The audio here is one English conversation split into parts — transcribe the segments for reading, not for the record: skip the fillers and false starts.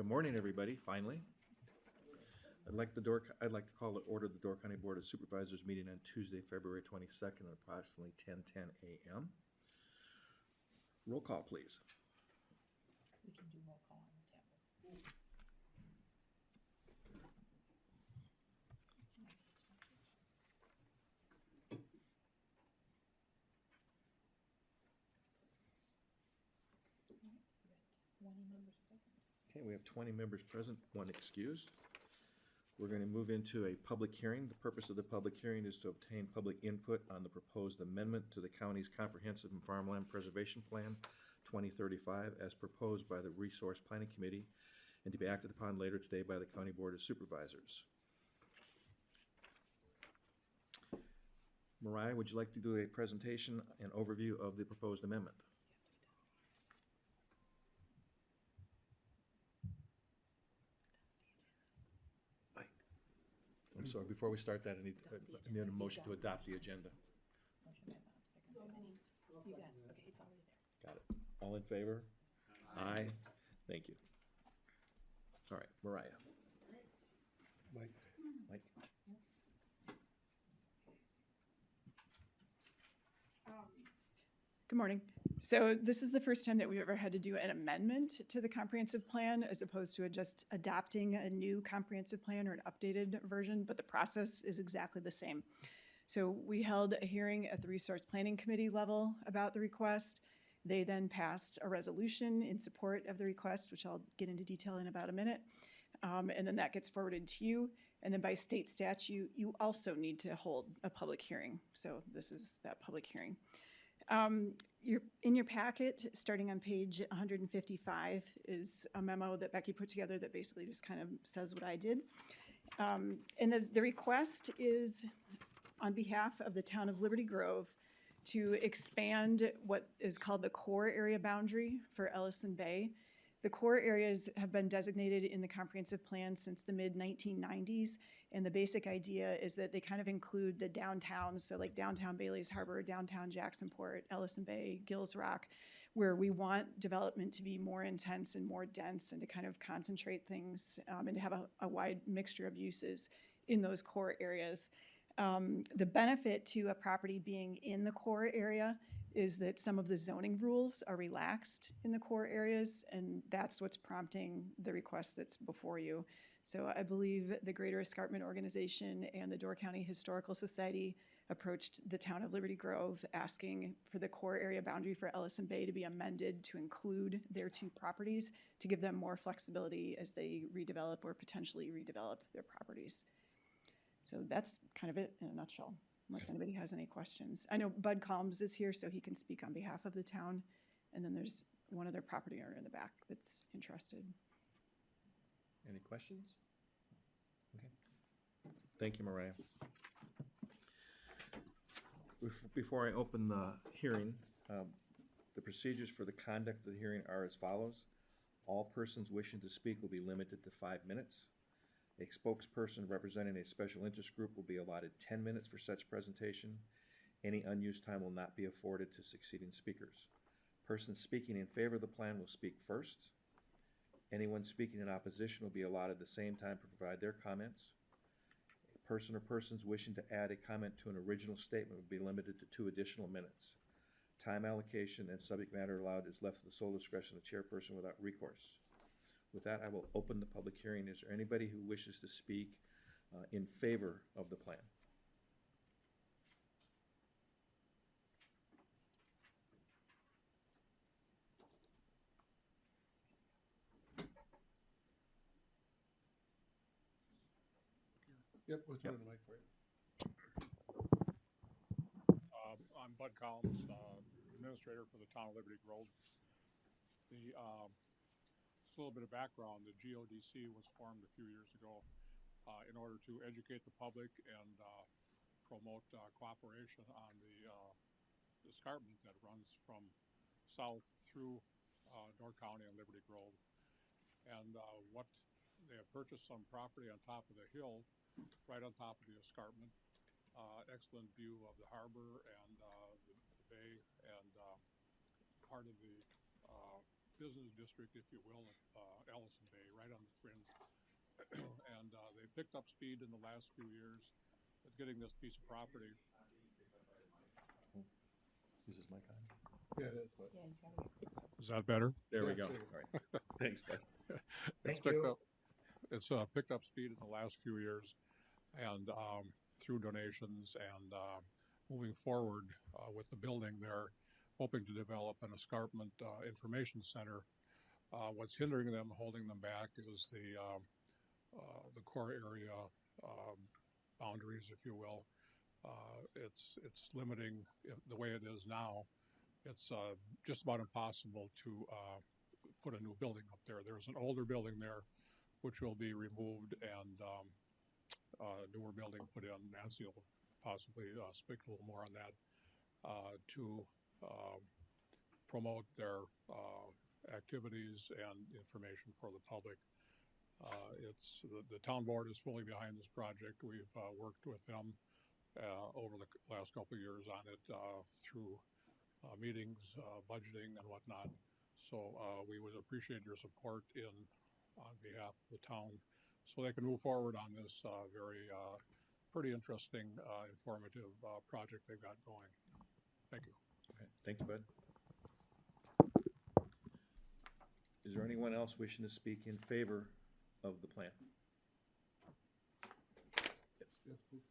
Good morning, everybody, finally. I'd like to call to order the Door County Board of Supervisors meeting on Tuesday, February 22nd at approximately 10:10 a.m. Roll call, please. We can do roll call on the tablets. All right, we got 20 members present. Okay, we have 20 members present, one excused. We're going to move into a public hearing. The purpose of the public hearing is to obtain public input on the proposed amendment to the county's Comprehensive and Farmland Preservation Plan 2035 as proposed by the Resource Planning Committee and to be acted upon later today by the County Board of Supervisors. Mariah, would you like to do a presentation and overview of the proposed amendment? I'm sorry, before we start that, I need a motion to adopt the agenda. Motion by Bob, second by Minnie. You got it. Okay, it's already there. Got it. All in favor? Aye. Thank you. All right, Mariah. Mike. Mike. Good morning. So this is the first time that we've ever had to do an amendment to the comprehensive plan as opposed to just adopting a new comprehensive plan or an updated version, but the process is exactly the same. So we held a hearing at the Resource Planning Committee level about the request. They then passed a resolution in support of the request, which I'll get into detail in about a minute. And then that gets forwarded to you. And then by state statute, you also need to hold a public hearing. So this is that public hearing. In your packet, starting on page 155, is a memo that Becky put together that basically just kind of says what I did. And the request is on behalf of the town of Liberty Grove to expand what is called the core area boundary for Ellison Bay. The core areas have been designated in the comprehensive plan since the mid-1990s, and the basic idea is that they kind of include the downtowns, so like downtown Bailey's Harbor, downtown Jacksonport, Ellison Bay, Gills Rock, where we want development to be more intense and more dense and to kind of concentrate things and to have a wide mixture of uses in those core areas. The benefit to a property being in the core area is that some of the zoning rules are relaxed in the core areas, and that's what's prompting the request that's before you. So I believe the Greater Escarpment Organization and the Door County Historical Society approached the town of Liberty Grove asking for the core area boundary for Ellison Bay to be amended to include their two properties to give them more flexibility as they redevelop or potentially redevelop their properties. So that's kind of it in a nutshell, unless anybody has any questions. I know Bud Calms is here, so he can speak on behalf of the town. And then there's one other property owner in the back that's interested. Any questions? Okay. Thank you, Mariah. Before I open the hearing, the procedures for the conduct of the hearing are as follows. All persons wishing to speak will be limited to 5 minutes. A spokesperson representing a special interest group will be allotted 10 minutes for such presentation. Any unused time will not be afforded to succeeding speakers. Persons speaking in favor of the plan will speak first. Anyone speaking in opposition will be allotted the same time to provide their comments. A person or persons wishing to add a comment to an original statement will be limited to 2 additional minutes. Time allocation and subject matter allowed is left to the sole discretion of the chairperson without recourse. With that, I will open the public hearing. Is there anybody who wishes to speak in favor of the plan? Yep, we'll turn the mic for you. I'm Bud Collins, administrator for the town of Liberty Grove. Just a little bit of background, the GODC was formed a few years ago in order to educate the public and promote cooperation on the escarpment that runs from south through Door County and Liberty Grove. And they have purchased some property on top of the hill, right on top of the escarpment. Excellent view of the harbor and the bay and part of the business district, if you will, of Allison Bay, right on the fringe. And they picked up speed in the last few years with getting this piece of property. Is this mic on? Yeah, that's what. Yeah, he's gotta get closer. Is that better? There we Yes, go. sir. All right. Thanks, bud. It's Thank you. picked up speed in the last few years, and through donations and moving forward with the building, they're hoping to develop an escarpment information center. What's hindering them, holding them back, is the core area boundaries, if you will. It's limiting the way it is now. It's just about impossible to put a new building up there. There's an older building there, which will be removed, and a newer building put in. Nancy will possibly speak a little more on that to promote their activities and information for the public. It's the town board is fully behind this project. We've worked with them over the last couple of years on it through meetings, budgeting, and whatnot. So we would appreciate your support on behalf of the town, so they can move forward on this very pretty interesting, informative project they've got going. Thank you. Okay. Thank you, bud. Is there anyone else wishing to speak in favor of the plan? Yes. Yes, please.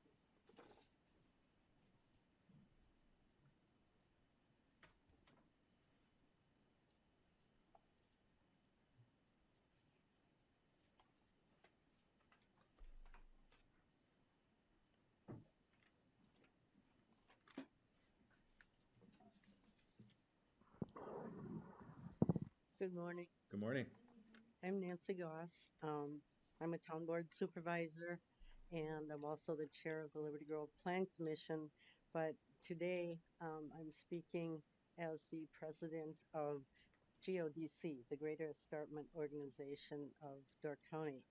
Good morning. Good morning. I'm Nancy Goss. I'm a town board supervisor, and I'm also the chair of the Liberty Grove Plan Commission. But today, I'm speaking as the president of GODC, the Greater Escarpment Organization of Door County.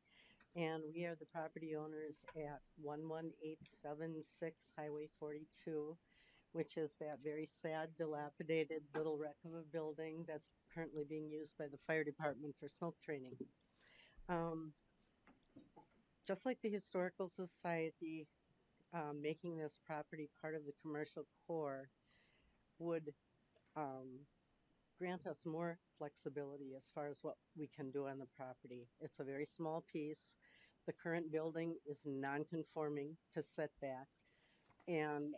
And we are the property owners at 11876 Highway 42, which is that very sad, dilapidated little wreck of a building that's currently being used by the fire department for smoke training. Just like the Historical Society, making this property part of the commercial core would grant us more flexibility as far as what we can do on the property. It's a very small piece. The current building is non-conforming to setback, and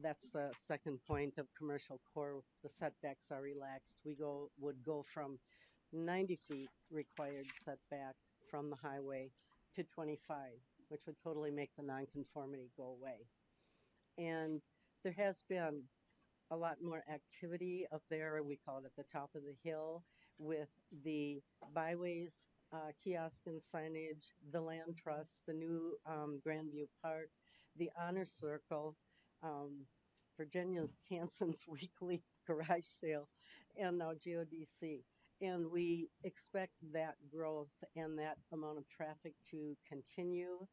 that's the second point of commercial core. The setbacks are relaxed. Would go from 90 feet required setback from the highway to 25, which would totally make the nonconformity go away. And there has been a lot more activity up there. We call it at the top of the hill, with the byways, kiosk and signage, the land trust, the new Grandview Park, the Honor Circle, Virginia Hansen's weekly garage sale, and now GODC. And we expect that growth and that amount of traffic to continue.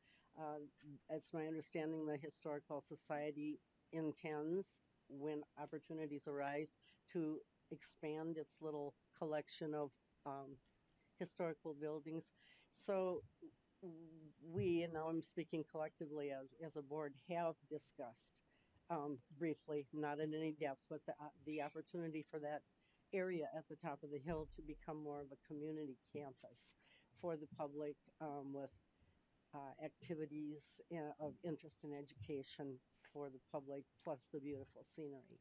It's my understanding the Historical Society intends, when opportunities arise, to expand its little collection of historical buildings. So we, and now I'm speaking collectively as a board, have discussed briefly, not in any depth, but the opportunity for that area at the top of the hill to become more of a community campus for the public, with activities of interest and education for the public, plus the beautiful scenery.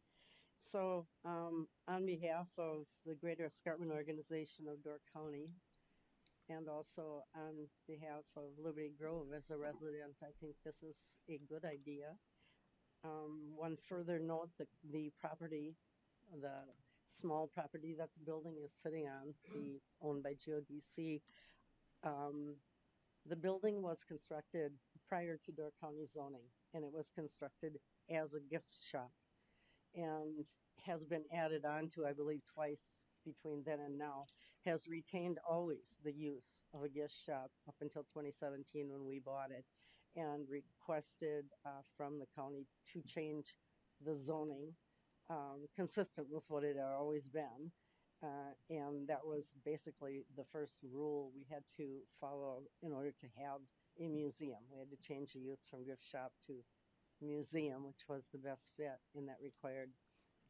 So on behalf of the Greater Escarpment Organization of Door County, and also on behalf of Liberty Grove as a resident, I think this is a good idea. One further note, the property, the small property that the building is sitting on, owned by GODC, the building was constructed prior to Door County zoning, and it was constructed as a gift shop, and has been added on to, I believe, twice between then and now, has retained always the use of a gift shop up until 2017 when we bought it, and requested from the county to change the zoning consistent with what it had always been. And that was basically the first rule we had to follow in order to have a museum. We had to change the use from gift shop to museum, which was the best fit, and that required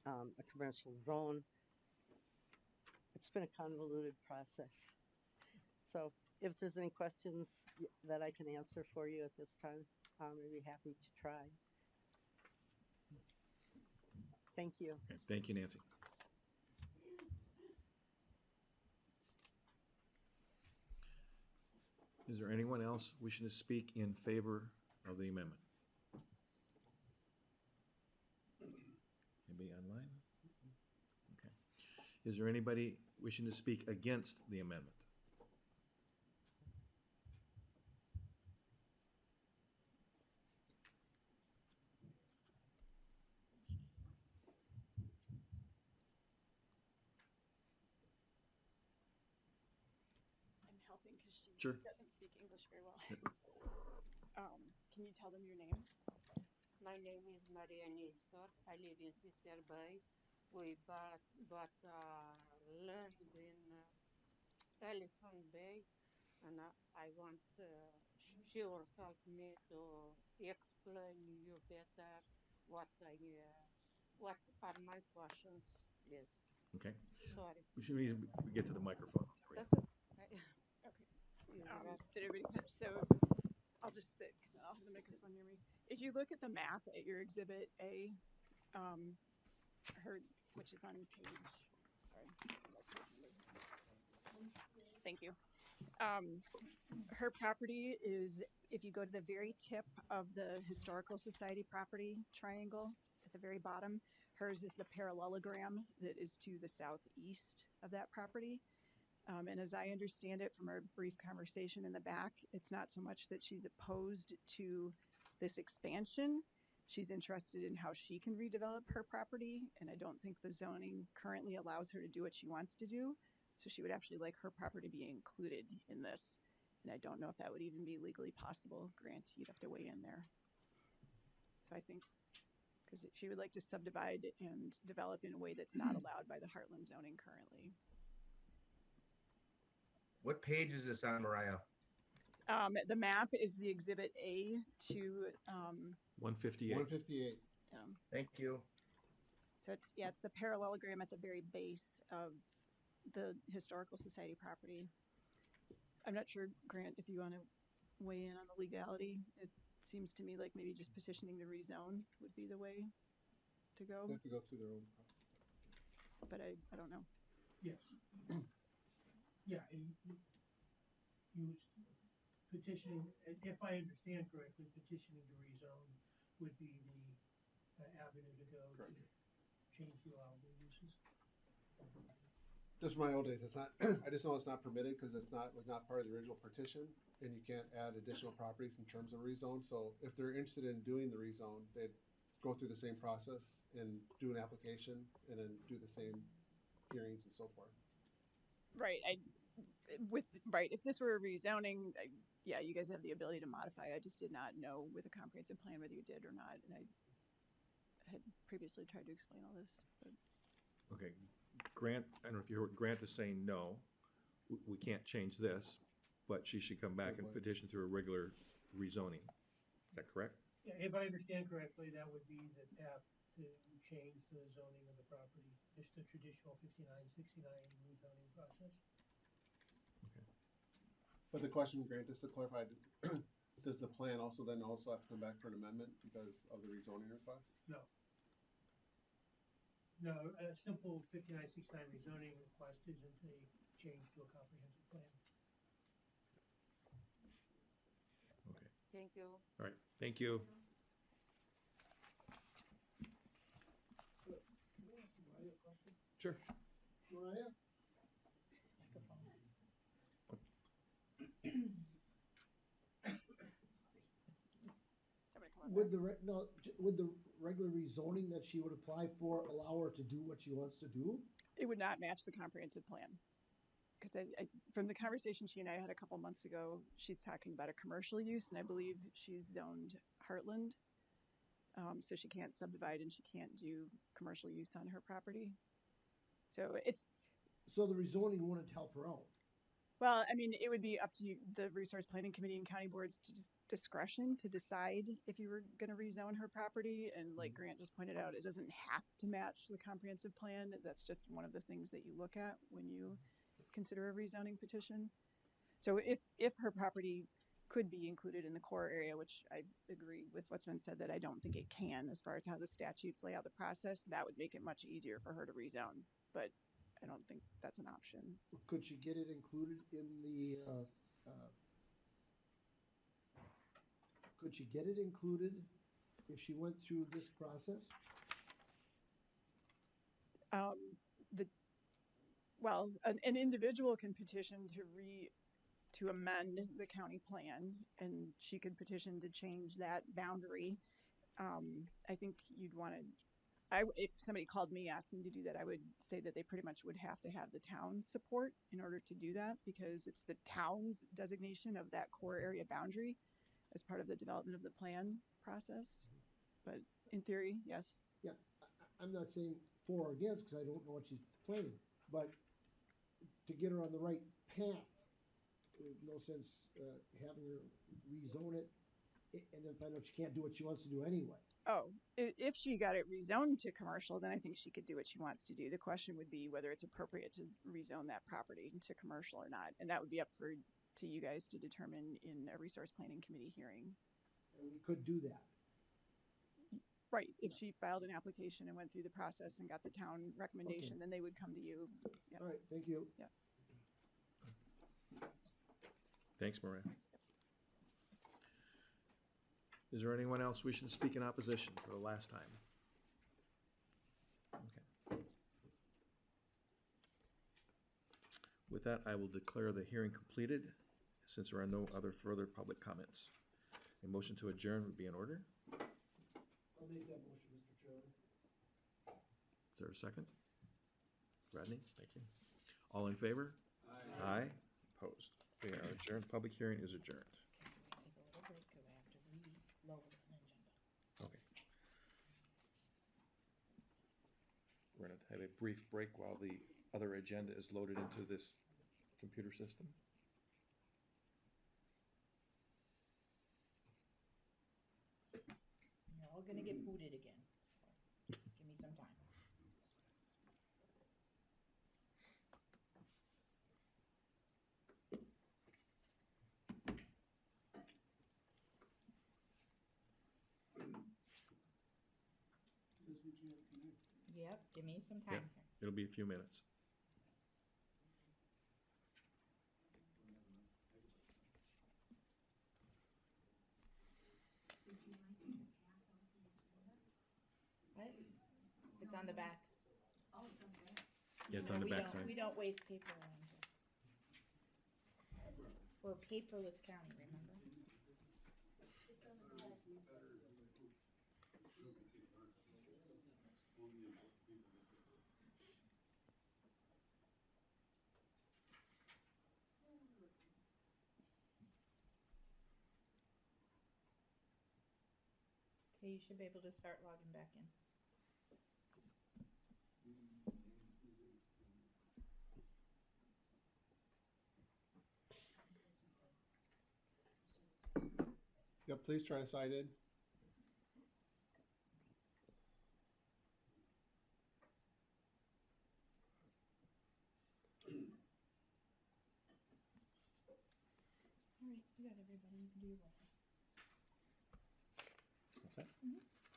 a commercial zone. It's been a convoluted process. So if there's any questions that I can answer for you at this time, I'd be happy to try. Thank you. Okay, thank you, Nancy. Is there anyone else wishing to speak in favor of the amendment? Anybody online? Okay. Is there anybody wishing to speak against the amendment? I'm helping because she Sure. doesn't speak English very well. Can you tell them your name? My name is Maria Nestor. I live in Sister Bay. We bought land in Ellison Bay, and I want she will help me to explain you better what what are my questions, please. Okay. Sorry. We should need to get to the microphone. That's okay. Okay. You're right. Did everybody catch? So I'll just sit because I'll have the microphone near me. If you look at the map at your exhibit A, which is on page, sorry. Thank you. Her property is, if you go to the very tip of the Historical Society property triangle at the very bottom, hers is the parallelogram that is to the southeast of that property. And as I understand it from our brief conversation in the back, it's not so much that she's opposed to this expansion. She's interested in how she can redevelop her property, and I don't think the zoning currently allows her to do what she wants to do. So she would actually like her property to be included in this. And I don't know if that would even be legally possible. Grant, you'd have to weigh in there. So I think, because she would like to subdivide and develop in a way that's not allowed by the Heartland zoning currently. What page is this on, Mariah? The map is the exhibit A to, 158. 158. Thank you. so it's the parallelogram at the very base of the Historical Society property. I'm not sure, Grant, if you want to weigh in on the legality. It seems to me like maybe just petitioning to rezone would be the way to go, They have to go through their own process. but I don't know. Yes. Yeah, you petitioning, if I understand correctly, petitioning to rezone would be the avenue to go Correct. to change the allowable uses. Just from my old days, it's not, I just know it's not permitted because was not part of the original petition, and you can't add additional properties in terms of rezone. So if they're interested in doing the rezone, they'd go through the same process and do an application and then do the same hearings and so forth. Right. If this were a rezoning, yeah, you guys have the ability to modify. I just did not know with a comprehensive plan whether you did or not, and I had previously tried to explain all this. But. Okay. Grant, I don't know if you heard, Grant is saying no, we can't change this, but she should come back and petition through a regular rezoning. Is that correct? Yeah, if I understand correctly, that would be the path to change the zoning of the property, just the traditional 5969 rezoning process. Okay. But the question, Grant, just to clarify, does the plan also then have to come back for an amendment because of the rezoning request? No. No, a simple 5969 rezoning request isn't a change to a comprehensive plan. Okay. Thank you. All right. Thank you. Can I ask Mariah a question? Sure. Mariah? Would the regular rezoning that she would apply for allow her to do what she wants to do? It would not match the comprehensive plan. Because from the conversation she and I had a couple months ago, she's talking about a commercial use, and I believe she's zoned Heartland. So she can't subdivide and she can't do commercial use on her property. So So the rezoning wouldn't help her out. Well, I mean, it would be up to you, the Resource Planning Committee and county boards to discretion to decide if you were gonna rezone her property. And like Grant just pointed out, it doesn't have to match the comprehensive plan. That's just one of the things that you look at when you consider a rezoning petition. So if her property could be included in the core area, which I agree with what's been said, that I don't think it can as far as how the statutes lay out the process, that would make it much easier for her to rezone. But I don't think that's an option. Could she get it included in the, could she get it included if she went through this process? An individual can petition to amend the county plan, and she could petition to change that boundary. I think you'd want to, if somebody called me asking to do that, I would say that they pretty much would have to have the town support in order to do that, because it's the town's designation of that core area boundary as part of the development of the plan process. But in theory, yes. Yeah, I'm not saying for or against, because I don't know what she's planning, but to get her on the right path, there's no sense having her rezone it and then find out she can't do what she wants to do anyway. Oh, if she got it rezoned to commercial, then I think she could do what she wants to do. The question would be whether it's appropriate to rezone that property to commercial or not. And that would be up to you guys to determine in a resource planning committee hearing. And we could do that. Right. If she filed an application and went through the process and got the town recommendation, Okay. then they would come to you. Yep. All right, thank you. Yep. Thanks, Maria. Is there anyone else wishing to speak in opposition for the last time? Okay. With that, I will declare the hearing completed, since there are no other further public comments. A motion to adjourn would be in order. I'll make that motion, Mr. Chairman. Is there a second? Rodney, thank you. All in favor? Aye. Aye. Opposed? We are adjourned. Public hearing is adjourned. Take a little break because I have to reload an agenda. Okay. We're gonna have a brief break while the other agenda is loaded into this computer system. You're all gonna get booted again, so give me some time. Yep, give me some time Yep. here. It'll be a few minutes. What? It's on the back. Yeah, it's on the We back don't- side. We don't waste paper around here. We're a paperless county, remember? Okay, you should be able to start logging back in. Yeah, please try to sign in. All right, you got everybody, you can do your roll call. All set?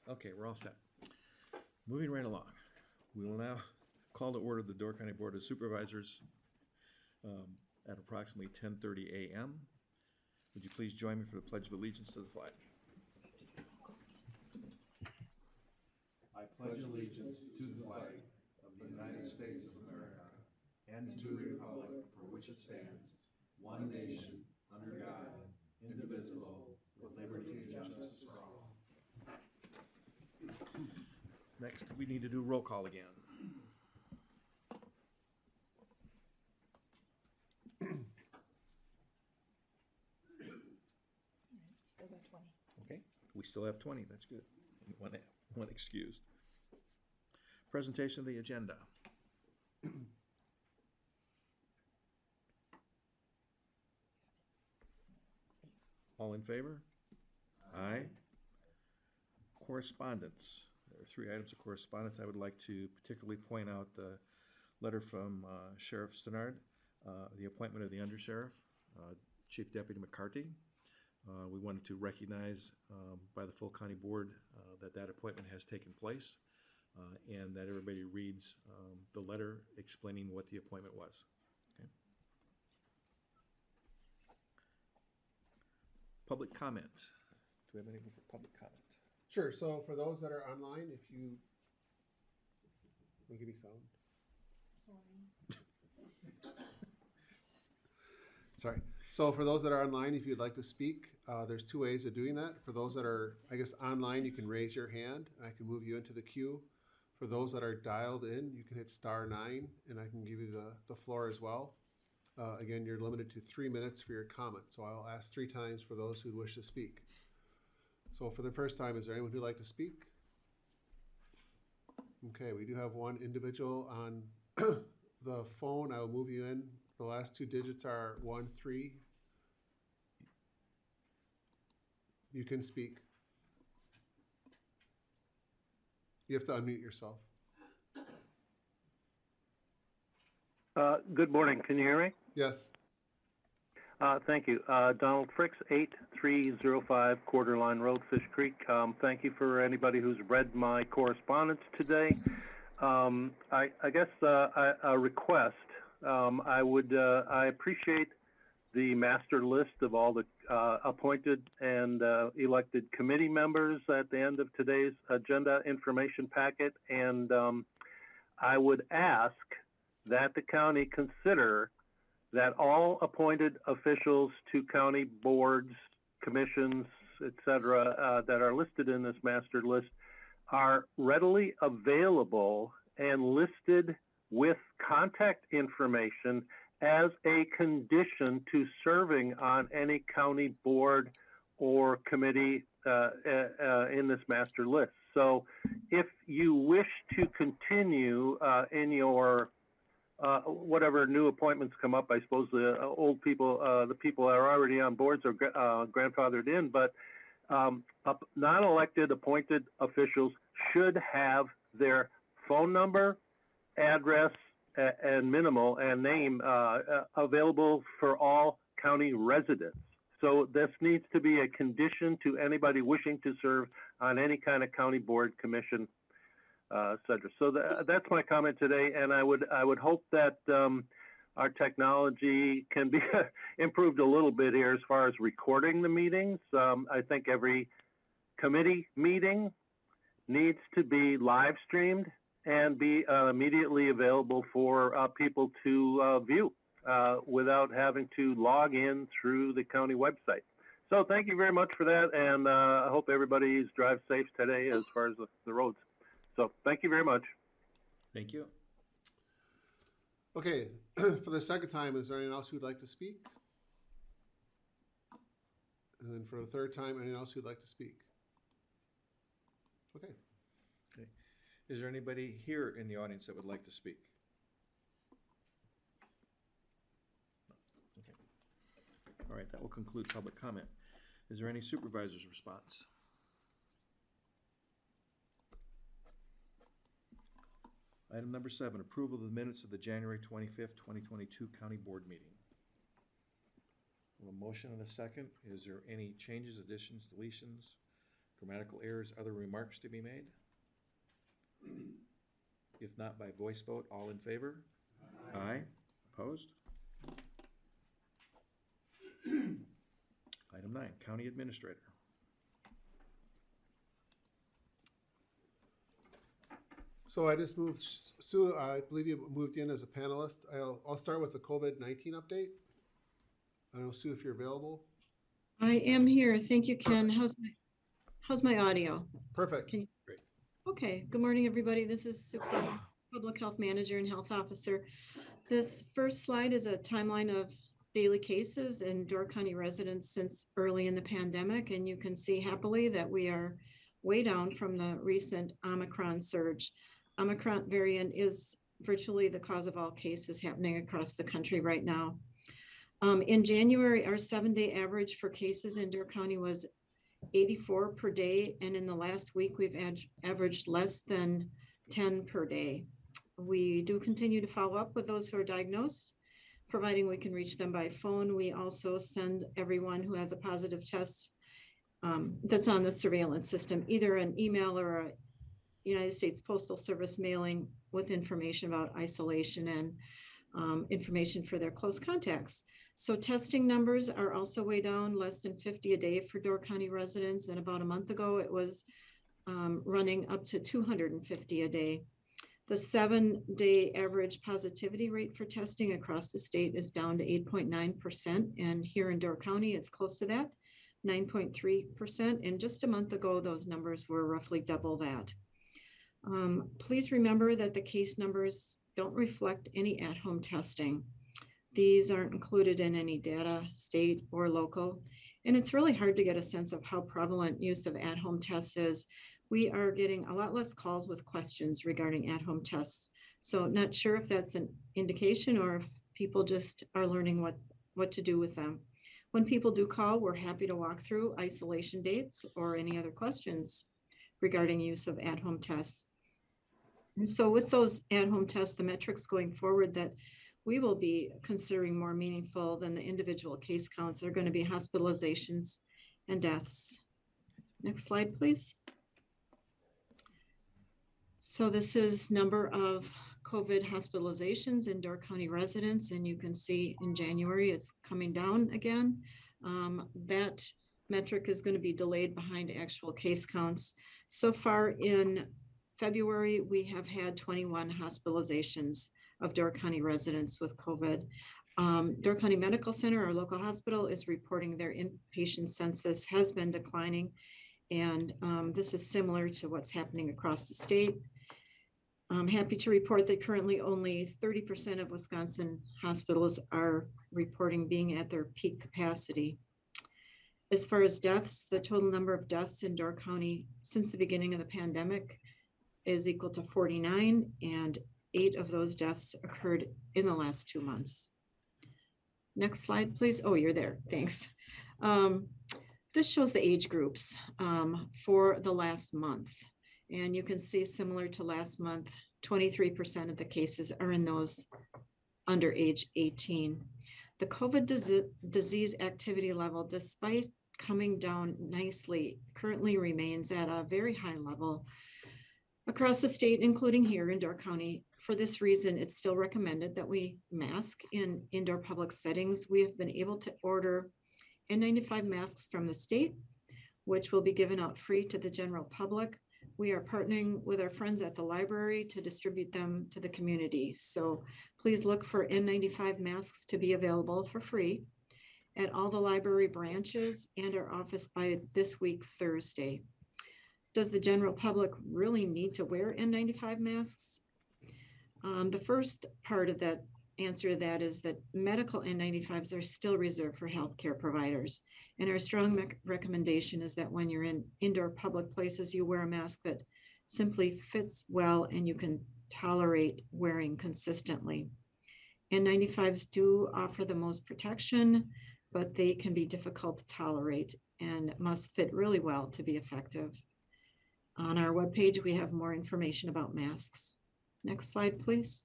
Okay, we're all set. Moving right along. We will now call to order the Door County Board of Supervisors at approximately 10:30 a.m. Would you please join me for the Pledge of Allegiance to the flag? I pledge allegiance to the flag of the United States of America and to the republic for which it stands, one nation, under God, indivisible, with liberty and justice for all. Next, we need to do roll call again. Still got 20. Okay, we still have 20, that's good. One excused. Presentation of the agenda. All in favor? Aye. Correspondence. There are 3 items of correspondence. I would like to particularly point out the letter from Sheriff Stenard, the appointment of the undersheriff, Chief Deputy McCarty. We wanted to recognize by the full county board that appointment has taken place, and that everybody reads the letter explaining what the appointment was. Okay. Public comment. Do we have anything for public comment? Sure, so for those that are online, if you, will give me sound? Sorry. So for those that are online, if you'd like to speak, there's 2 ways of doing that. For those that are, I guess, online, you can raise your hand and I can move you into the queue. For those that are dialed in, you can hit *9 and I can give you the floor as well. Again, you're limited to 3 minutes for your comment. So I'll ask 3 times for those who wish to speak. So for the first time, is there anyone who'd like to speak? Okay, we do have one individual on the phone. I will move you in. The last 2 digits are 13. You can speak. You have to unmute yourself. Good morning. Can you hear me? Yes. Thank you. Donald Fricks, 8305 Quarter Line Road, Fish Creek. Thank you for anybody who's read my correspondence today. I guess a request. I appreciate the master list of all the appointed and elected committee members at the end of today's agenda information packet, and I would ask that the county consider that all appointed officials to county boards, commissions, etc., that are listed in this master list are readily available and listed with contact information as a condition to serving on any county board or committee in this master list. So if you wish to continue in your whatever new appointments come up, I suppose the old people, the people that are already on boards are grandfathered in, but non-elected appointed officials should have their phone number, address, and minimal and name available for all county residents. So this needs to be a condition to anybody wishing to serve on any kind of county board, commission, etc. So that's my comment today, and I would hope that our technology can be improved a little bit here as far as recording the meetings. I think every committee meeting needs to be live streamed and be immediately available for people to view without having to log in through the county website. So thank you very much for that, and I hope everybody drives safe today as far as the roads. So thank you very much. Thank you. Okay, for the second time, is there anyone else who'd like to speak? And then for the third time, anyone else who'd like to speak? Okay. Okay. Is there anybody here in the audience that would like to speak? Okay. All right, that will conclude public comment. Is there any supervisor's response? Item number 7, approval of the minutes of the January 25th, 2022 County Board meeting. A motion and a second. Is there any changes, additions, deletions, grammatical errors, other remarks to be made? If not, by voice vote, all in favor? Aye. Aye. Opposed? Item 9, County Administrator. So I just moved, Sue, I believe you moved in as a panelist. I'll start with the COVID-19 update. I don't know, Sue, if you're available. I am here. Thank you, Ken. How's my audio? Perfect. Great. Okay. Good morning, everybody. This is Sue, Public Health Manager and Health Officer. This first slide is a timeline of daily cases in Door County residents since early in the pandemic, and you can see happily that we are way down from the recent Omicron surge. Omicron variant is virtually the cause of all cases happening across the country right now. In January, our 7-day average for cases in Door County was 84 per day. And in the last week, we've averaged less than 10 per day. We do continue to follow up with those who are diagnosed, providing we can reach them by phone. We also send everyone who has a positive test that's on the surveillance system, either an email or a United States Postal Service mailing with information about isolation and information for their close contacts. So testing numbers are also way down, less than 50 a day for Door County residents. And about a month ago, it was running up to 250 a day. The 7-day average positivity rate for testing across the state is down to 8.9%. And here in Door County, it's close to that, 9.3%. And just a month ago, those numbers were roughly double that. Please remember that the case numbers don't reflect any at-home testing. These aren't included in any data, state or local. And it's really hard to get a sense of how prevalent use of at-home tests is. We are getting a lot less calls with questions regarding at-home tests. So not sure if that's an indication or if people just are learning what to do with them. When people do call, we're happy to walk through isolation dates or any other questions regarding use of at-home tests. And so with those at-home tests, the metrics going forward that we will be considering more meaningful than the individual case counts are going to be hospitalizations and deaths. Next slide, please. So this is number of COVID hospitalizations in Door County residents, and you can see in January it's coming down again. That metric is going to be delayed behind actual case counts. So far in February, we have had 21 hospitalizations of Door County residents with COVID. Door County Medical Center, our local hospital, is reporting their inpatient census has been declining. And this is similar to what's happening across the state. I'm happy to report that currently only 30% of Wisconsin hospitals are reporting being at their peak capacity. As far as deaths, the total number of deaths in Door County since the beginning of the pandemic is equal to 49, and 8 of those deaths occurred in the last 2 months. Next slide, please. Oh, you're there. Thanks. This shows the age groups for the last month. And you can see, similar to last month, 23% of the cases are in those under age 18. The COVID disease activity level, despite coming down nicely, currently remains at a very high level across the state, including here in Door County. For this reason, it's still recommended that we mask in indoor public settings. We have been able to order N95 masks from the state, which will be given out free to the general public. We are partnering with our friends at the library to distribute them to the community. So please look for N95 masks to be available for free at all the library branches and our office by this week, Thursday. Does the general public really need to wear N95 masks? The first part of that answer to that is that medical N95s are still reserved for healthcare providers. And our strong recommendation is that when you're in indoor public places, you wear a mask that simply fits well and you can tolerate wearing consistently. N95s do offer the most protection, but they can be difficult to tolerate and must fit really well to be effective. On our webpage, we have more information about masks. Next slide, please.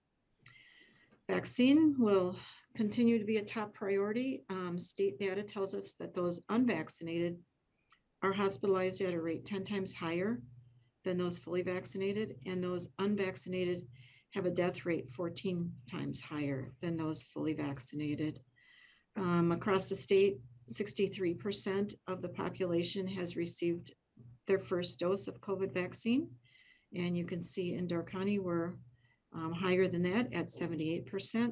Vaccine will continue to be a top priority. State data tells us that those unvaccinated are hospitalized at a rate 10 times higher than those fully vaccinated, and those unvaccinated have a death rate 14 times higher than those fully vaccinated. Across the state, 63% of the population has received their first dose of COVID vaccine. And you can see in Door County, we're higher than that at 78%.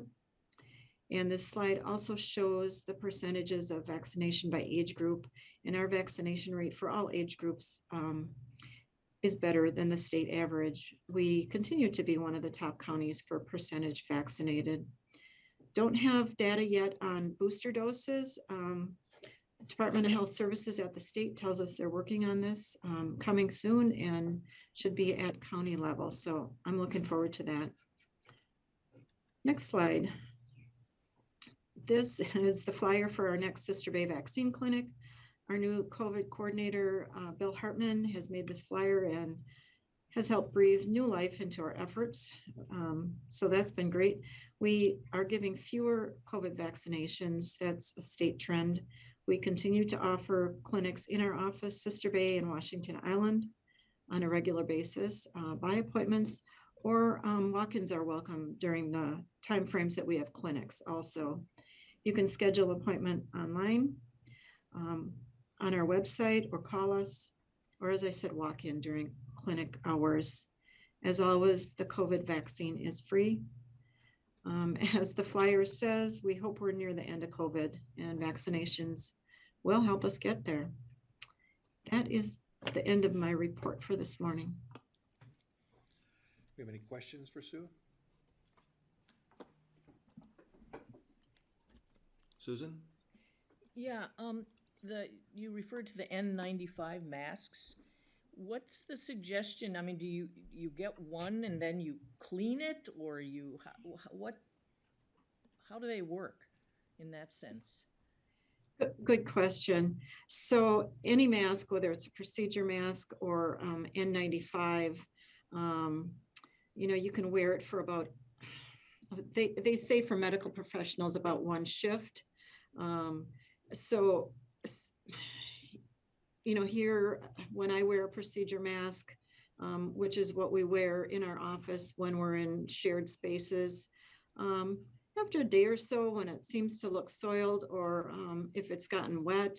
And this slide also shows the percentages of vaccination by age group. And our vaccination rate for all age groups is better than the state average. We continue to be one of the top counties for percentage vaccinated. Don't have data yet on booster doses. The Department of Health Services at the state tells us they're working on this coming soon and should be at county level. So I'm looking forward to that. Next slide. This is the flyer for our next Sister Bay vaccine clinic. Our new COVID coordinator, Bill Hartman, has made this flyer and has helped breathe new life into our efforts. So that's been great. We are giving fewer COVID vaccinations. That's a state trend. We continue to offer clinics in our office, Sister Bay and Washington Island, on a regular basis by appointments, or walk-ins are welcome during the timeframes that we have clinics also. You can schedule an appointment online on our website or call us, or as I said, walk in during clinic hours. As always, the COVID vaccine is free. As the flyer says, we hope we're near the end of COVID and vaccinations will help us get there. That is the end of my report for this morning. We have any questions for Sue? Susan? Yeah, you referred to the N95 masks. What's the suggestion? I mean, do you get one and then you clean it, or how do they work in that sense? Good question. So any mask, whether it's a procedure mask or N95, you can wear it for about, they say for medical professionals about one shift. So here, when I wear a procedure mask, which is what we wear in our office when we're in shared spaces, after a day or so, when it seems to look soiled, or if it's gotten wet,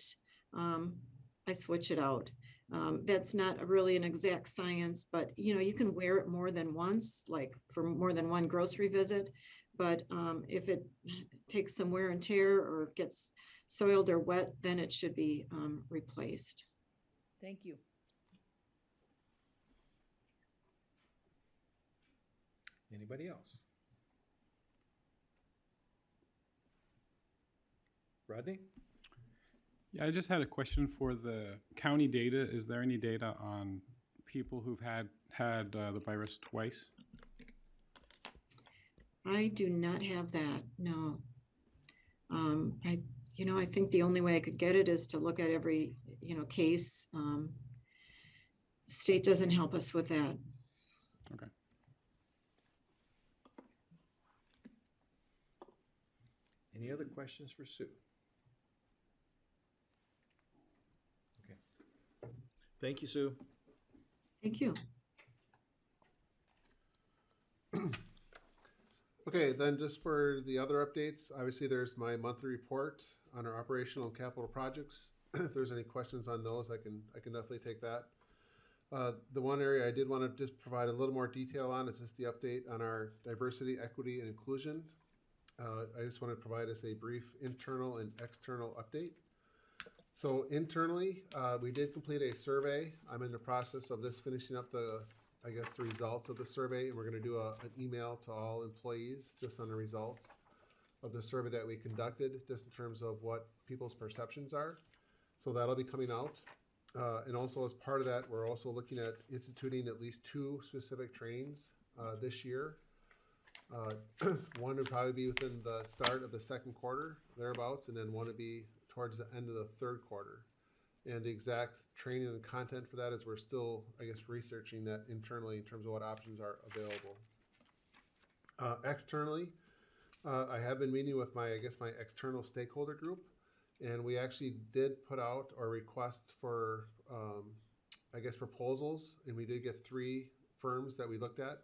I switch it out. That's not really an exact science, but you can wear it more than once, like for more than one grocery visit. But if it takes some wear and tear or gets soiled or wet, then it should be replaced. Thank you. Anybody else? Rodney? Yeah, I just had a question for the county data. Is there any data on people who've had the virus twice? I do not have that, no. I think the only way I could get it is to look at every, case. The state doesn't help us with that. Okay. Any other questions for Sue? Okay. Thank you, Sue. Thank you. Okay, then just for the other updates, obviously there's my monthly report on our operational and capital projects. If there's any questions on those, I can definitely take that. The one area I did want to just provide a little more detail on is just the update on our diversity, equity, and inclusion. I just want to provide us a brief internal and external update. So internally, we did complete a survey. I'm in the process of finishing up the results of the survey, and we're going to do an email to all employees just on the results of the survey that we conducted, just in terms of what people's perceptions are. So that'll be coming out. And also as part of that, we're also looking at instituting at least 2 specific trainings this year. One would probably be within the start of the second quarter, thereabouts, and then one would be towards the end of the third quarter. And the exact training and content for that is we're still, researching that internally in terms of what options are available. Externally, I have been meeting with my external stakeholder group, and we actually did put out our request for, proposals, and we did get 3 firms that we looked at.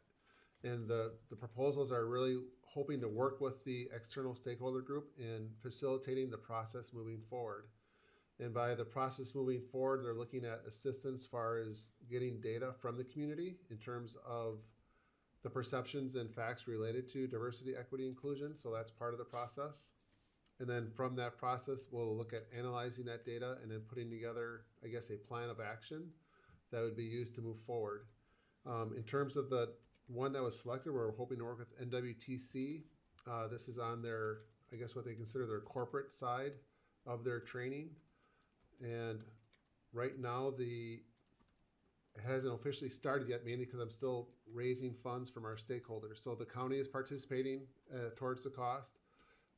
And the proposals are really hoping to work with the external stakeholder group in facilitating the process moving forward. And by the process moving forward, they're looking at assistance as far as getting data from the community in terms of the perceptions and facts related to diversity, equity, inclusion. So that's part of the process. And then from that process, we'll look at analyzing that data and then putting together, a plan of action that would be used to move forward. In terms of the one that was selected, we're hoping to work with NWTC. This is on their, what they consider their corporate side of their training. And right now, it hasn't officially started yet, mainly because I'm still raising funds from our stakeholders. So the county is participating towards the cost.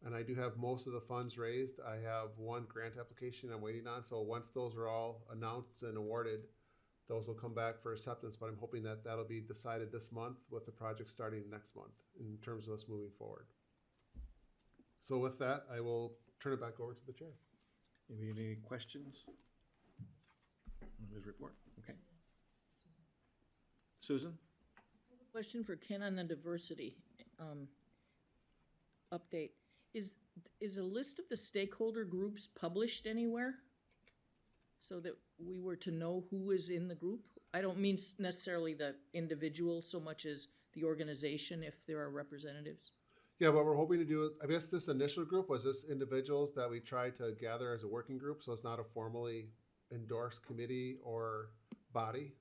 And I do have most of the funds raised. I have one grant application I'm waiting on. So once those are all announced and awarded, those will come back for acceptance. But I'm hoping that that'll be decided this month with the project starting next month in terms of us moving forward. So with that, I will turn it back over to the chair. Any questions on his report? Okay. Susan? Question for Ken on the diversity update. Is a list of the stakeholder groups published anywhere? So that we were to know who is in the group? I don't mean necessarily the individual so much as the organization, if there are representatives. Yeah, what we're hoping to do, I guess this initial group was this individuals that we tried to gather as a working group. So it's not a formally endorsed committee or body.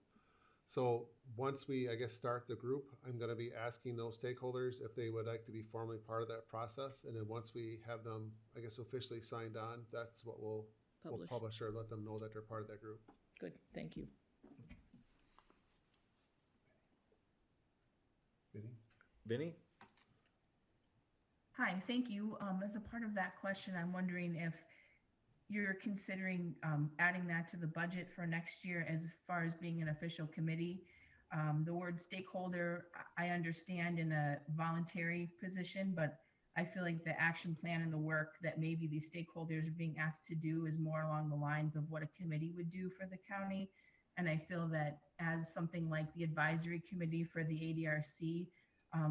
So once we, I guess, start the group, I'm going to be asking those stakeholders if they would like to be formally part of that process. And then once we have them, I guess, officially signed on, that's what we'll publish or let them know that they're part of that group. Good, thank you. Vinny? Hi, thank you. As a part of that question, I'm wondering if you're considering adding that to the budget for next year as far as being an official committee. The word stakeholder, I understand in a voluntary position, but I feel like the action plan and the work that maybe these stakeholders are being asked to do is more along the lines of what a committee would do for the county. And I feel that as something like the advisory committee for the ADRC,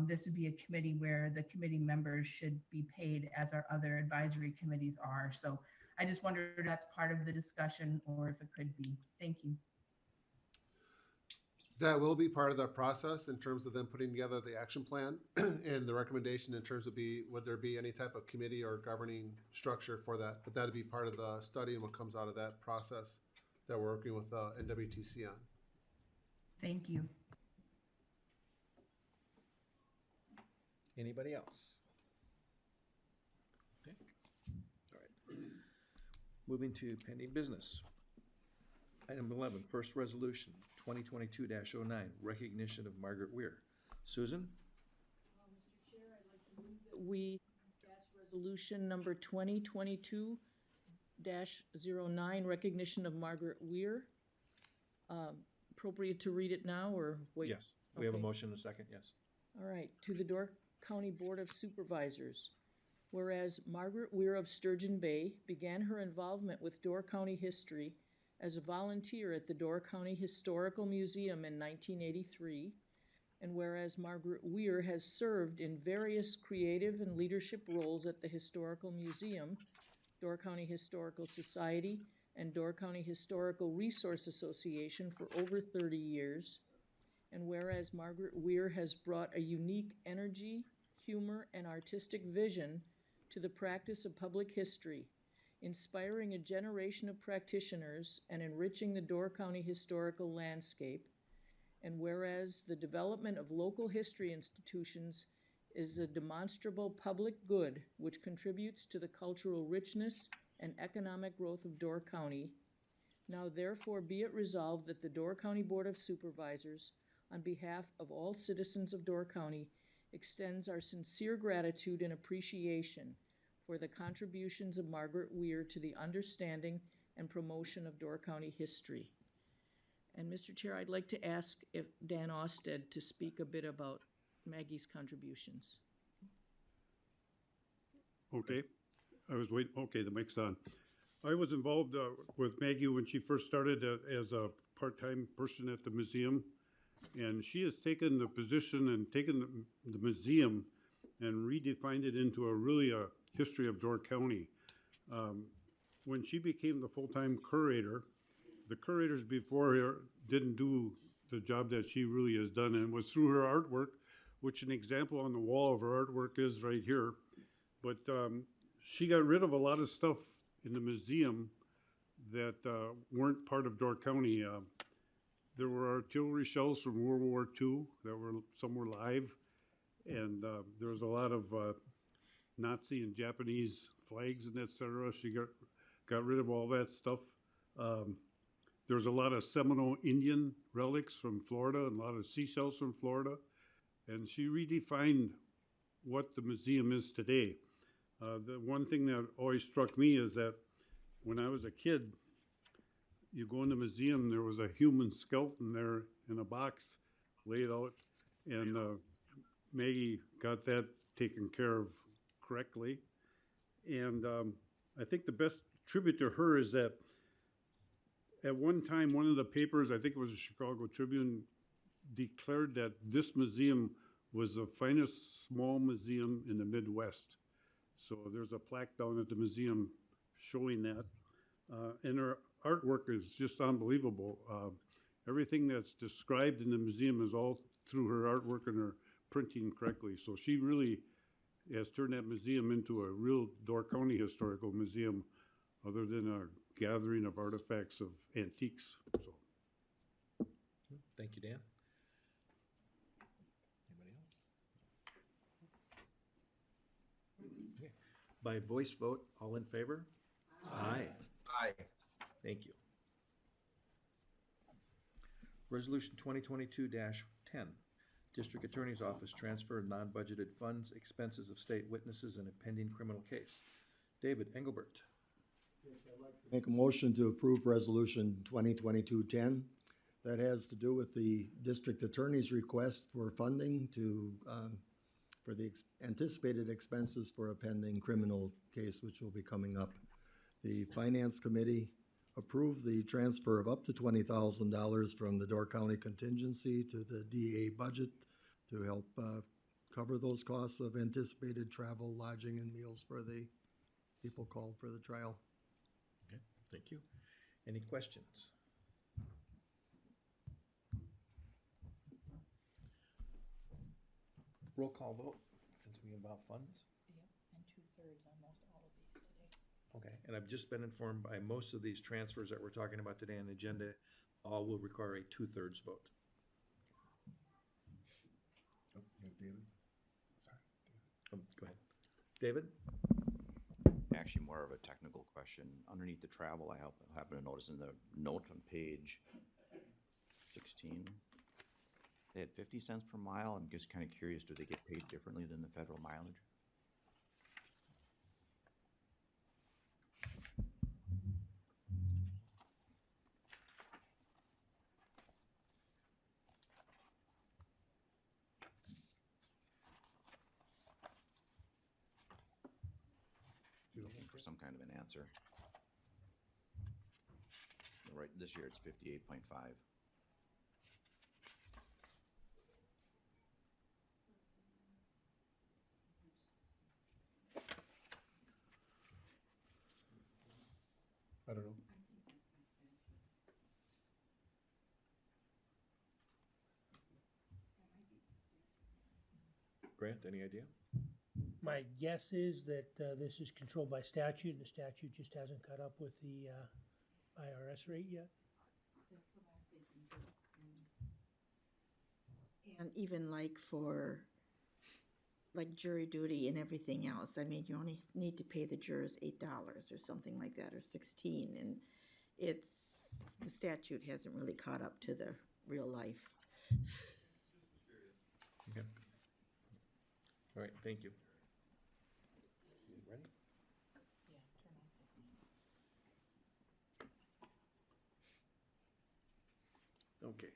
this would be a committee where the committee members should be paid as our other advisory committees are. So I just wonder if that's part of the discussion or if it could be. Thank you. That will be part of the process in terms of them putting together the action plan and the recommendation in terms of would there be any type of committee or governing structure for that. But that'd be part of the study and what comes out of that process that we're working with NWTC on. Thank you. Anybody else? Okay. All right. Moving to pending business. Item 11, first resolution, 2022-09, recognition of Margaret Weir. Susan? Mr. Chair, I'd like to move that we pass resolution number 2022-09, recognition of Margaret Weir. Appropriate to read it now or wait? Yes, we have a motion and a second, yes. All right, to the Door County Board of Supervisors. Whereas Margaret Weir of Sturgeon Bay began her involvement with Door County history as a volunteer at the Door County Historical Museum in 1983, and whereas Margaret Weir has served in various creative and leadership roles at the Historical Museum, Door County Historical Society, and Door County Historical Resource Association for over 30 years, and whereas Margaret Weir has brought a unique energy, humor, and artistic vision to the practice of public history, inspiring a generation of practitioners and enriching the Door County historical landscape, and whereas the development of local history institutions is a demonstrable public good which contributes to the cultural richness and economic growth of Door County, now therefore be it resolved that the Door County Board of Supervisors, on behalf of all citizens of Door County, extends our sincere gratitude and appreciation for the contributions of Margaret Weir to the understanding and promotion of Door County history. And Mr. Chair, I'd like to ask if Dan Austed to speak a bit about Maggie's contributions. Okay, I was waiting. Okay, the mic's on. I was involved with Maggie when she first started as a part-time person at the museum, and she has taken the position and taken the museum and redefined it into a history of Door County. When she became the full-time curator, the curators before her didn't do the job that she really has done, and it was through her artwork, which an example on the wall of her artwork is right here. But she got rid of a lot of stuff in the museum that weren't part of Door County. There were artillery shells from World War II some were live, and there was a lot of Nazi and Japanese flags and etc. She got rid of all that stuff. There was a lot of Seminole Indian relics from Florida and a lot of seashells from Florida, and she redefined what the museum is today. The one thing that always struck me is that when I was a kid, you go in the museum, there was a human skeleton there in a box laid out, and Maggie got that taken care of correctly. And I think the best tribute to her is that at one time, one of the papers, I think it was the Chicago Tribune, declared that this museum was the finest small museum in the Midwest. So there's a plaque down at the museum showing that. And her artwork is just unbelievable. Everything that's described in the museum is all through her artwork and her printing correctly. So she really has turned that museum into a real Door County historical museum, other than a gathering of artifacts of antiques. So. Thank you, Dan. Anybody else? Okay. By voice vote, all in favor? Aye. Aye. Thank you. Resolution 2022-10, District Attorney's Office transfer non-budgeted funds, expenses of state witnesses in a pending criminal case. David Engelbert. Yes, I'd like to make a motion to approve Resolution 2022-10. That has to do with the district attorney's request for funding to, for the anticipated expenses for a pending criminal case, which will be coming up. The Finance Committee approved the transfer of up to $20,000 from the Door County contingency to the DA budget to help cover those costs of anticipated travel, lodging, and meals for the people called for the trial. Okay, thank you. Any questions? Roll call vote, since we involve funds. Yep, and 2/3 on most all of these today. Okay, and I've just been informed by most of these transfers that we're talking about today on the agenda, all will require a 2/3 vote. Oh, you have David? Sorry, David. Go ahead. David? Actually, more of a technical question. Underneath the travel, I happen to notice in the note on page 16, they had 50 cents per mile. I'm just kind of curious, do they get paid differently than the federal mileage? Looking for some kind of an answer. Right, this year it's 58.5. I don't know. Grant, any idea? My guess is that this is controlled by statute, and the statute just hasn't caught up with the IRS rate yet. That's what I'm thinking too. And even like for, like jury duty and everything else, I mean, you only need to pay the jurors $8 or something like that, or 16, and the statute hasn't really caught up to the real life. Okay. All right, thank you. You ready? Yeah, turn off the Okay.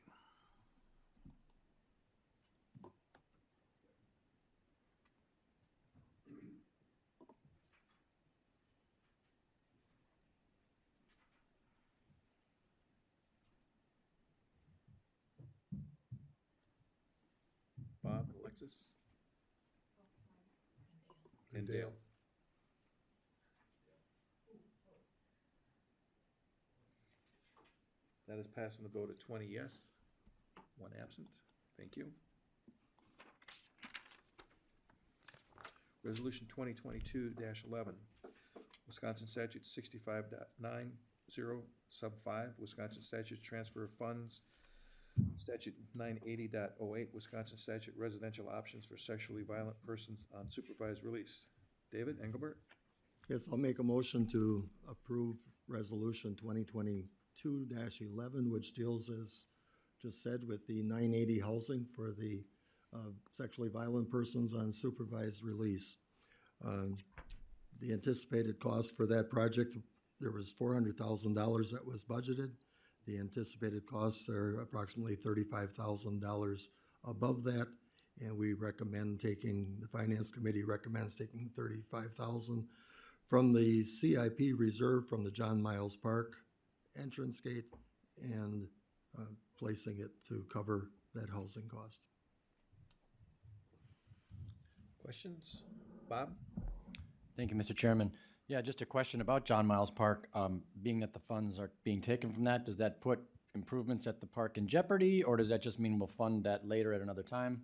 Bob, Alexis? And Dale. That is passing the vote of 20 yes, 1 absent. Thank you. Resolution 2022-11, Wisconsin Statute 65.90 sub 5, Wisconsin Statute Transfer of Funds, Statute 980.08, Wisconsin Statute Residential Options for Sexually Violent Persons on Supervised Release. David Engelbert? Yes, I'll make a motion to approve Resolution 2022-11, which deals, as just said, with the 980 housing for the sexually violent persons on supervised release. The anticipated cost for that project, there was $400,000 that was budgeted. The anticipated costs are approximately $35,000 above that, and we recommend taking, the Finance Committee recommends taking $35,000 from the CIP reserve from the John Miles Park entrance gate and placing it to cover that housing cost. Questions? Bob? Thank you, Mr. Chairman. Yeah, just a question about John Miles Park. Being that the funds are being taken from that, does that put improvements at the park in jeopardy, or does that just mean we'll fund that later at another time?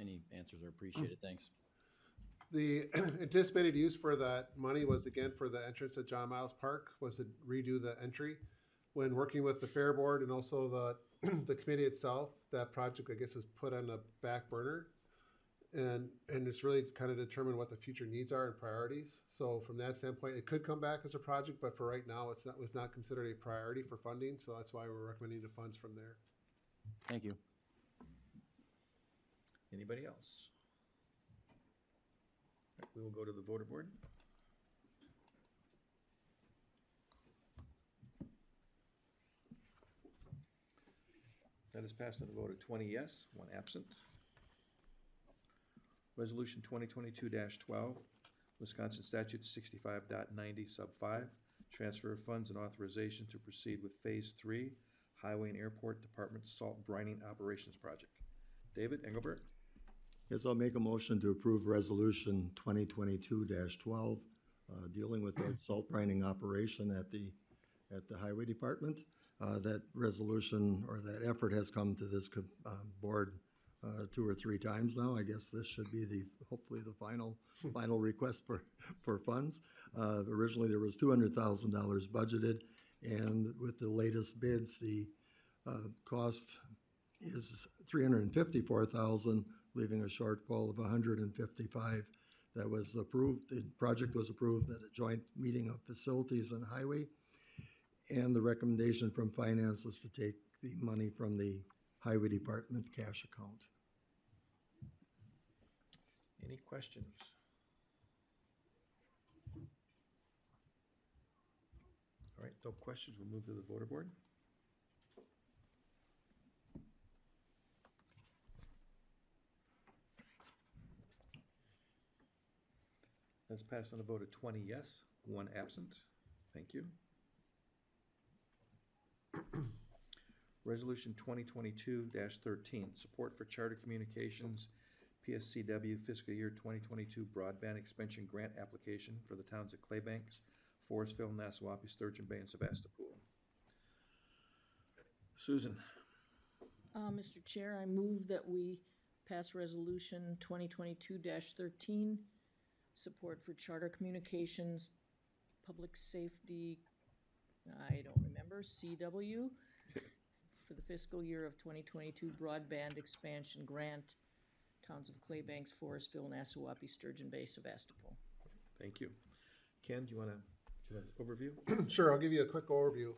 Any answers are appreciated. Thanks. The anticipated use for that money was, again, for the entrance at John Miles Park, was to redo the entry. When working with the Fair Board and also the committee itself, that project, I guess, was put on the back burner. And it's really kind of determine what the future needs are and priorities. So from that standpoint, it could come back as a project, but for right now, was not considered a priority for funding. So that's why we're recommending the funds from there. Thank you. Anybody else? We will go to the voter board. That is passed on a vote of 20 yes, 1 absent. Resolution 2022-12, Wisconsin Statute 65.90 sub 5, transfer of funds and authorization to proceed with Phase 3 Highway and Airport Department Salt Brining Operations Project. David Engelbert? Yes, I'll make a motion to approve Resolution 2022-12, dealing with that salt brining operation at the Highway Department. That resolution or that effort has come to this board 2 or 3 times now. I guess this should be hopefully the final request for funds. Originally there was $200,000 budgeted, and with the latest bids, the cost is $354,000, leaving a shortfall of $155,000 that was approved. The project was approved at a joint meeting of Facilities and Highway, and the recommendation from Finance is to take the money from the Highway Department cash account. Any questions? All right, no questions. We'll move to the voter board. That's passed on a vote of 20 yes, 1 absent. Thank you. Resolution 2022-13, support for Charter Communications PSCW fiscal year 2022 broadband expansion grant application for the towns of Claybanks, Forestville, Nassau, Sturgeon Bay, and Sebastopol. Susan? Mr. Chair, I move that we pass Resolution 2022-13, support for Charter Communications, Public Safety, I don't remember, CW, for the fiscal year of 2022 broadband expansion grant, towns of Claybanks, Forestville, Nassau, Sturgeon Bay, Sebastopol. Thank you. Ken, do you want to give an overview? Sure, I'll give you a quick overview.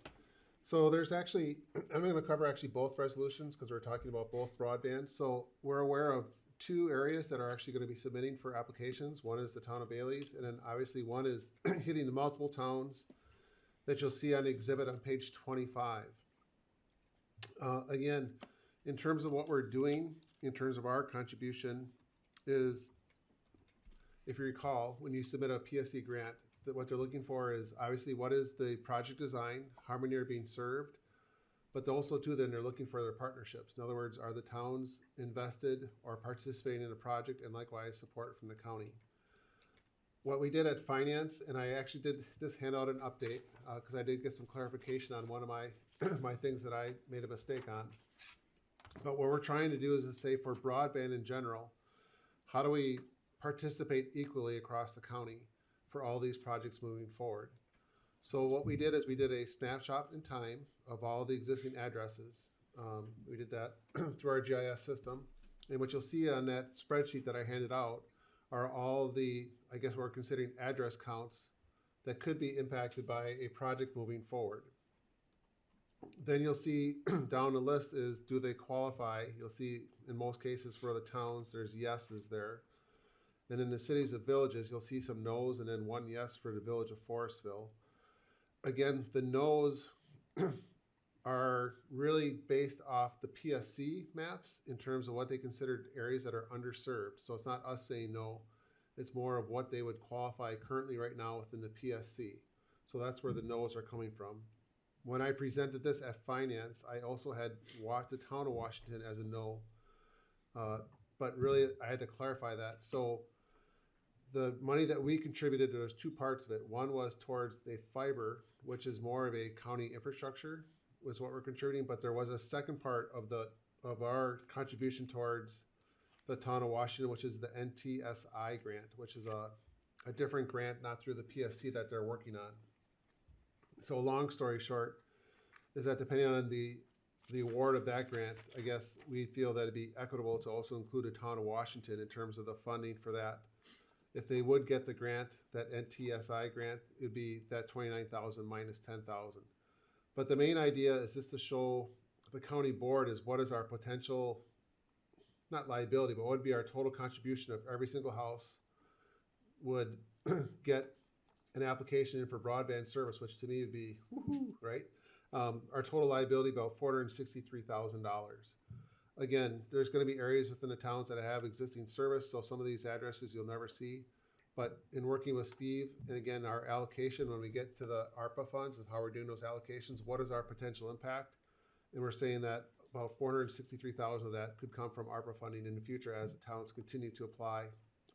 So there's actually, I'm going to cover actually both resolutions because we're talking about both broadband. So we're aware of 2 areas that are actually going to be submitting for applications. One is the town of Bailey's, and then obviously one is hitting the multiple towns that you'll see on the exhibit on page 25. Again, in terms of what we're doing, in terms of our contribution, is, if you recall, when you submit a PSC grant, that what they're looking for is obviously what is the project design, how many are being served, but also too then they're looking for their partnerships. In other words, are the towns invested or participating in a project, and likewise support from the county. What we did at Finance, and I actually did this hand out an update because I did get some clarification on one of my my things that I made a mistake on. But what we're trying to do is to say for broadband in general, how do we participate equally across the county for all these projects moving forward? So what we did is we did a snapshot in time of all the existing addresses. We did that through our GIS system. And what you'll see on that spreadsheet that I handed out are all the, I guess we're considering address counts that could be impacted by a project moving forward. Then you'll see down the list is, do they qualify? You'll see in most cases for the towns, there's yeses there. And in the cities of villages, you'll see some no's and then one yes for the village of Forestville. Again, the no's are really based off the PSC maps in terms of what they considered areas that are underserved. So it's not us saying no, it's more of what they would qualify currently right now within the PSC. So that's where the no's are coming from. When I presented this at finance, I also had the town of Washington as a no, but really I had to clarify that. So the money that we contributed, there was two parts of it. One was towards the fiber, which is more of a county infrastructure, was what we're contributing. But there was a second part of our contribution towards the town of Washington, which is the NTSI grant, which is a different grant, not through the PSC that they're working on. So long story short is that depending on the award of that grant, I guess we feel that it'd be equitable to also include the town of Washington in terms of the funding for that. If they would get the grant, that NTSI grant, it'd be that 29,000 minus 10,000. But the main idea is just to show the county board is what is our potential, not liability, but what would be our total contribution if every single house would get an application in for broadband service, which to me would be woohoo, right? Our total liability about $463,000. Again, there's going to be areas within the towns that have existing service, so some of these addresses you'll never see. But in working with Steve, and again, our allocation, when we get to the ARPA funds of how we're doing those allocations, what is our potential impact? And we're saying that about $463,000 of that could come from ARPA funding in the future as the towns continue to apply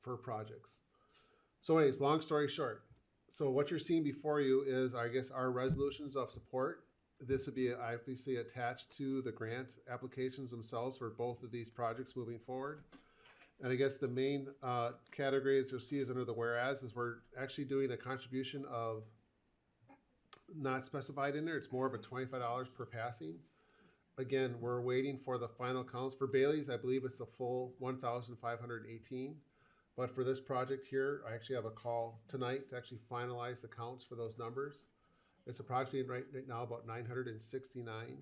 for projects. So anyways, long story short, so what you're seeing before you is, I guess, our resolutions of support. This would be obviously attached to the grant applications themselves for both of these projects moving forward. And I guess the main category that you'll see is under the whereas is we're actually doing a contribution of not specified in there. It's more of a $25 per passing. Again, we're waiting for the final counts. For Bailey's, I believe it's the full 1,518. But for this project here, I actually have a call tonight to actually finalize the counts for those numbers. It's approximately right now about 969.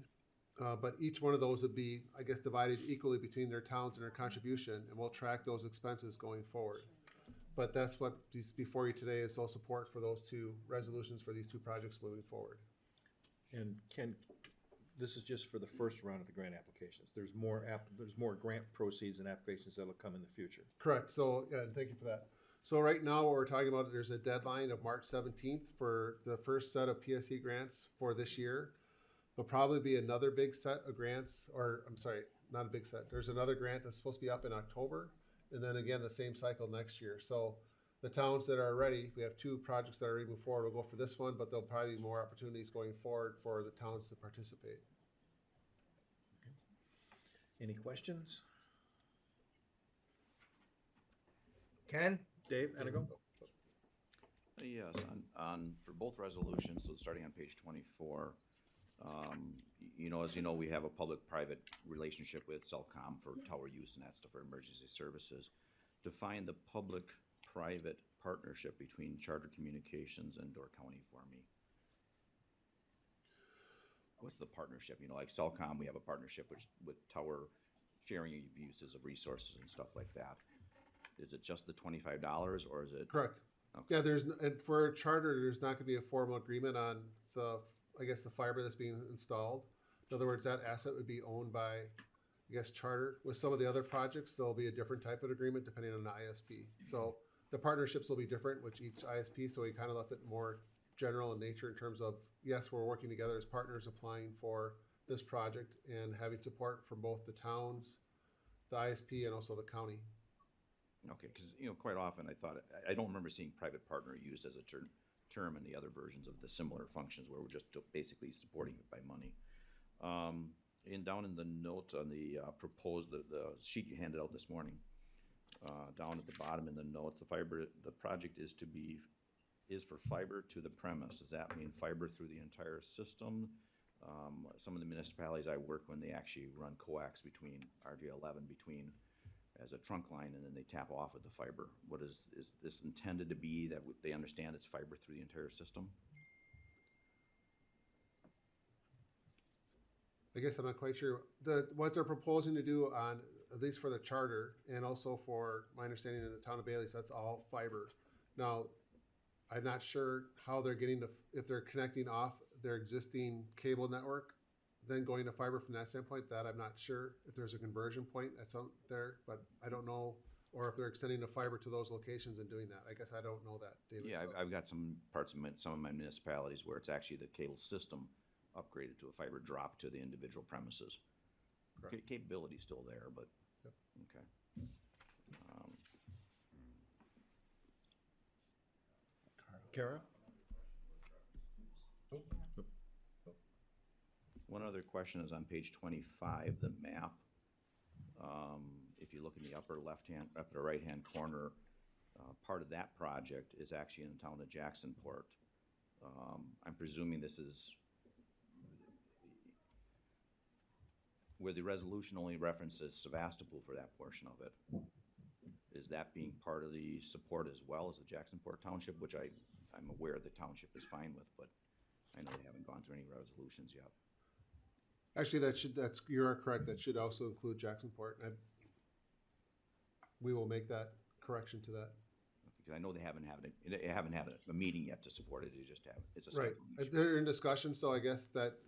But each one of those would be, I guess, divided equally between their towns and their contribution, and we'll track those expenses going forward. But that's what is before you today is all support for those two resolutions for these two projects moving forward. And Ken, this is just for the first round of the grant applications. There's more grant proceeds and applications that'll come in the future. Correct. So, yeah, thank you for that. So right now, what we're talking about, there's a deadline of March 17th for the first set of PSC grants for this year. There'll probably be another big set of grants, or I'm sorry, not a big set. There's another grant that's supposed to be up in October, and then again, the same cycle next year. So the towns that are ready, we have two projects that are moving forward. We'll go for this one, but there'll probably be more opportunities going forward for the towns to participate. Any questions? Ken? Dave, Enigo? Yes, for both resolutions, so starting on page 24, as you know, we have a public-private relationship with Cellcom for tower use and that stuff for emergency services. Define the public-private partnership between Charter Communications and Door County for me. What's the partnership? Like Cellcom, we have a partnership with tower sharing of uses of resources and stuff like that. Is it just the $25 or is it? Correct. Okay. Yeah, and for Charter, there's not going to be a formal agreement on the fiber that's being installed. In other words, that asset would be owned by, Charter. With some of the other projects, there'll be a different type of agreement depending on the ISP. So the partnerships will be different with each ISP. So we kind of left it more general in nature in terms of, yes, we're working together as partners applying for this project and having support from both the towns, the ISP, and also the county. Okay, because quite often I don't remember seeing private partner used as a term in the other versions of the similar functions where we're just basically supporting it by money. And down in the note on the proposed the sheet you handed out this morning, down at the bottom in the notes, the project is for fiber to the premise. Does that mean fiber through the entire system? Some of the municipalities I work when they actually run coax between RJ11 as a trunk line, and then they tap off with the fiber. What is this intended to be, that they understand it's fiber through the entire system? I guess I'm not quite sure. What they're proposing to do on at least for the charter, and also for my understanding in the town of Bailey's, that's all fiber. Now, I'm not sure how they're getting to, if they're connecting off their existing cable network, then going to fiber from that standpoint, that I'm not sure if there's a conversion point at some there, but I don't know, or if they're extending the fiber to those locations and doing that. I guess I don't know that, David. Yeah, so. I've got some parts of some of my municipalities where it's actually the cable system upgraded to a fiber drop to the individual premises. Capability's still there, but, Yep. okay. Kara? One other question is on page 25, the map. If you look in the upper right-hand corner, part of that project is actually in the town of Jacksonport. I'm presuming this is where the resolution only references Sevastopol for that portion of it. Is that being part of the support as well as the Jacksonport Township, which I'm aware the township is fine with, but I know they haven't gone through any resolutions yet. Actually, you're correct. That should also include Jacksonport. And we will make that correction to that. Because I know they haven't had a meeting yet to support it. They just have, it's a Right. scheduled meeting. They're in discussion, so I guess that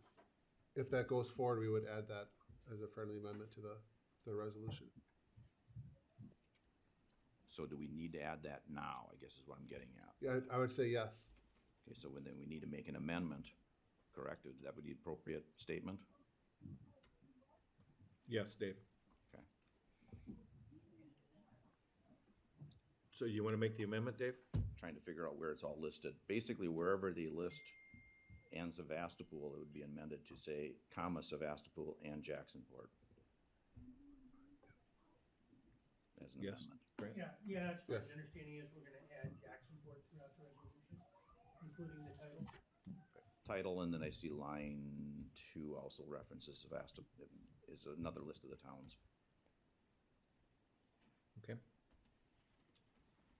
if that goes forward, we would add that as a friendly amendment to the resolution. So do we need to add that now, I guess is what I'm getting at. Yeah, I would say yes. Okay, so then we need to make an amendment, correct? That would be the appropriate statement? Yes, Dave. Okay. So you want to make the amendment, Dave? Trying to figure out where it's all listed. Basically, wherever the list and Sevastopol, it would be amended to say, comma, Sevastopol and Jacksonport. As an Yes. amendment. Right. Yeah, that's fine. Yes. The understanding is we're gonna add Jacksonport throughout the resolution, including the title. Title, and then I see line 2 also references Sevastopol, is another list of the towns. Okay.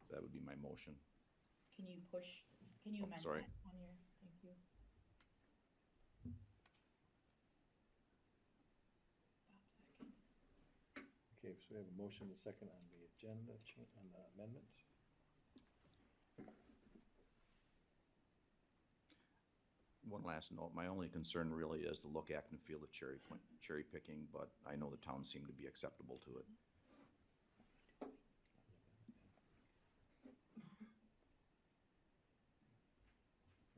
That would be my motion. Can you amend Sorry. that on your, thank you. Okay, so we have a motion and a second on the agenda, on the amendment. One last note, my only concern really is the look, act, and feel of cherry picking, but I know the towns seem to be acceptable to it.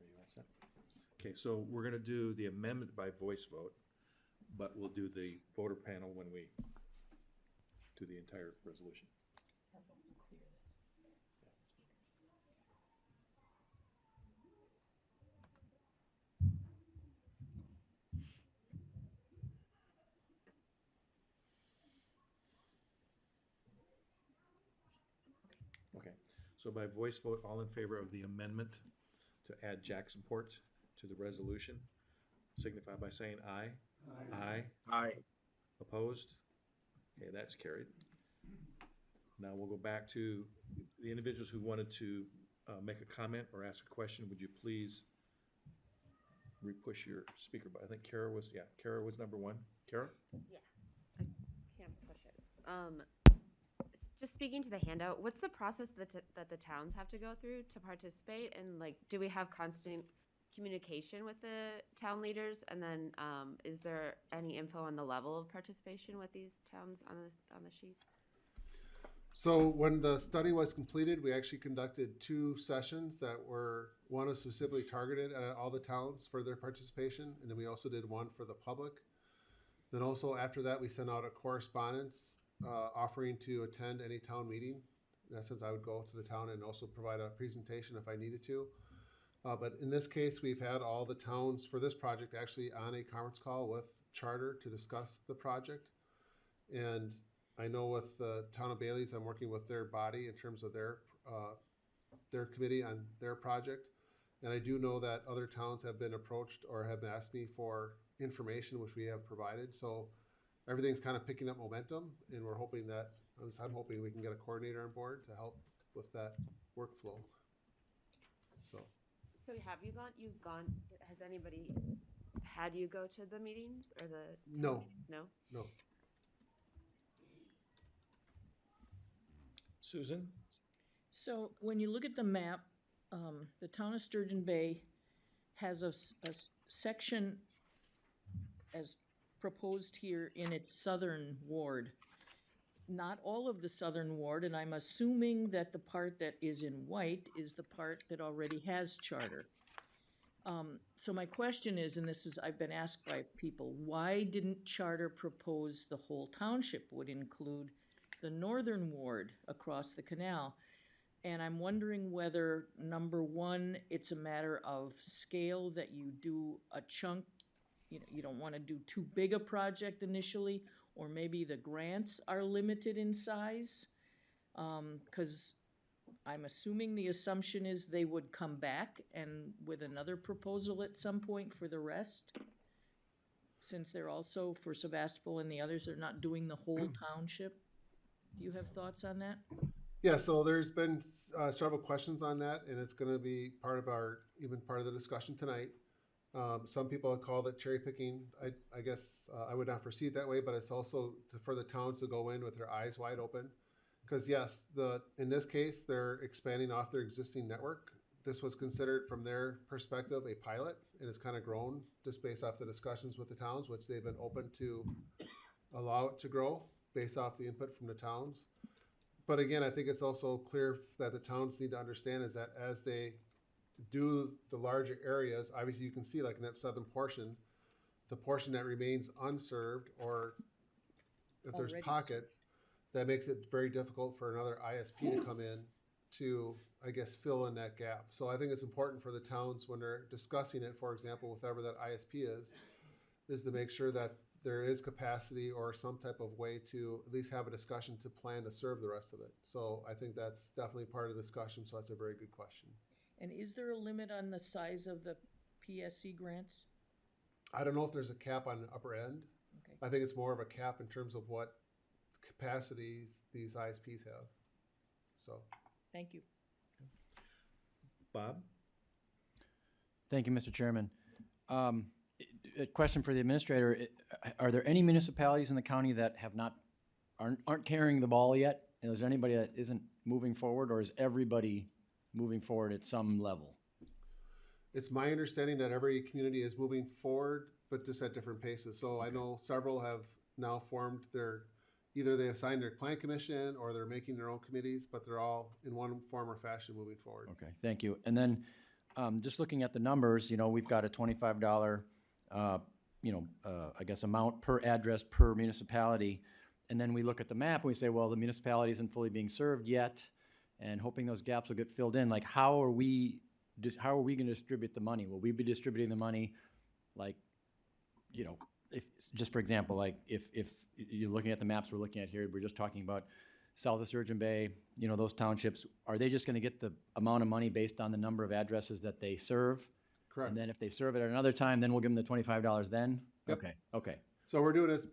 Are you all set? Okay, so we're gonna do the amendment by voice vote, but we'll do the voter panel when we do the entire resolution. Okay, so by voice vote, all in favor of the amendment to add Jacksonport to the resolution, signify by saying aye. Aye. Aye. Opposed? Okay, that's carried. Now we'll go back to the individuals who wanted to make a comment or ask a question. Would you please re-push your speaker button? I think Kara was number one. Kara? Yeah, I can't push it. Just speaking to the handout, what's the process that the towns have to go through to participate? And like, do we have constant communication with the town leaders? And then is there any info on the level of participation with these towns on the sheet? So when the study was completed, we actually conducted 2 sessions that were, one was specifically targeted at all the towns for their participation, and then we also did one for the public. Then also after that, we sent out a correspondence offering to attend any town meeting. In essence, I would go to the town and also provide a presentation if I needed to. But in this case, we've had all the towns for this project actually on a conference call with Charter to discuss the project. And I know with the town of Bailey's, I'm working with their body in terms of their committee on their project. And I do know that other towns have been approached or have asked me for information, which we have provided. So everything's kind of picking up momentum, and we're hoping that, I'm hoping we can get a coordinator on board to help with that workflow. So You've gone, has anybody had you go to the meetings or the No. meetings? No? No. Susan? So when you look at the map, the town of Sturgeon Bay has a section as proposed here in its southern ward. Not all of the southern ward, and I'm assuming that the part that is in white is the part that already has charter. So my question is, and this is, I've been asked by people, why didn't charter propose the whole township would include the northern ward across the canal? And I'm wondering whether, number one, it's a matter of scale, that you do a chunk, you don't want to do too big a project initially, or maybe the grants are limited in size. Because I'm assuming the assumption is they would come back and with another proposal at some point for the rest, since they're also, for Sebastopol and the others, they're not doing the whole township. Do you have thoughts on that? Yeah, so there's been several questions on that, and it's going to be part of the discussion tonight. Some people have called it cherry picking. I guess I would not foresee it that way, but it's also for the towns to go in with their eyes wide open. Because yes, in this case, they're expanding off their existing network. This was considered from their perspective a pilot, and it's kind of grown just based off the discussions with the towns, which they've been open to allow it to grow based off the input from the towns. But again, I think it's also clear that the towns need to understand is that as they do the larger areas, obviously you can see like in that southern portion, the portion that remains unserved, or if there's Already pockets, that makes it very difficult for another ISP to come in to, I guess, fill in that gap. So I think it's important for the towns when they're discussing it, for example, with whoever that ISP is to make sure that there is capacity or some type of way to at least have a discussion to plan to serve the rest of it. So I think that's definitely part of the discussion, so that's a very good question. And is there a limit on the size of the PSC grants? I don't know if there's a cap on the upper end. Okay. I think it's more of a cap in terms of what capacities these ISPs have. So. Thank you. Bob? Thank you, Mr. Chairman. A question for the administrator. Are there any municipalities in the county that aren't carrying the ball yet? And is there anybody that isn't moving forward, or is everybody moving forward at some level? It's my understanding that every community is moving forward, but just at different paces. So I know several have now formed either they have signed their plan commission or they're making their own committees, but they're all in one form or fashion moving forward. Okay, thank you. And then just looking at the numbers, we've got a $25, I guess amount per address per municipality. And then we look at the map and we say, well, the municipality isn't fully being served yet, and hoping those gaps will get filled in. Like, how are we going to distribute the money? Will we be distributing the money, like, if just for example, like if you're looking at the maps we're looking at here, we're just talking about south of Sturgeon Bay, those townships, are they just going to get the amount of money based on the number of addresses that they serve? Correct. And then if they serve it at another time, then we'll give them the $25 then? Yep. Okay. So we're doing this,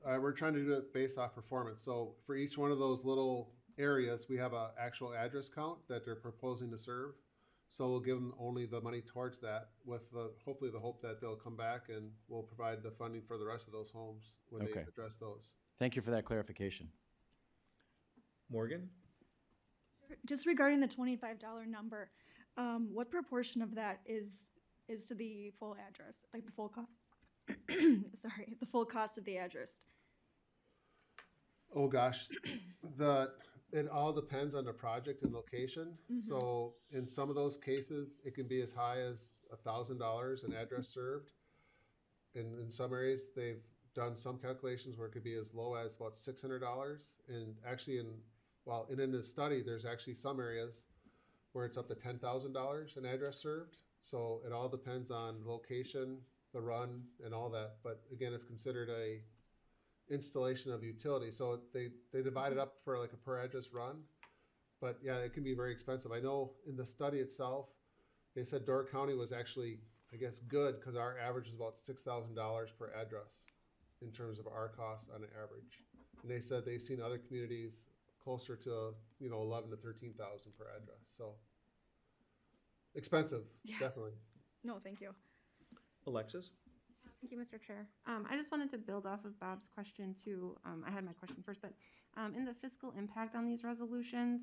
we're trying to do it based off performance. So for each one of those little areas, we have an actual address count that they're proposing to serve. So we'll give them only the money towards that, with hopefully the hope that they'll come back and we'll provide the funding for the rest of those homes when they address those. Thank you for that clarification. Morgan? Just regarding the $25 number, what proportion of that is to the full address, like the full cost? Sorry, the full cost of the address. Oh gosh, it all depends on the project and location. Mm-hmm. So in some of those cases, it can be as high as $1,000 an address served. In some areas, they've done some calculations where it could be as low as about $600. And actually, in the study, there's actually some areas where it's up to $10,000 an address served. So it all depends on the location, the run, and all that. But again, it's considered a installation of utility. So they divide it up for like a per address run. But yeah, it can be very expensive. I know in the study itself, they said Door County was actually, I guess, good because our average is about $6,000 per address in terms of our cost on an average. And they said they've seen other communities closer to 11 to 13,000 per address. So expensive, Yeah. definitely. No, thank you. Alexis? Thank you, Mr. Chair. I just wanted to build off of Bob's question too. I had my question first, but in the fiscal impact on these resolutions,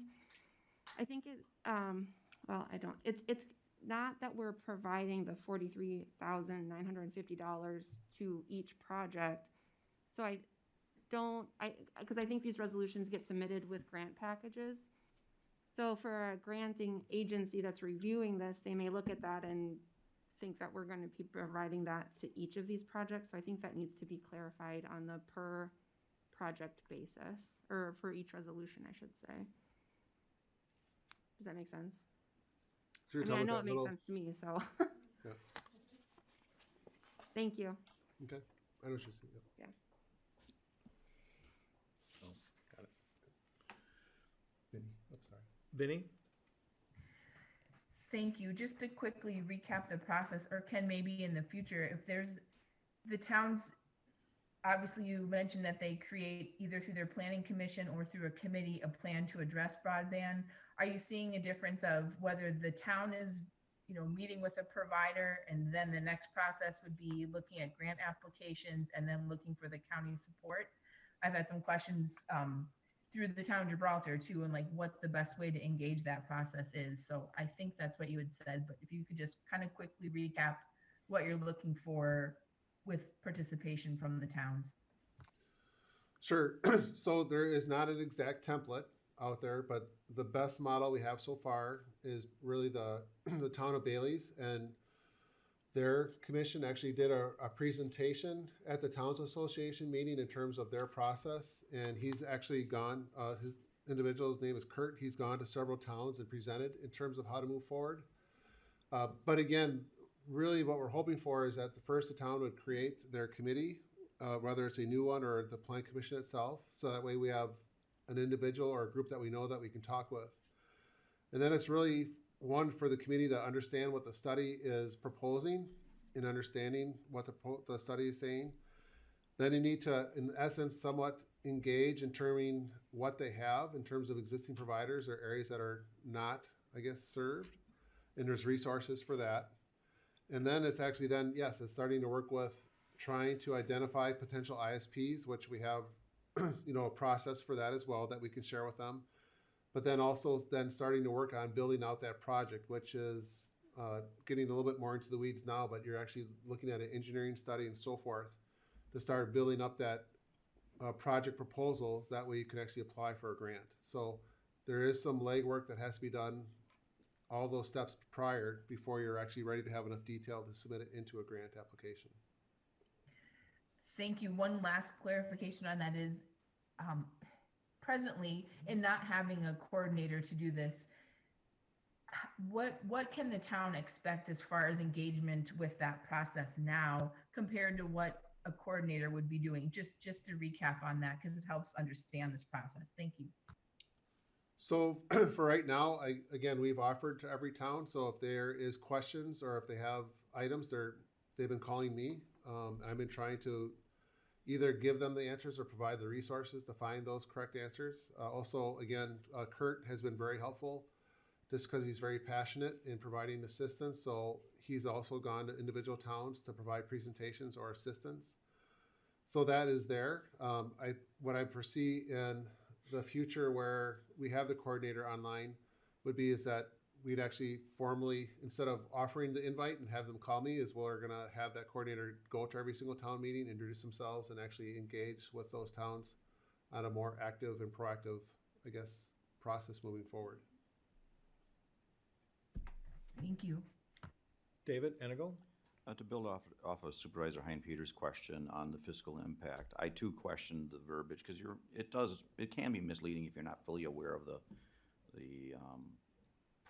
I think it, well, I don't, it's not that we're providing the $43,950 to each project. So because I think these resolutions get submitted with grant packages. So for a granting agency that's reviewing this, they may look at that and think that we're going to be providing that to each of these projects. So I think that needs to be clarified on the per project basis, or for each resolution, I should say. Does that make sense? So I mean, I know it makes sense to me, so. Yeah. Thank you. Okay, I know what you're saying. Yeah. Oh, got it. Vinny, I'm sorry. Vinny? Thank you. Just to quickly recap the process, or Ken, maybe in the future, if there's the towns, obviously you mentioned that they create either through their planning commission or through a committee a plan to address broadband. Are you seeing a difference of whether the town is, meeting with a provider, and then the next process would be looking at grant applications and then looking for the county support? I've had some questions through the town of Gibraltar too, and like what the best way to engage that process is. So I think that's what you had said, but if you could just kind of quickly recap what you're looking for with participation from the towns. Sure. So there is not an exact template out there, but the best model we have so far is really the town of Bailey's, and their commission actually did a presentation at the Towns Association meeting in terms of their process, and he's actually gone, his individual's name is Kurt, he's gone to several towns and presented in terms of how to move forward. But again, really what we're hoping for is that the town would create their committee, whether it's a new one or the plan commission itself, so that way we have an individual or a group that we know that we can talk with. And then it's really one for the committee to understand what the study is proposing and understanding what the study is saying. Then you need to, in essence, somewhat engage in determining what they have in terms of existing providers or areas that are not, I guess, served. And there's resources for that. And then it's actually then, yes, it's starting to work with trying to identify potential ISPs, which we have, a process for that as well that we can share with them. But then also then starting to work on building out that project, which is getting a little bit more into the weeds now, but you're actually looking at an engineering study and so forth to start building up that project proposal. That way you can actually apply for a grant. So there is some legwork that has to be done, all those steps prior, before you're actually ready to have enough detail to submit it into a grant application. Thank you. One last clarification on that is, presently, in not having a coordinator to do this, what can the town expect as far as engagement with that process now compared to what a coordinator would be doing? Just to recap on that, because it helps understand this process. Thank you. So for right now, again, we've offered to every town. So if there is questions or if they have items, they've been calling me. I've been trying to either give them the answers or provide the resources to find those correct answers. Also, again, Kurt has been very helpful just because he's very passionate in providing assistance. So he's also gone to individual towns to provide presentations or assistance. So that is there. What I foresee in the future where we have the coordinator online would be is that we'd actually formally, instead of offering the invite and have them call me, is we're going to have that coordinator go to every single town meeting, introduce themselves, and actually engage with those towns on a more active and proactive, I guess, process moving forward. Thank you. David Enigal? To build off of Supervisor Hein-Peter's question on the fiscal impact, I too questioned the verbiage because it can be misleading if you're not fully aware of the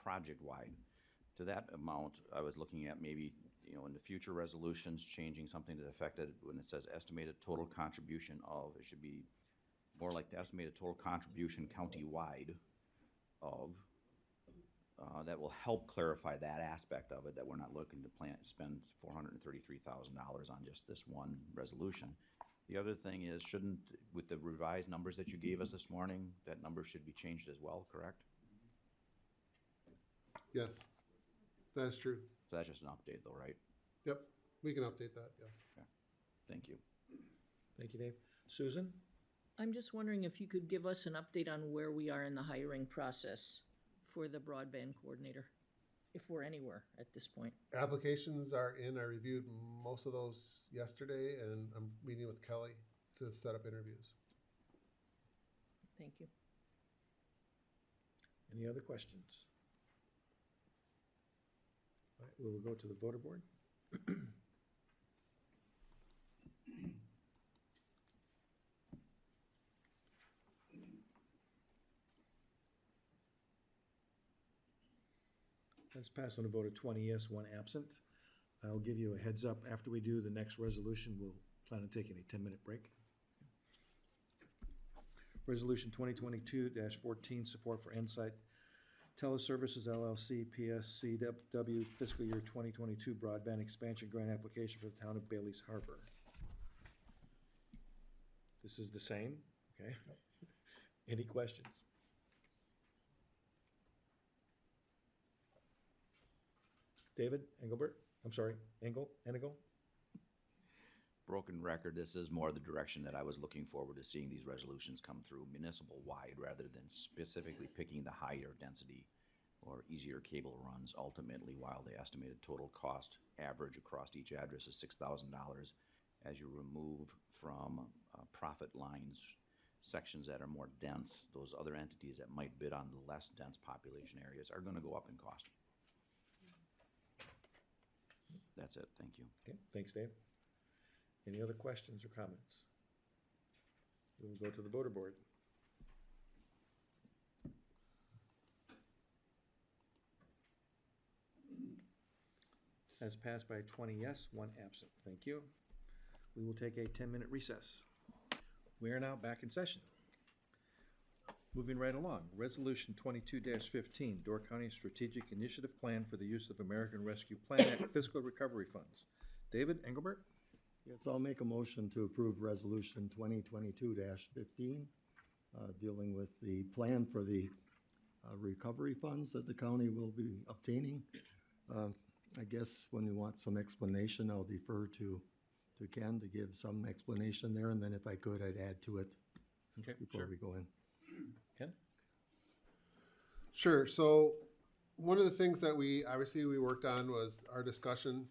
project-wide. To that amount, I was looking at maybe, in the future resolutions, changing something to the effect that when it says estimated total contribution of, it should be more like the estimated total contribution county-wide of. That will help clarify that aspect of it, that we're not looking to spend $433,000 on just this one resolution. The other thing is, with the revised numbers that you gave us this morning, that number should be changed as well, correct? Yes, that is true. So that's just an update though, right? Yep, we can update that, yes. Okay. Thank you. Thank you, Dave. Susan? I'm just wondering if you could give us an update on where we are in the hiring process for the broadband coordinator, if we're anywhere at this point. Applications are in. I reviewed most of those yesterday, and I'm meeting with Kelly to set up interviews. Thank you. Any other questions? All right, we will go to the voter board. That's passed on a vote of 20 yes, 1 absent. I'll give you a heads up. After we do the next resolution, we'll plan on taking a 10-minute break. Resolution 2022-14, support for Insight Teleservices LLC PSCW fiscal year 2022 broadband expansion grant application for the town of Bailey's Harbor. This is the same, okay? Any questions? David Engelbert, I'm sorry, Engel? Broken record, this is more the direction that I was looking forward to seeing these resolutions come through municipal-wide rather than specifically picking the higher density or easier cable runs. Ultimately, while the estimated total cost average across each address is $6,000, as you remove from profit lines sections that are more dense, those other entities that might bid on the less dense population areas are going to go up in cost. That's it. Thank you. Okay, thanks, Dave. Any other questions or comments? We will go to the voter board. Has passed by 20 yes, 1 absent. Thank you. We will take a 10-minute recess. We are now back in session. Moving right along, Resolution 22-15, Door County Strategic Initiative Plan for the Use of American Rescue Plan Act Fiscal Recovery Funds. David Engelbert? Yes, I'll make a motion to approve Resolution 2022-15, dealing with the plan for the recovery funds that the county will be obtaining. I guess when you want some explanation, I'll defer to Ken to give some explanation there, and then if I could, I'd add to it before we go in. Ken? Sure. So one of the things that we worked on was our discussion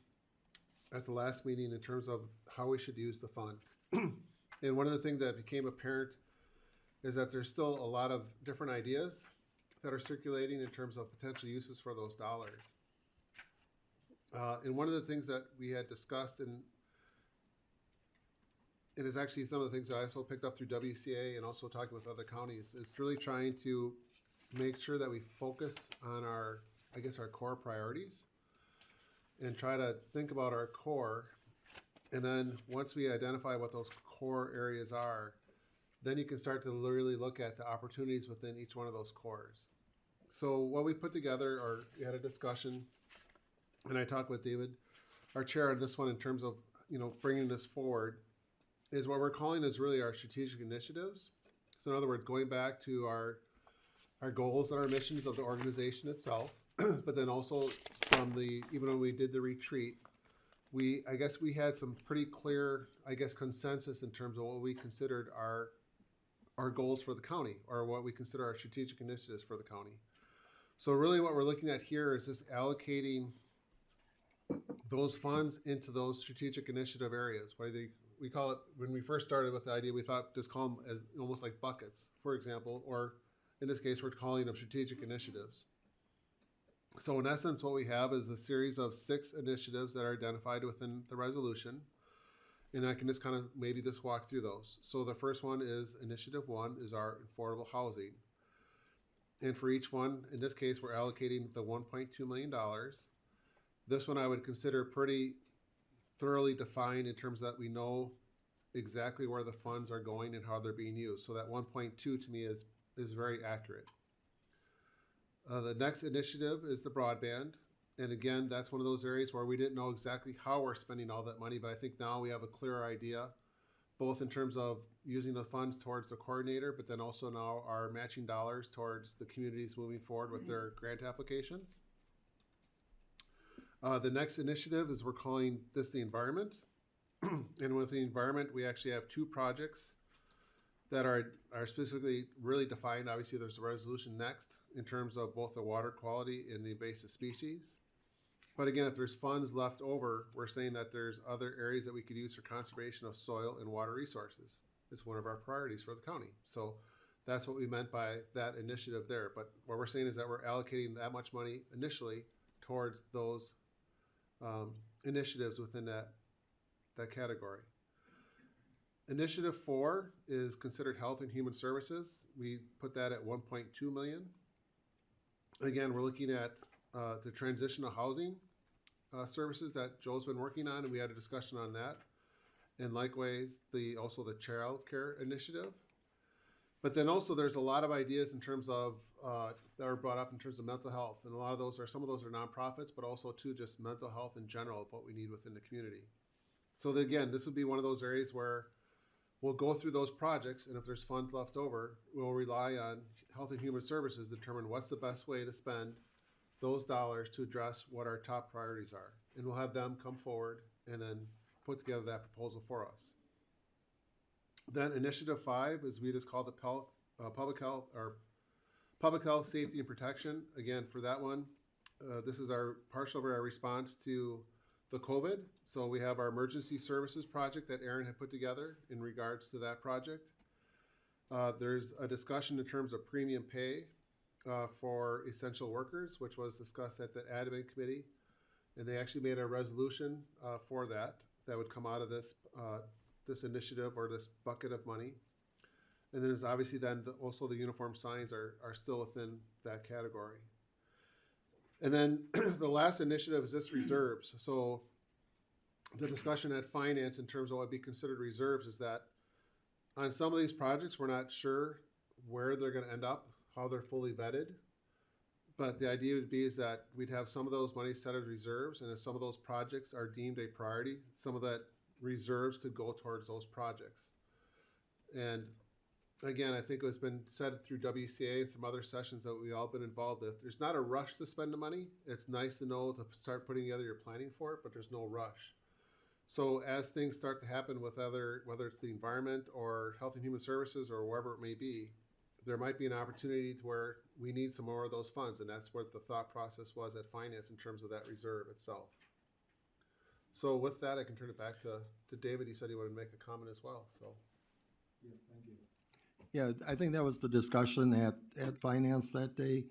at the last meeting in terms of how we should use the funds. And one of the things that became apparent is that there's still a lot of different ideas that are circulating in terms of potential uses for those dollars. And one of the things that we had discussed, and it is actually some of the things that I also picked up through WCA and also talking with other counties, is really trying to make sure that we focus on our core priorities and try to think about our core. And then once we identify what those core areas are, then you can start to really look at the opportunities within each one of those cores. So what we put together, or we had a discussion, and I talked with David, our chair, on this one in terms of bringing this forward, is what we're calling is really our strategic initiatives. So in other words, going back to our goals and our missions of the organization itself, but then also from even when we did the retreat, we had some pretty clear, consensus in terms of what we considered our goals for the county, or what we consider our strategic initiatives for the county. So really what we're looking at here is just allocating those funds into those strategic initiative areas. Whether we call it, when we first started with the idea, we thought just call them as almost like buckets, for example, or in this case, we're calling them strategic initiatives. So in essence, what we have is a series of 6 initiatives that are identified within the resolution. And I can just kind of maybe just walk through those. So the first one is Initiative 1 is our affordable housing. And for each one, in this case, we're allocating the $1.2 million. This one I would consider pretty thoroughly defined in terms that we know exactly where the funds are going and how they're being used. So that 1.2 to me is very accurate. The next initiative is the broadband. And again, that's one of those areas where we didn't know exactly how we're spending all that money, but I think now we have a clearer idea, both in terms of using the funds towards the coordinator, but then also now our matching dollars towards the communities moving forward with their grant applications. The next initiative is we're calling this the environment. And with the environment, we actually have two projects that are specifically really defined. Obviously, there's a resolution next in terms of both the water quality and the invasive species. But again, if there's funds left over, we're saying that there's other areas that we could use for conservation of soil and water resources. It's one of our priorities for the county. So that's what we meant by that initiative there. But what we're saying is that we're allocating that much money initially towards those initiatives within that category. Initiative 4 is considered health and human services. We put that at 1.2 million. Again, we're looking at the transitional housing services that Joe's been working on, and we had a discussion on that. And likewise, also the child care initiative. But then also there's a lot of ideas in terms of that are brought up in terms of mental health, and some of those are nonprofits, but also too just mental health in general of what we need within the community. So again, this would be one of those areas where we'll go through those projects, and if there's funds left over, we'll rely on Health and Human Services to determine what's the best way to spend those dollars to address what our top priorities are. And we'll have them come forward and then put together that proposal for us. Then Initiative 5 is we just call the public health, safety, and protection. Again, for that one, this is our partial of our response to the COVID. So we have our emergency services project that Aaron had put together in regards to that project. There's a discussion in terms of premium pay for essential workers, which was discussed at the admin committee. And they actually made a resolution for that would come out of this this initiative or this bucket of money. And then there's obviously then also the uniform signs are still within that category. And then the last initiative is this reserves. So the discussion at finance in terms of what would be considered reserves is that on some of these projects, we're not sure where they're going to end up, how they're fully vetted. But the idea would be is that we'd have some of those monies set as reserves, and if some of those projects are deemed a priority, some of that reserves could go towards those projects. And again, I think it's been said through WCA and some other sessions that we've all been involved with. There's not a rush to spend the money. It's nice to know to start putting together your planning for it, but there's no rush. So as things start to happen with whether it's the environment or health and human services or wherever it may be, there might be an opportunity to where we need some more of those funds. And that's what the thought process was at finance in terms of that reserve itself. So with that, I can turn it back to David. He said he wanted to make a comment as well. So. Yes, thank you. Yeah, I think that was the discussion at finance that day.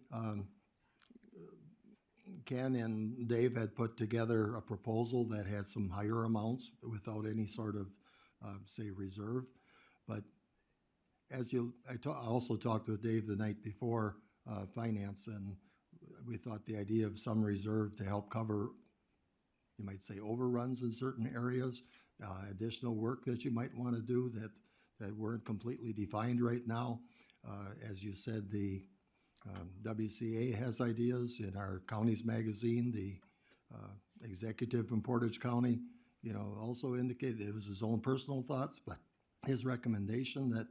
Ken and Dave had put together a proposal that had some higher amounts without any sort of, say, reserve. But as I also talked with Dave the night before finance, and we thought the idea of some reserve to help cover, you might say, overruns in certain areas, additional work that you might want to do that weren't completely defined right now. As you said, the WCA has ideas. In our counties magazine, the executive from Portage County, also indicated it was his own personal thoughts, but his recommendation that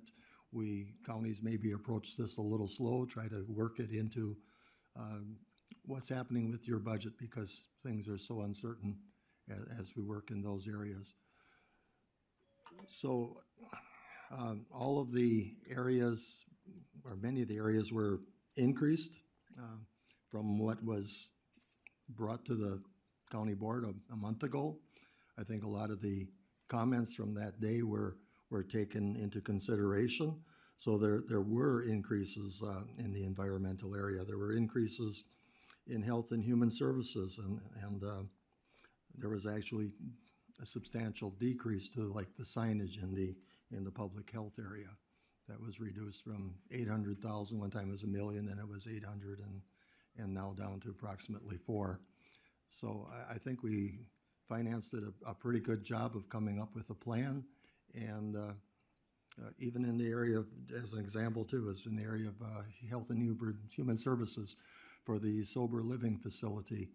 we counties maybe approach this a little slow, try to work it into what's happening with your budget because things are so uncertain as we work in those areas. So all of the areas, or many of the areas, were increased from what was brought to the county board a month ago. I think a lot of the comments from that day were taken into consideration. So there were increases in the environmental area. There were increases in health and human services, and there was actually a substantial decrease to like the signage in the public health area. That was reduced from 800,000, one time it was $1 million, then it was 800, and now down to approximately 4. So I think we financed did a pretty good job of coming up with a plan, and even in the area of, as an example too, is in the area of health and human services for the sober living facility.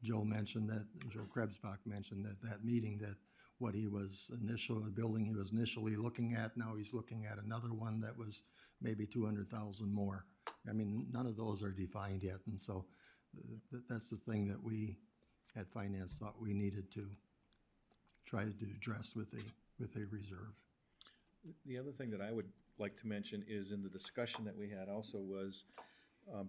Joe Krebsbach mentioned that meeting that the building he was initially looking at, now he's looking at another one that was maybe 200,000 more. I mean, none of those are defined yet, and so that's the thing that we at finance thought we needed to try to address with a reserve. The other thing that I would like to mention is in the discussion that we had also was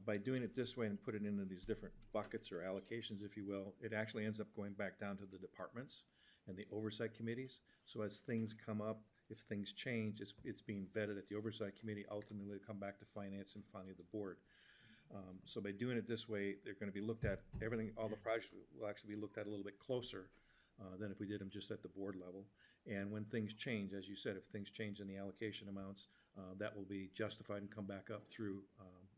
by doing it this way and put it into these different buckets or allocations, if you will, it actually ends up going back down to the departments and the oversight committees. So as things come up, if things change, it's being vetted at the oversight committee, ultimately come back to finance and finally the board. So by doing it this way, they're going to be looked at, all the projects will actually be looked at a little bit closer than if we did them just at the board level. And when things change, as you said, if things change in the allocation amounts, that will be justified and come back up through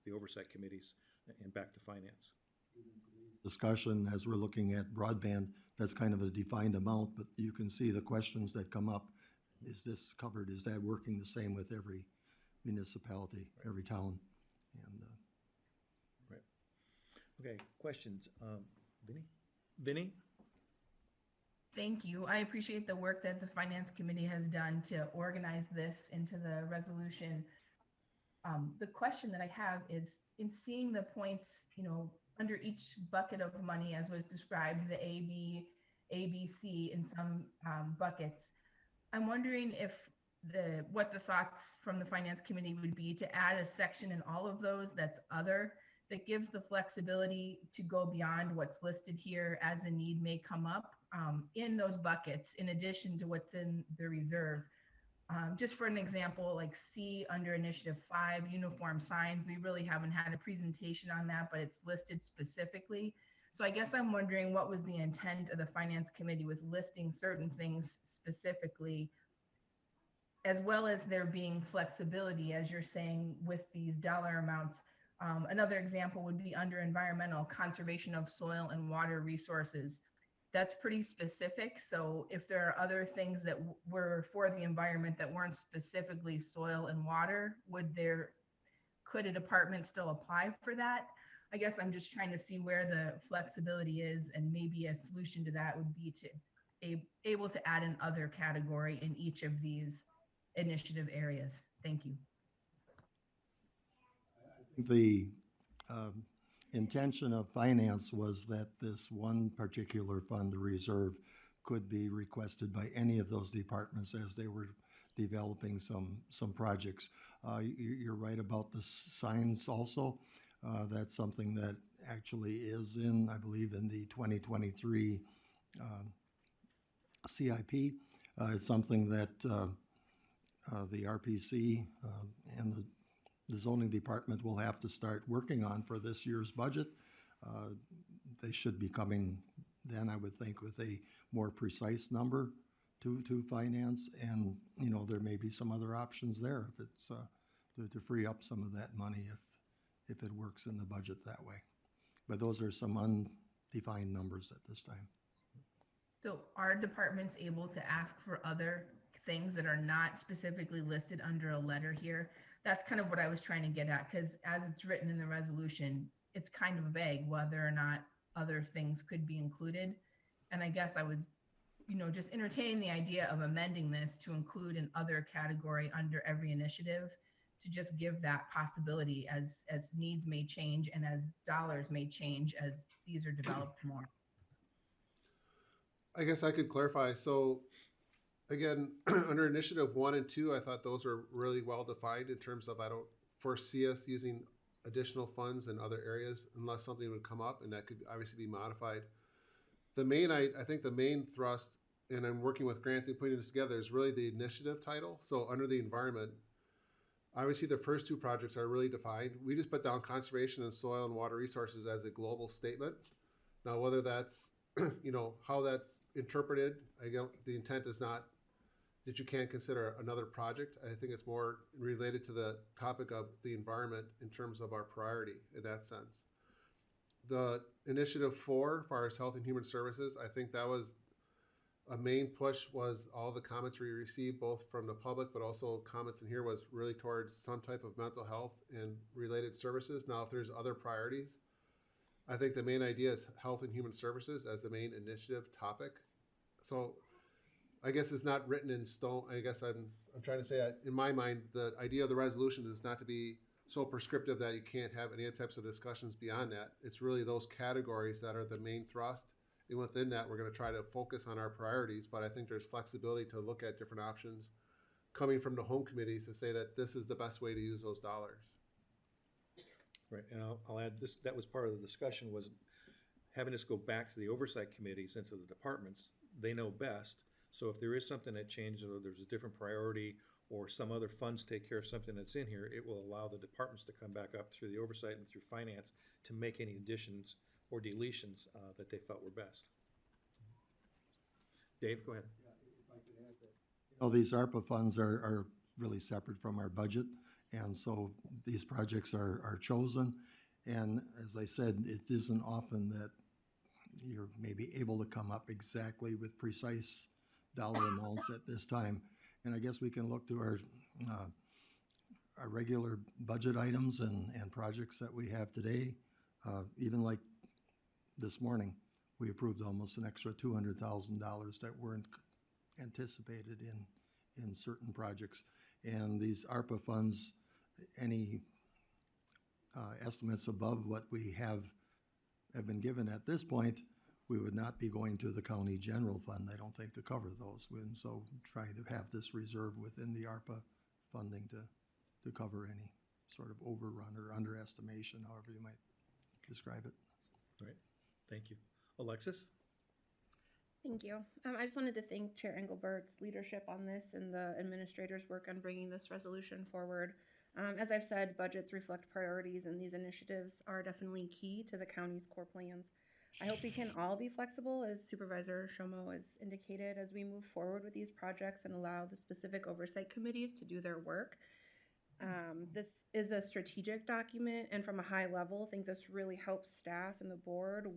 the oversight committees and back to finance. Discussion as we're looking at broadband, that's kind of a defined amount, but you can see the questions that come up. Is this covered? Is that working the same with every municipality, every town? And right. Okay, questions. Vinny? Thank you. I appreciate the work that the Finance Committee has done to organize this into the resolution. The question that I have is, in seeing the points, under each bucket of money, as was described, the A, B, C in some buckets, I'm wondering if what the thoughts from the Finance Committee would be to add a section in all of those that's other, that gives the flexibility to go beyond what's listed here as a need may come up in those buckets, in addition to what's in the reserve. Just for an example, like C under Initiative 5, uniform signs, we really haven't had a presentation on that, but it's listed specifically. So I guess I'm wondering what was the intent of the Finance Committee with listing certain things specifically, as well as there being flexibility, as you're saying, with these dollar amounts. Another example would be under environmental conservation of soil and water resources. That's pretty specific. So if there are other things that were for the environment that weren't specifically soil and water, could a department still apply for that? I guess I'm just trying to see where the flexibility is, and maybe a solution to that would be to able to add an other category in each of these initiative areas. Thank you. the intention of finance was that this one particular fund, the reserve, could be requested by any of those departments as they were developing some projects. You're right about the signs also. That's something that actually is in, I believe, in the 2023 CIP. It's something that the RPC and the zoning department will have to start working on for this year's budget. They should be coming then, I would think, with a more precise number to finance, and there may be some other options there if it's to free up some of that money if it works in the budget that way. But those are some undefined numbers at this time. So are departments able to ask for other things that are not specifically listed under a letter here? That's kind of what I was trying to get at, because as it's written in the resolution, it's kind of vague whether or not other things could be included. And I guess I was, just entertaining the idea of amending this to include an other category under every initiative, to just give that possibility as needs may change and as dollars may change as these are developed more. I guess I could clarify. So again, under initiative 1 and 2, I thought those are really well defined in terms of I don't foresee us using additional funds in other areas unless something would come up, and that could obviously be modified. The main, I think the main thrust, and I'm working with Grant and putting this together, is really the initiative title. So under the environment, obviously the first two projects are really defined. We just put down conservation and soil and water resources as a global statement. Now, whether that's, how that's interpreted, the intent is not that you can't consider another project. I think it's more related to the topic of the environment in terms of our priority in that sense. The initiative 4, as far as health and human services, I think that was a main push, was all the comments we received both from the public, but also comments in here was really towards some type of mental health and related services. Now, if there's other priorities, I think the main idea is health and human services as the main initiative topic. So I guess it's not written in stone. I guess I'm trying to say that in my mind, the idea of the resolution is not to be so prescriptive that you can't have any types of discussions beyond that. It's really those categories that are the main thrust, And within that, we're gonna try to focus on our priorities, but I think there's flexibility to look at different options coming from the home committees to say that this is the best way to use those dollars. Right, and I'll add this, that was part of the discussion, was having us go back to the oversight committees and to the departments. They know best, so if there is something that changes, or there's a different priority, or some other funds take care of something that's in here, it will allow the departments to come back up through the oversight and through finance to make any additions or deletions that they felt were best. Dave, go ahead. You know, these ARPA funds are really separate from our budget, and so these projects are chosen. And as I said, it isn't often that you're maybe able to come up exactly with precise dollar amounts at this time. And I guess we can look to our regular budget items and projects that we have today. Even like this morning, we approved almost an extra $200,000 that weren't anticipated in certain projects. And these ARPA funds, any estimates above what we have been given at this point, we would not be going to the county general fund, I don't think, to cover those. And so try to have this reserve within the ARPA funding to cover any sort of overrun or underestimation, however you might describe it. Right, thank you. Alexis? Thank you. I just wanted to thank Chair Engelbert's leadership on this and the administrator's work on bringing this resolution forward. As I've said, budgets reflect priorities, and these initiatives are definitely key to the county's core plans. I hope we can all be flexible, as Supervisor Shomo has indicated, as we move forward with these projects and allow the specific oversight committees to do their work. This is a strategic document, and from a high level, I think this really helps staff and the board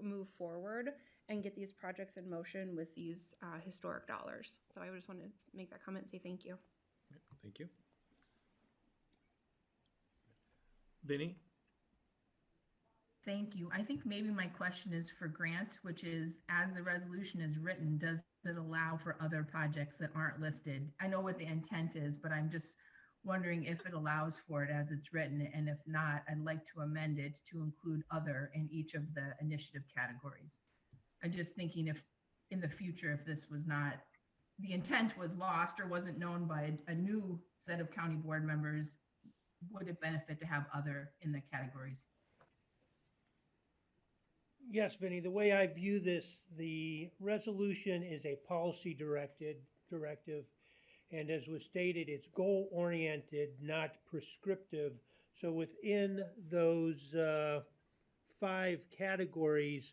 move forward and get these projects in motion with these historic dollars. So I just wanted to make that comment and say thank you. Thank you. Vinny? Thank you. I think maybe my question is for Grant, which is, as the resolution is written, does it allow for other projects that aren't listed? I know what the intent is, but I'm just wondering if it allows for it as it's written, and if not, I'd like to amend it to include other in each of the initiative categories. I'm just thinking if in the future, if this was not, the intent was lost or wasn't known by a new set of county board members, would it benefit to have other in the categories? Yes, Vinny, the way I view this, the resolution is a policy directive. And as was stated, it's goal-oriented, not prescriptive. So within those 5 categories,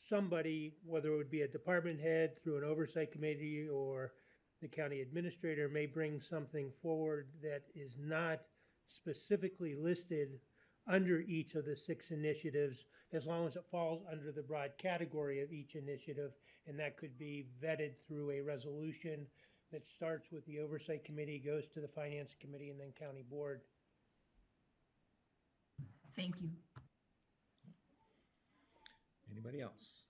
somebody, whether it would be a department head through an oversight committee or the county administrator, may bring something forward that is not specifically listed under each of the 6 initiatives, as long as it falls under the broad category of each initiative. And that could be vetted through a resolution that starts with the oversight committee, goes to the finance committee, and then county board. Thank you. Anybody else?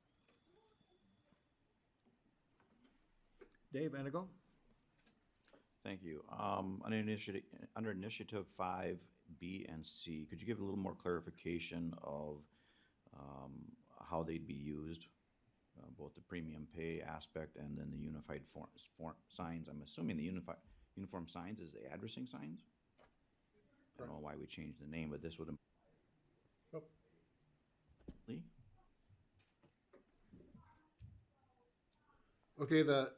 Dave Enigo? Thank you. Under initiative 5B and C, could you give a little more clarification of how they'd be used, both the premium pay aspect and then the unified signs? I'm assuming the uniform signs is the addressing signs. I don't know why we changed the name, but this would. Lee? Okay, the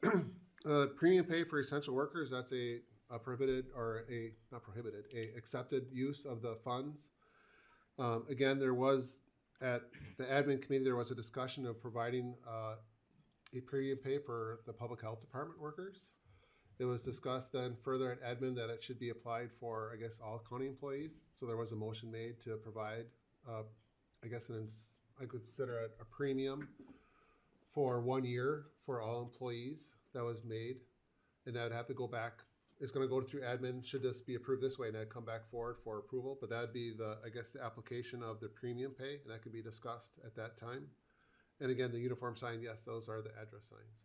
premium pay for essential workers, that's a prohibited, or not prohibited, a accepted use of the funds. Again, there was, at the admin committee, there was a discussion of providing a premium pay for the public health department workers. It was discussed then further at admin that it should be applied for, I guess, all county employees. So there was a motion made to provide, I guess, I could consider it a premium for 1 year for all employees. That was made, and that would have to go back. It's going to go through admin. Should this be approved this way, and that'd come back forward for approval? But that'd be the, I guess, the application of the premium pay, and that could be discussed at that time. And again, the uniform sign, yes, those are the address signs.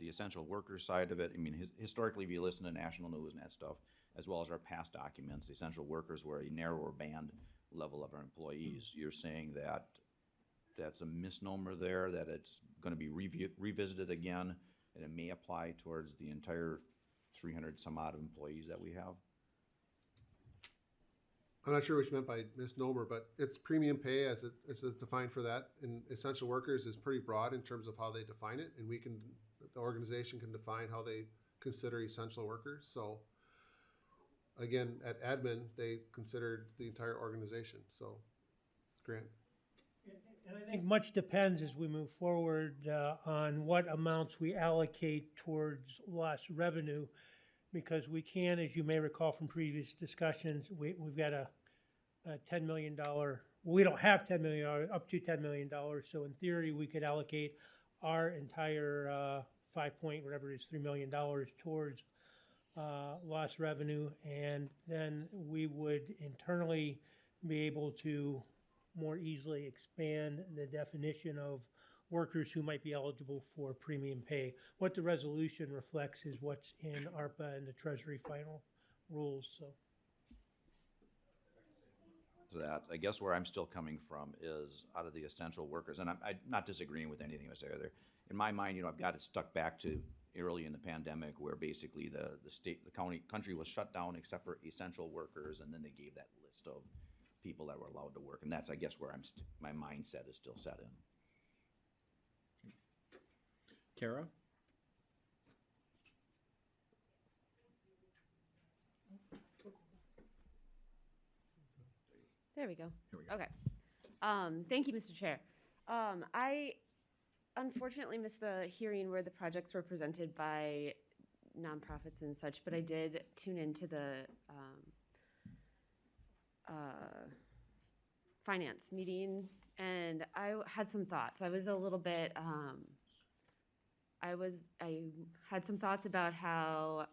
The essential worker side of it, I mean, historically, if you listen to national news and that stuff, as well as our past documents, the essential workers were a narrower band level of our employees. You're saying that that's a misnomer there, that it's going to be revisited again, and it may apply towards the entire 300 some odd employees that we have? I'm not sure what you meant by misnomer, but it's premium pay as it's defined for that. And essential workers is pretty broad in terms of how they define it. And the organization can define how they consider essential workers. So again, at admin, they considered the entire organization. So, Grant. And I think much depends as we move forward on what amounts we allocate towards lost revenue, because we can, as you may recall from previous discussions, we've got a $10 million, we don't have $10 million, up to $10 million. So in theory, we could allocate our entire 3 million towards lost revenue, and then we would internally be able to more easily expand the definition of workers who might be eligible for premium pay. What the resolution reflects is what's in ARPA and the Treasury final rules, so. So that, I guess where I'm still coming from is out of the essential workers, and I'm not disagreeing with anything I say there. In my mind, I've got it stuck back to early in the pandemic where basically the country was shut down except for essential workers, and then they gave that list of people that were allowed to work, and that's, I guess, where my mindset is still set in. Kara? There we go. Here we go. Okay. Thank you, Mr. Chair. I unfortunately missed the hearing where the projects were presented by nonprofits and such, but I did tune into the finance meeting, and I had some thoughts. I was a little bit, I had some thoughts about how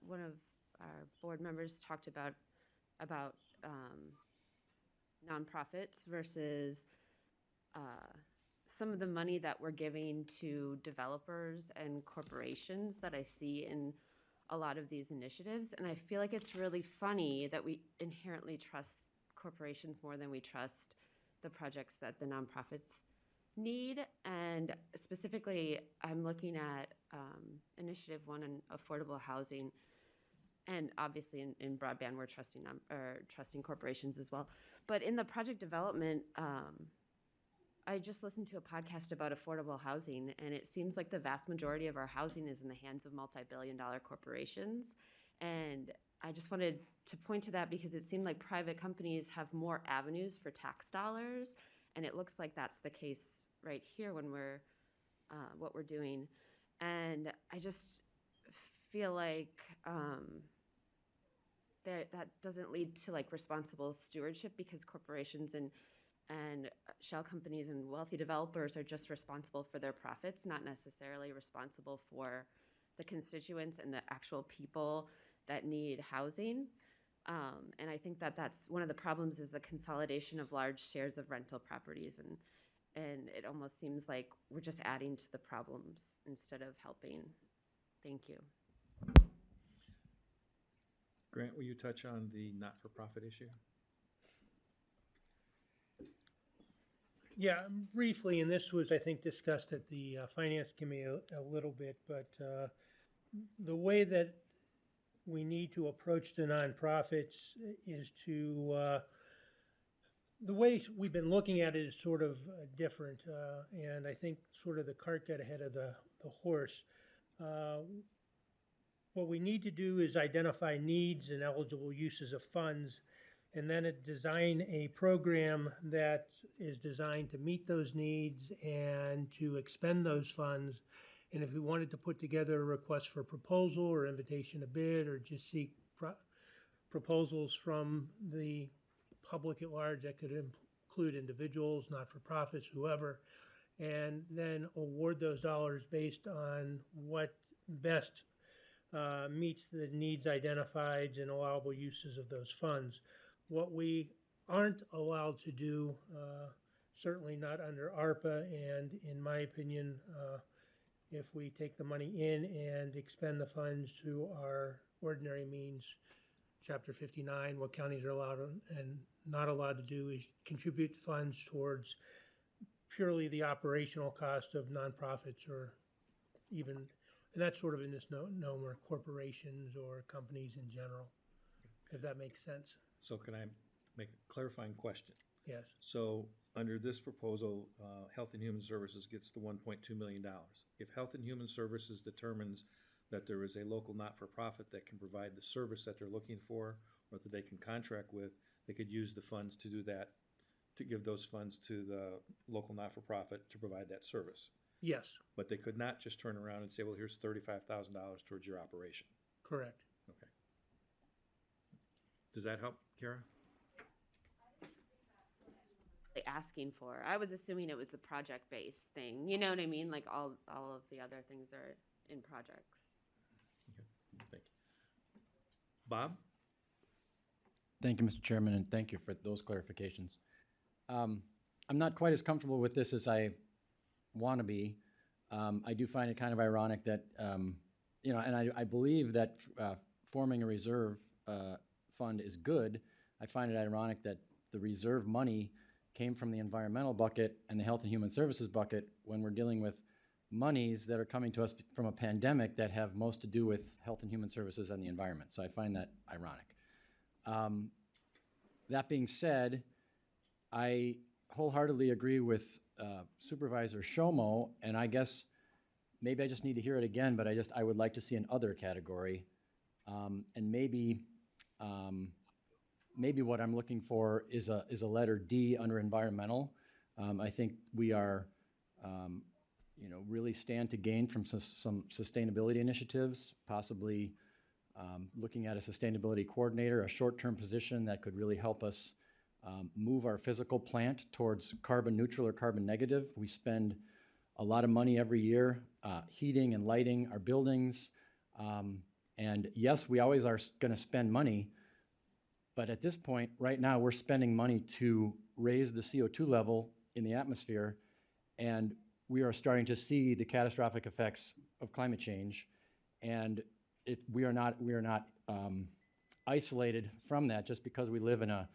one of our board members talked about nonprofits versus some of the money that we're giving to developers and corporations that I see in a lot of these initiatives. And I feel like it's really funny that we inherently trust corporations more than we trust the projects that the nonprofits need. And specifically, I'm looking at Initiative 1 on affordable housing. And obviously in broadband, we're trusting corporations as well. But in the project development, I just listened to a podcast about affordable housing, and it seems like the vast majority of our housing is in the hands of multi-billion-dollar corporations. And I just wanted to point to that because it seemed like private companies have more avenues for tax dollars, and it looks like that's the case right here when we're what we're doing. And I just feel like that doesn't lead to like responsible stewardship, because corporations and shell companies and wealthy developers are just responsible for their profits, not necessarily responsible for the constituents and the actual people that need housing. And I think that that's one of the problems, is the consolidation of large shares of rental properties, and it almost seems like we're just adding to the problems instead of helping. Thank you. Grant, will you touch on the not-for-profit issue? Yeah, briefly, and this was, I think, discussed at the Finance Committee a little bit, but the way that we need to approach the nonprofits is to, the way we've been looking at it is sort of different, and I think sort of the cart got ahead of the horse. What we need to do is identify needs and eligible uses of funds, and then design a program that is designed to meet those needs and to expend those funds. And if we wanted to put together a request for proposal or invitation to bid, or just seek proposals from the public at large, that could include individuals, not-for-profits, whoever, and then award those dollars based on what best meets the needs identified and allowable uses of those funds. What we aren't allowed to do, certainly not under ARPA, and in my opinion, if we take the money in and expend the funds through our ordinary means, Chapter 59, what counties are allowed and not allowed to do is contribute funds towards purely the operational cost of nonprofits or even, and that's sort of in this no more corporations or companies in general, if that makes sense. So can I make a clarifying question? Yes. So under this proposal, Health and Human Services gets the $1.2 million. If Health and Human Services determines that there is a local not-for-profit that can provide the service that they're looking for, or that they can contract with, they could use the funds to do that, to give those funds to the local not-for-profit to provide that service. Yes, But they could not just turn around and say, well, here's $35,000 towards your operation. correct. Okay. Does that help, Kara? Asking for. I was assuming it was the project-based thing. You know what I mean? Like all of the other things are in projects. Thank you. Bob? Thank you, Mr. Chairman, and thank you for those clarifications. I'm not quite as comfortable with this as I want to be. I do find it kind of ironic that, and I believe that forming a reserve fund is good. I find it ironic that the reserve money came from the environmental bucket and the Health and Human Services bucket when we're dealing with monies that are coming to us from a pandemic that have most to do with Health and Human Services and the environment. So I find that ironic. That being said, I wholeheartedly agree with Supervisor Shomo, and I guess maybe I just need to hear it again, but I would like to see an other category, and maybe what I'm looking for is a letter D under environmental. I think we are, really stand to gain from some sustainability initiatives, possibly looking at a sustainability coordinator, a short-term position that could really help us move our physical plant towards carbon neutral or carbon negative. We spend a lot of money every year heating and lighting our buildings. And yes, we always are going to spend money, but at this point, right now, we're spending money to raise the CO2 level in the atmosphere, and we are starting to see the catastrophic effects of climate change. And we are not isolated from that just because we live in a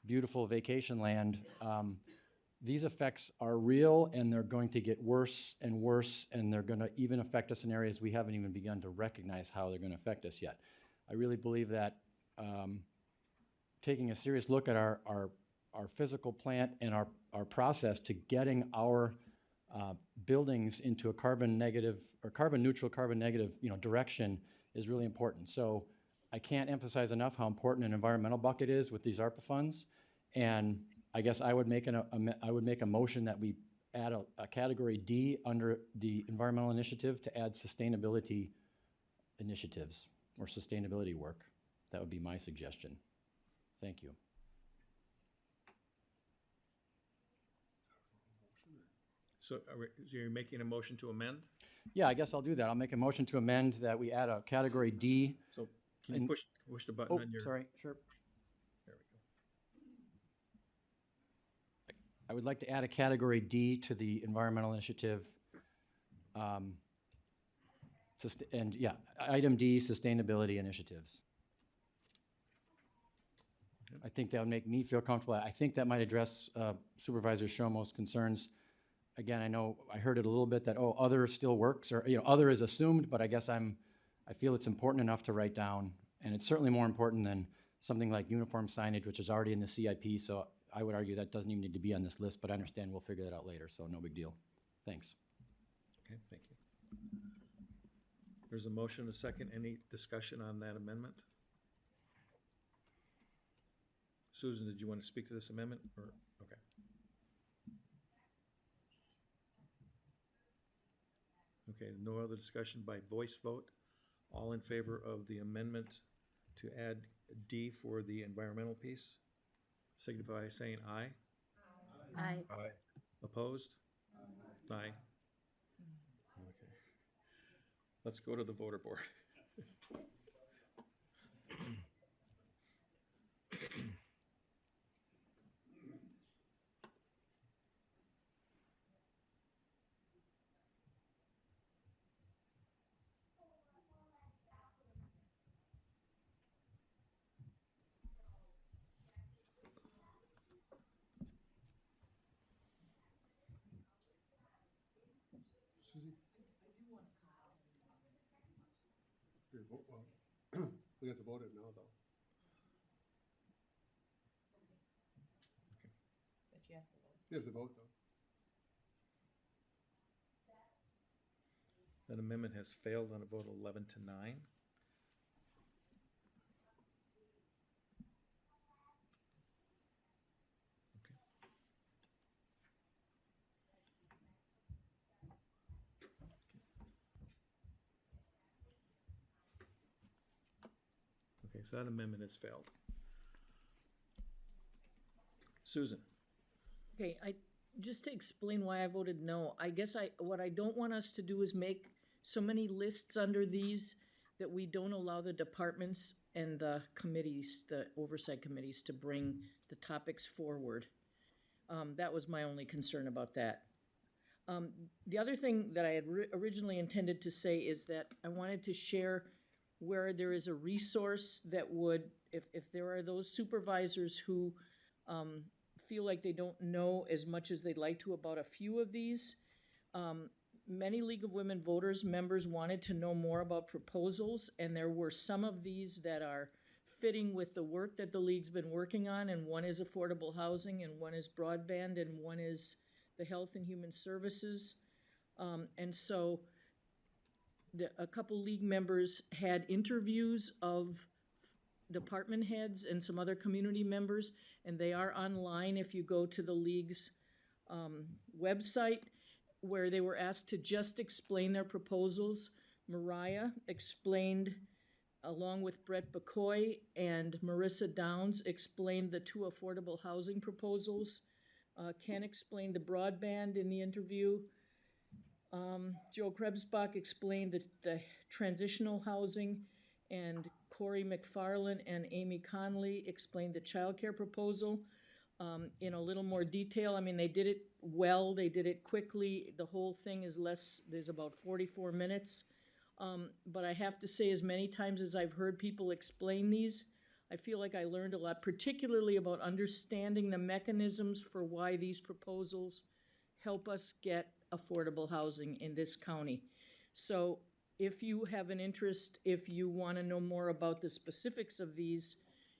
beautiful vacation land. These effects are real, and they're going to get worse and worse, and they're going to even affect us in areas we haven't even begun to recognize how they're going to affect us yet. I really believe that taking a serious look at our physical plant and our process to getting our buildings into a carbon negative or carbon neutral, carbon negative direction is really important. So I can't emphasize enough how important an environmental bucket is with these ARPA funds. And I guess I would make a motion that we add a category D under the environmental initiative to add sustainability initiatives or sustainability work. That would be my suggestion. Thank you. So you're making a motion to amend? Yeah, I guess I'll do that. I'll make a motion to amend that we add a category D. So can you push the button on your? Sorry, sure. There we go. I would like to add a category D to the environmental initiative. Item D, sustainability initiatives. I think that would make me feel comfortable. I think that might address Supervisor Shomo's concerns. Again, I heard it a little bit that, other still works, or, other is assumed, but I guess I feel it's important enough to write down, and it's certainly more important than something like uniform signage, which is already in the CIP, so I would argue that doesn't even need to be on this list, but I understand we'll figure that out later, so no big deal. Thanks. Okay, thank you. There's a motion, a second. Any discussion on that amendment? Susan, did you want to speak to this amendment, or, okay. Okay, no other discussion by voice vote. All in favor of the amendment to add D for the environmental piece, signify by saying aye. Aye. Aye. Opposed? Aye. Okay. Let's go to the voter board. Susie? Well, we have to vote it now, though. But you have to vote. You have to vote, though. That amendment has failed on a vote of 11 to 9. Okay, so that amendment has failed. Susan? Okay, just to explain why I voted no, I guess what I don't want us to do is make so many lists under these that we don't allow the departments and the committees, the oversight committees, to bring the topics forward. That was my only concern about that. The other thing that I had originally intended to say is that I wanted to share where there is a resource that would, if there are those supervisors who feel like they don't know as much as they'd like to about a few of these. Many League of Women Voters members wanted to know more about proposals, and there were some of these that are fitting with the work that the League's been working on, and one is affordable housing, and one is broadband, and one is the health and human services. And so a couple League members had interviews of department heads and some other community members, and they are online if you go to the League's website, where they were asked to just explain their proposals. Mariah explained, along with Brett McCoy and Marissa Downs, explained the 2 affordable housing proposals. Ken explained the broadband in the interview. Joe Krebsbach explained the transitional housing, and Corey McFarland and Amy Conley explained the childcare proposal in a little more detail. I mean, they did it well, they did it quickly. The whole thing is there's about 44 minutes. But I have to say, as many times as I've heard people explain these, I feel like I learned a lot, particularly about understanding the mechanisms for why these proposals help us get affordable housing in this county. So if you have an interest, if you want to know more about the specifics of these,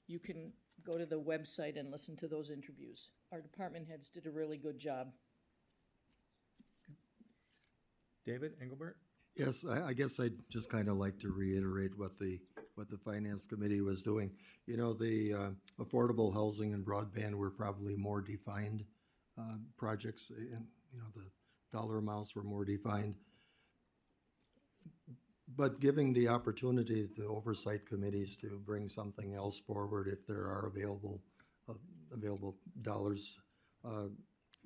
you can go to the website and listen to those interviews. Our department heads did a really good job. David Engelbert? Yes, I guess I'd just kind of like to reiterate what the Finance Committee was doing. You know, the affordable housing and broadband were probably more defined projects, and, you know, the dollar amounts were more defined. But giving the opportunity to oversight committees to bring something else forward if there are available dollars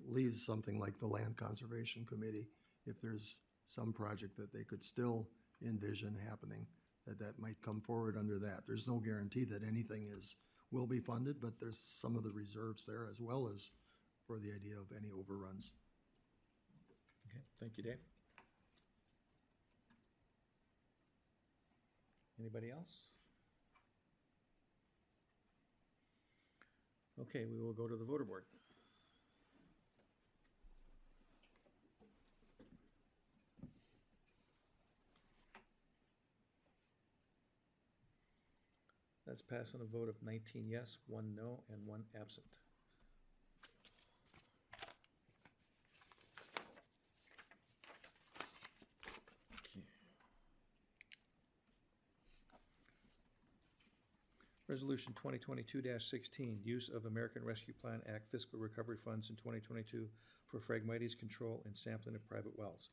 leaves something like the Land Conservation Committee, if there's some project that they could still envision happening, that might come forward under that. There's no guarantee that anything will be funded, but there's some of the reserves there, as well as for the idea of any overruns. Okay, thank you, Dave. Anybody else? Okay, we will go to the voter board. That's passed on a vote of 19 yes, 1 no, and 1 absent. Okay. Resolution 2022-16, use of American Rescue Plan Act fiscal recovery funds in 2022 for Phragmites control and sampling of private wells.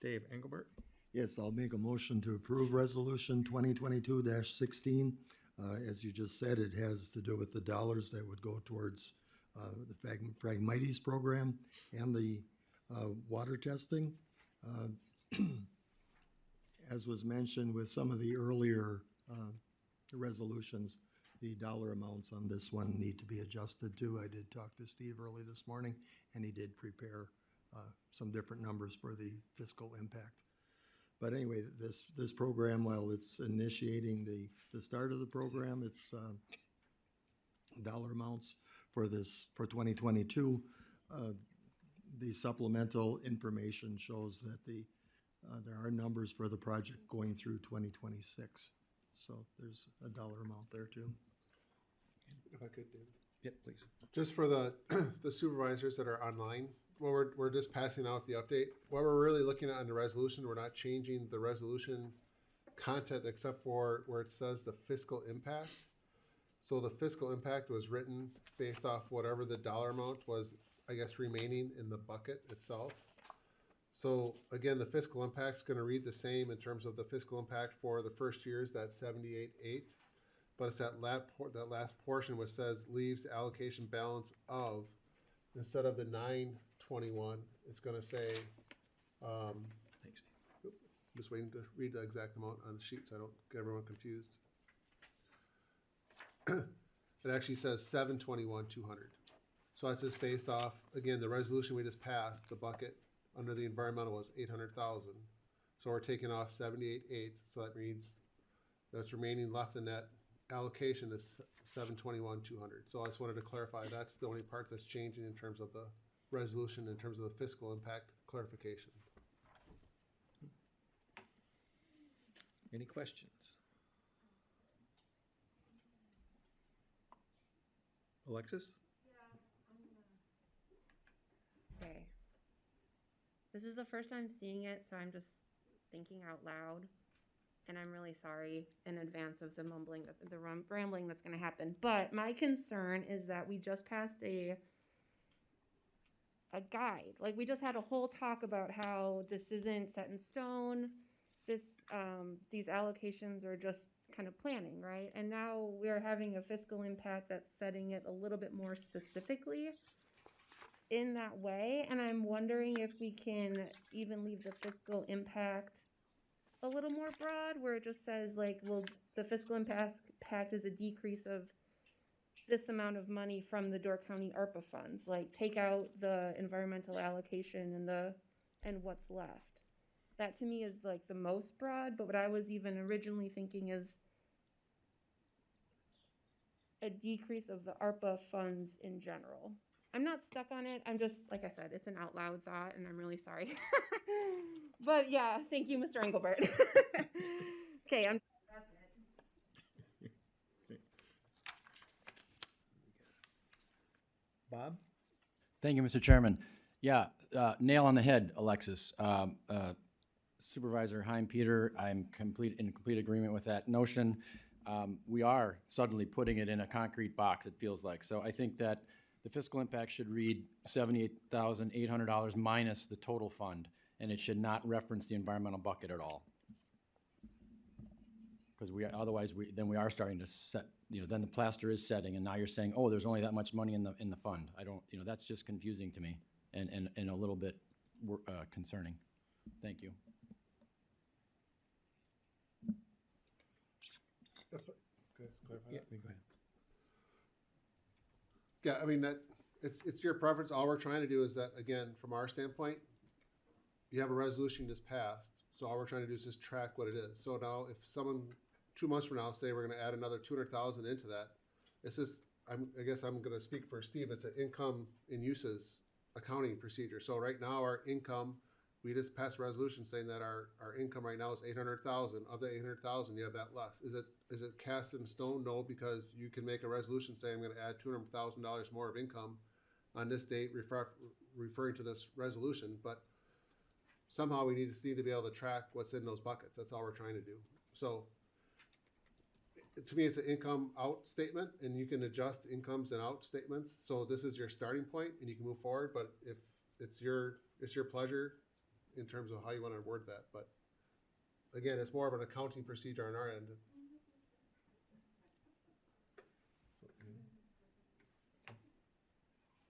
Dave Engelbert? Yes, I'll make a motion to approve Resolution 2022-16. As you just said, it has to do with the dollars that would go towards the Phragmites program and the water testing. As was mentioned with some of the earlier resolutions, the dollar amounts on this one need to be adjusted too. I did talk to Steve early this morning, and he did prepare some different numbers for the fiscal impact. But anyway, this program, while it's initiating the start of the program, it's dollar amounts for 2022. The supplemental information shows that the there are numbers for the project going through 2026. So there's a dollar amount there too. If I could, David. Yep, please. Just for the the supervisors that are online, well, we're just passing out the update. What we're really looking at on the resolution, we're not changing the resolution content except for where it says the fiscal impact. So the fiscal impact was written based off whatever the dollar amount was, I guess, remaining in the bucket itself. So again, the fiscal impact's going to read the same in terms of the fiscal impact for the first years, that 78.8. But it's that last portion which says leaves allocation balance of, instead of the 921, it's going to say, Thanks, I'm just waiting to read the exact amount on the sheet so I don't get everyone confused. It actually says 721,200. So that's just based off, again, the resolution we just passed, the bucket under the environmental was 800,000. So we're taking off 78.8. So that means that's remaining left in that allocation is 721,200. So I just wanted to clarify that's the only part that's changing in terms of the resolution, in terms of the fiscal impact clarification. Any questions? Alexis? Okay. This is the first time seeing it, so I'm just thinking out loud. And I'm really sorry in advance of the mumbling, the rambling that's going to happen. But my concern is that we just passed a guide. Like, we just had a whole talk about how this isn't set in stone. These allocations are just kind of planning, right? And now we are having a fiscal impact that's setting it a little bit more specifically in that way. And I'm wondering if we can even leave the fiscal impact a little more broad, where it just says, like, well, the fiscal impact is a decrease of this amount of money from the Door County ARPA funds. Like, take out the environmental allocation and what's left. That to me is like the most broad, but what I was even originally thinking is a decrease of the ARPA funds in general. I'm not stuck on it. I'm just, like I said, it's an out loud thought, and I'm really sorry. But yeah, thank you, Mr. Engelbert. Okay, that's it. Okay. Bob? Thank you, Mr. Chairman. Yeah, nail on the head, Alexis. Supervisor Heim Peter, I'm in complete agreement with that notion. We are suddenly putting it in a concrete box, it feels like. So I think that the fiscal impact should read $78,800 minus the total fund, and it should not reference the environmental bucket at all. Because otherwise we are starting to set, then the plaster is setting, and now you're saying, oh, there's only that much money in the fund. I don't, that's just confusing to me and a little bit concerning. Thank you. Yeah, go ahead. Yeah, I mean, that it's your preference. All we're trying to do is that, again, from our standpoint, you have a resolution just passed. So all we're trying to do is just track what it is. So now if someone 2 months from now say we're going to add another 200,000 into that, it's just, I guess I'm going to speak for Steve. It's an income and uses accounting procedure. So right now our income, we just passed a resolution saying that our income right now is 800,000. Of the 800,000, you have that less. Is it cast in stone? No, because you can make a resolution saying I'm going to add $200,000 more of income on this date, referring to this resolution. But somehow we need to be able to track what's in those buckets. That's all we're trying to do. So to me, it's an income out statement, and you can adjust incomes and out statements. So this is your starting point, and you can move forward. But if it's your pleasure in terms of how you want to word that. But again, it's more of an accounting procedure on our end.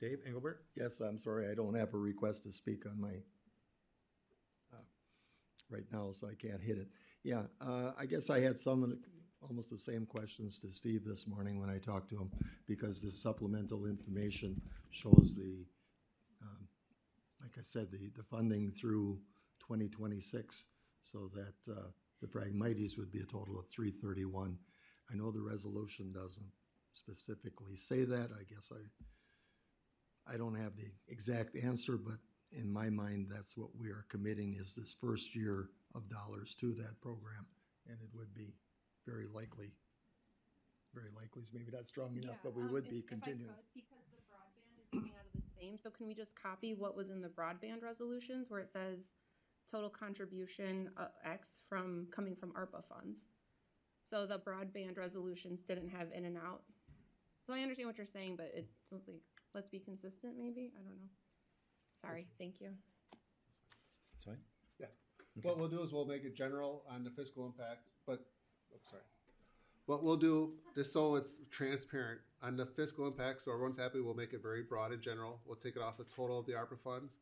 Dave Engelbert? Yes, I'm sorry, I don't have a request to speak on my, right now, so I can't hit it. Yeah, I guess I had almost the same questions to Steve this morning when I talked to him, because the supplemental information shows the, like I said, the funding through 2026, so that the Phragmites would be a total of 331. I know the resolution doesn't specifically say that. I guess I don't have the exact answer, but in my mind, that's what we are committing is this first year of dollars to that program. And it would be very likely is maybe not strong enough, but we would be continuing. Because the broadband is coming out of the same, so can we just copy what was in the broadband resolutions where it says total contribution X coming from ARPA funds? So the broadband resolutions didn't have in and out. So I understand what you're saying, but it's like, let's be consistent maybe? I don't know. Sorry, thank you. Sorry? Yeah. What we'll do is we'll make it general on the fiscal impact, but, I'm sorry. What we'll do, just so it's transparent, on the fiscal impact, so everyone's happy, we'll make it very broad and general. We'll take it off the total of the ARPA funds,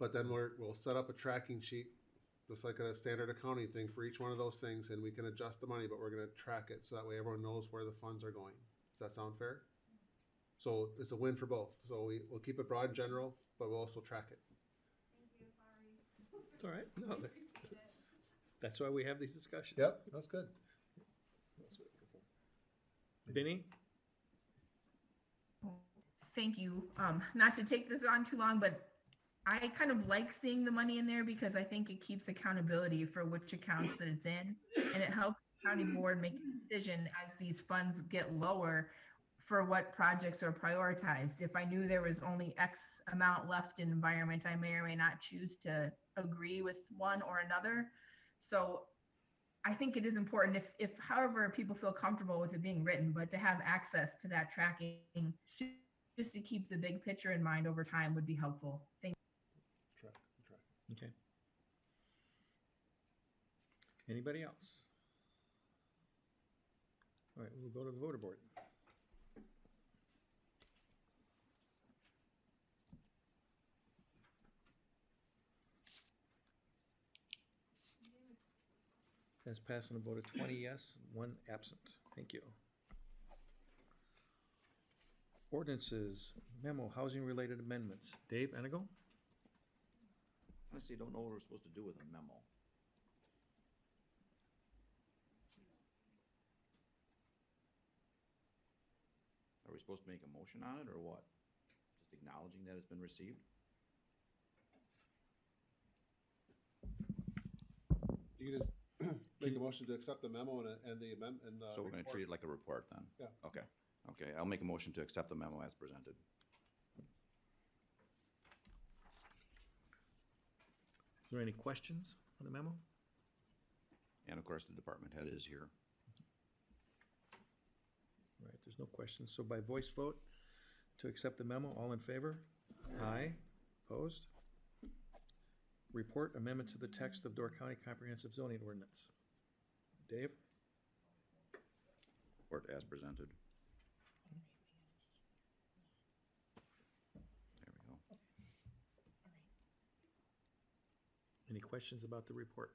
but then we'll set up a tracking sheet, just like a standard accounting thing for each one of those things, and we can adjust the money, but we're gonna track it, so that way everyone knows where the funds are going. Does that sound fair? So it's a win for both. So we'll keep it broad and general, but we'll also track it. It's all right. No, that's why we have these discussions. Yep, that's good. Vinny? Thank you. Not to take this on too long, but I kind of like seeing the money in there because I think it keeps accountability for which accounts that it's in, and it helps the county board make a decision as these funds get lower for what projects are prioritized. If I knew there was only X amount left in environment, I may or may not choose to agree with one or another. So I think it is important if however people feel comfortable with it being written, but to have access to that tracking just to keep the big picture in mind over time would be helpful. Thank you. Okay. Anybody else? All right, we'll go to the voter board. That's passed on a vote of 20 yes, 1 absent. Thank you. Ordinances, memo, housing-related amendments. Dave Enigo? Honestly, don't know what we're supposed to do with a memo. Are we supposed to make a motion on it or what? Just acknowledging that it's been received? You can just make a motion to accept the memo and the amendment and the. So we're gonna report. treat it like a report then? Yeah. Okay, okay, I'll make a motion to accept the memo as presented. Is there any questions on the memo? And of course, the department head is here. All right, there's no questions. So by voice vote to accept the memo, all in favor? Aye. Opposed? Report amendment to the text of Door County Comprehensive Zoning Ordinance. Dave? Report as presented. There we go. Any questions about the report?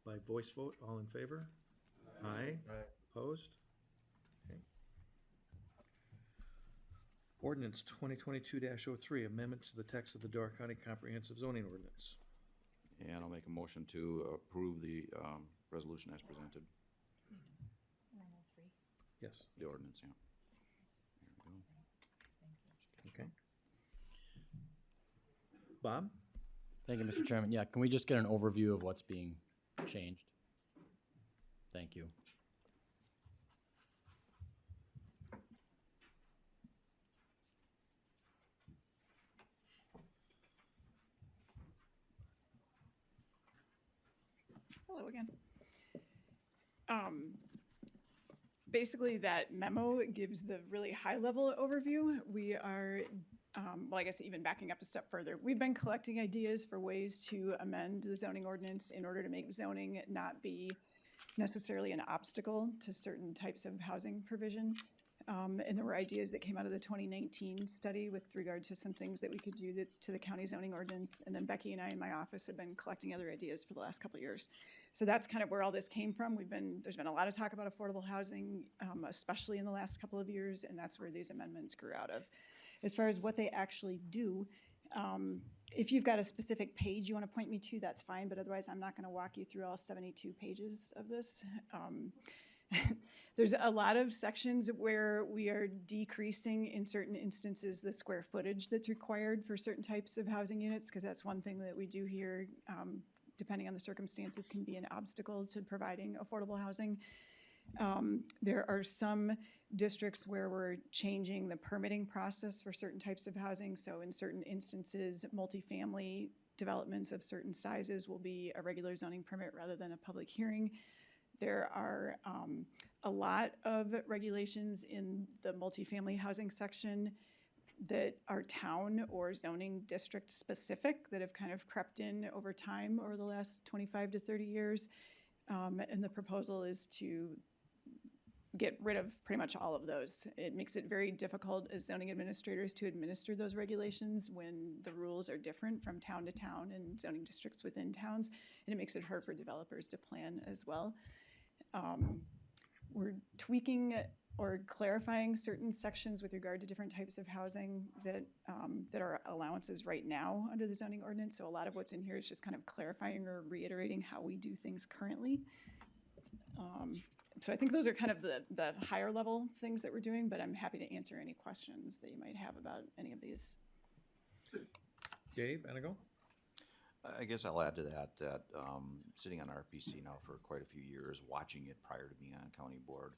By voice vote, all in favor? Aye. Opposed? Okay. Ordinance 2022-03, amendment to the text of the Door County Comprehensive Zoning Ordinance. And I'll make a motion to approve the resolution as presented. Yes. The ordinance, yeah. There we go. Okay. Bob? Thank you, Mr. Chairman. Yeah, can we just get an overview of what's being changed? Thank you. Hello again. Basically, that memo gives the really high-level overview. We are, well, I guess even backing up a step further, we've been collecting ideas for ways to amend the zoning ordinance in order to make zoning not be necessarily an obstacle to certain types of housing provision. And there were ideas that came out of the 2019 study with regard to some things that we could do to the county zoning ordinance. And then Becky and I in my office have been collecting other ideas for the last couple of years. So that's kind of where all this came from. There's been a lot of talk about affordable housing, especially in the last couple of years, and that's where these amendments grew out of. As far as what they actually do, if you've got a specific page you want to point me to, that's fine, but otherwise I'm not going to walk you through all 72 pages of this. There's a lot of sections where we are decreasing in certain instances the square footage that's required for certain types of housing units, because that's one thing that we do here, depending on the circumstances, can be an obstacle to providing affordable housing. There are some districts where we're changing the permitting process for certain types of housing. So in certain instances, multifamily developments of certain sizes will be a regular zoning permit rather than a public hearing. There are a lot of regulations in the multifamily housing section that are town or zoning district specific that have kind of crept in over time over the last 25 to 30 years. And the proposal is to get rid of pretty much all of those. It makes it very difficult as zoning administrators to administer those regulations when the rules are different from town to town and zoning districts within towns, and it makes it hard for developers to plan as well. We're tweaking or clarifying certain sections with regard to different types of housing that are allowances right now under the zoning ordinance. So a lot of what's in here is just kind of clarifying or reiterating how we do things currently. So I think those are kind of the higher level things that we're doing, but I'm happy to answer any questions that you might have about any of these. Gabe, Anago? I guess I'll add to that, sitting on RPC now for quite a few years, watching it prior to being on county board,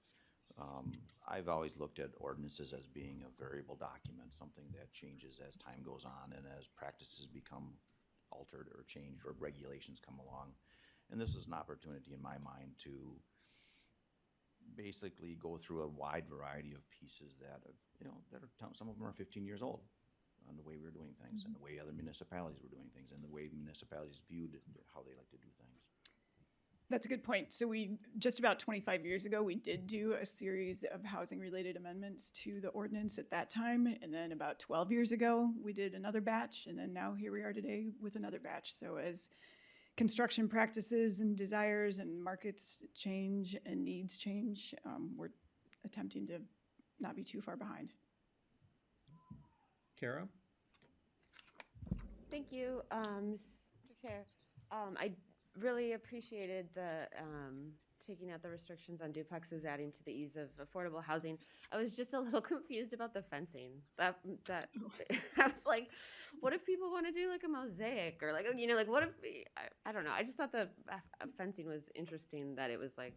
I've always looked at ordinances as being a variable document, something that changes as time goes on and as practices become altered or changed or regulations come along. And this is an opportunity in my mind to basically go through a wide variety of pieces that are, some of them are 15 years old on the way we're doing things and the way other municipalities were doing things and the way municipalities viewed how they like to do things. That's a good point. So we, just about 25 years ago, we did do a series of housing-related amendments to the ordinance at that time. And then about 12 years ago, we did another batch. And then now here we are today with another batch. So as construction practices and desires and markets change and needs change, we're attempting to not be too far behind. Kara? Thank you, Mr. Chair. I really appreciated the taking out the restrictions on duplexes, adding to the ease of affordable housing. I was just a little confused about the fencing. That I was like, what if people want to do like a mosaic or like, like what if, I don't know. I just thought the fencing was interesting, that it was like,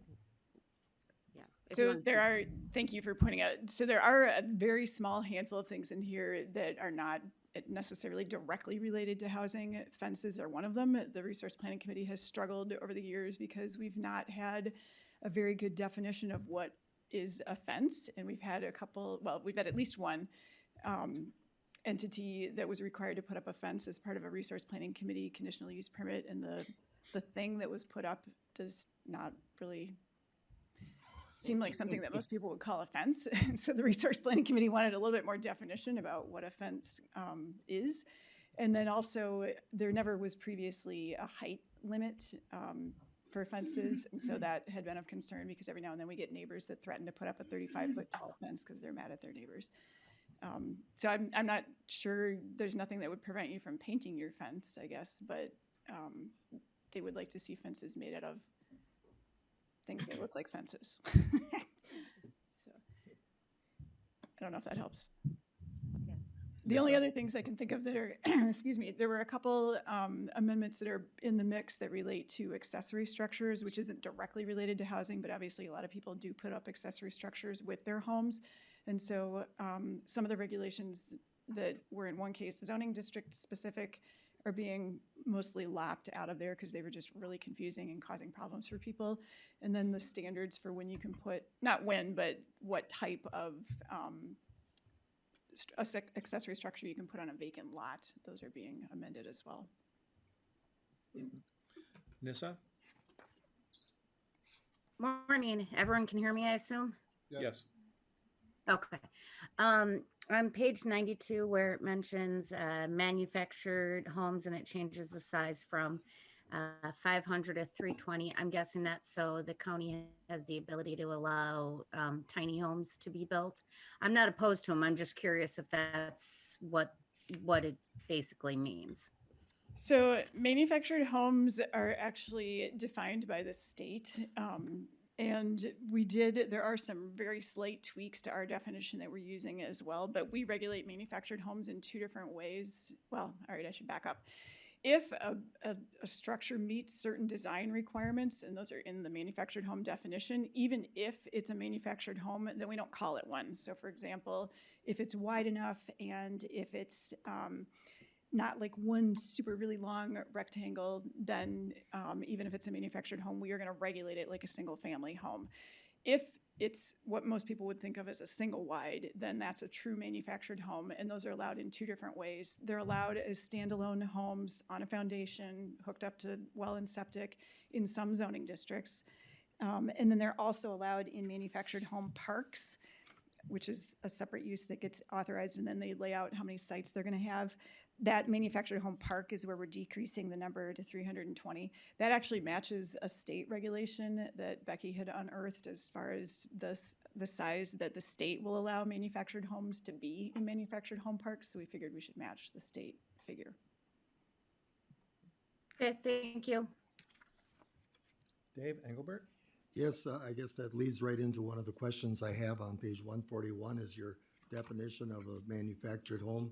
yeah. So there are, thank you for pointing out, so there are a very small handful of things in here that are not necessarily directly related to housing. Fences are one of them. The Resource Planning Committee has struggled over the years because we've not had a very good definition of what is a fence. And we've had we've had at least one entity that was required to put up a fence as part of a Resource Planning Committee conditional use permit. And the thing that was put up does not really seemed like something that most people would call a fence. So the Resource Planning Committee wanted a little bit more definition about what a fence is. And then also, there never was previously a height limit for fences. And so that had been of concern because every now and then we get neighbors that threaten to put up a 35-foot tall fence because they're mad at their neighbors. So I'm not sure, there's nothing that would prevent you from painting your fence, I guess, but they would like to see fences made out of things that look like fences. So, I don't know if that helps. Yeah. The only other things I can think of that are, excuse me, there were a couple amendments that are in the mix that relate to accessory structures, which isn't directly related to housing, but obviously a lot of people do put up accessory structures with their homes. And so some of the regulations that were in one case zoning district specific are being mostly lopped out of there because they were just really confusing and causing problems for people. And then the standards for when you can put, not when, but what type of accessory structure you can put on a vacant lot, those are being amended as well. Nissa? Morning. Everyone can hear me, I assume? Yes. Okay. On page 92, where it mentions manufactured homes and it changes the size from 500 to 320, I'm guessing that's so the county has the ability to allow tiny homes to be built. I'm not opposed to them. I'm just curious if that's what it basically means. So manufactured homes are actually defined by the state. And there are some very slight tweaks to our definition that we're using as well, but we regulate manufactured homes in two different ways. Well, all right, I should back up. If a structure meets certain design requirements, and those are in the manufactured home definition, even if it's a manufactured home, then we don't call it one. So for example, if it's wide enough and if it's not like one super really long rectangle, then even if it's a manufactured home, we are going to regulate it like a single family home. If it's what most people would think of as a single wide, then that's a true manufactured home, and those are allowed in two different ways. They're allowed as standalone homes on a foundation, hooked up to well and septic in some zoning districts. And then they're also allowed in manufactured home parks, which is a separate use that gets authorized, and then they lay out how many sites they're going to have. That manufactured home park is where we're decreasing the number to 320. That actually matches a state regulation that Becky had unearthed as far as the size that the state will allow manufactured homes to be in manufactured home parks, so we figured we should match the state figure. Okay, thank you. Dave Engelbert? Yes, I guess that leads right into one of the questions I have on page 141 is your definition of a manufactured home.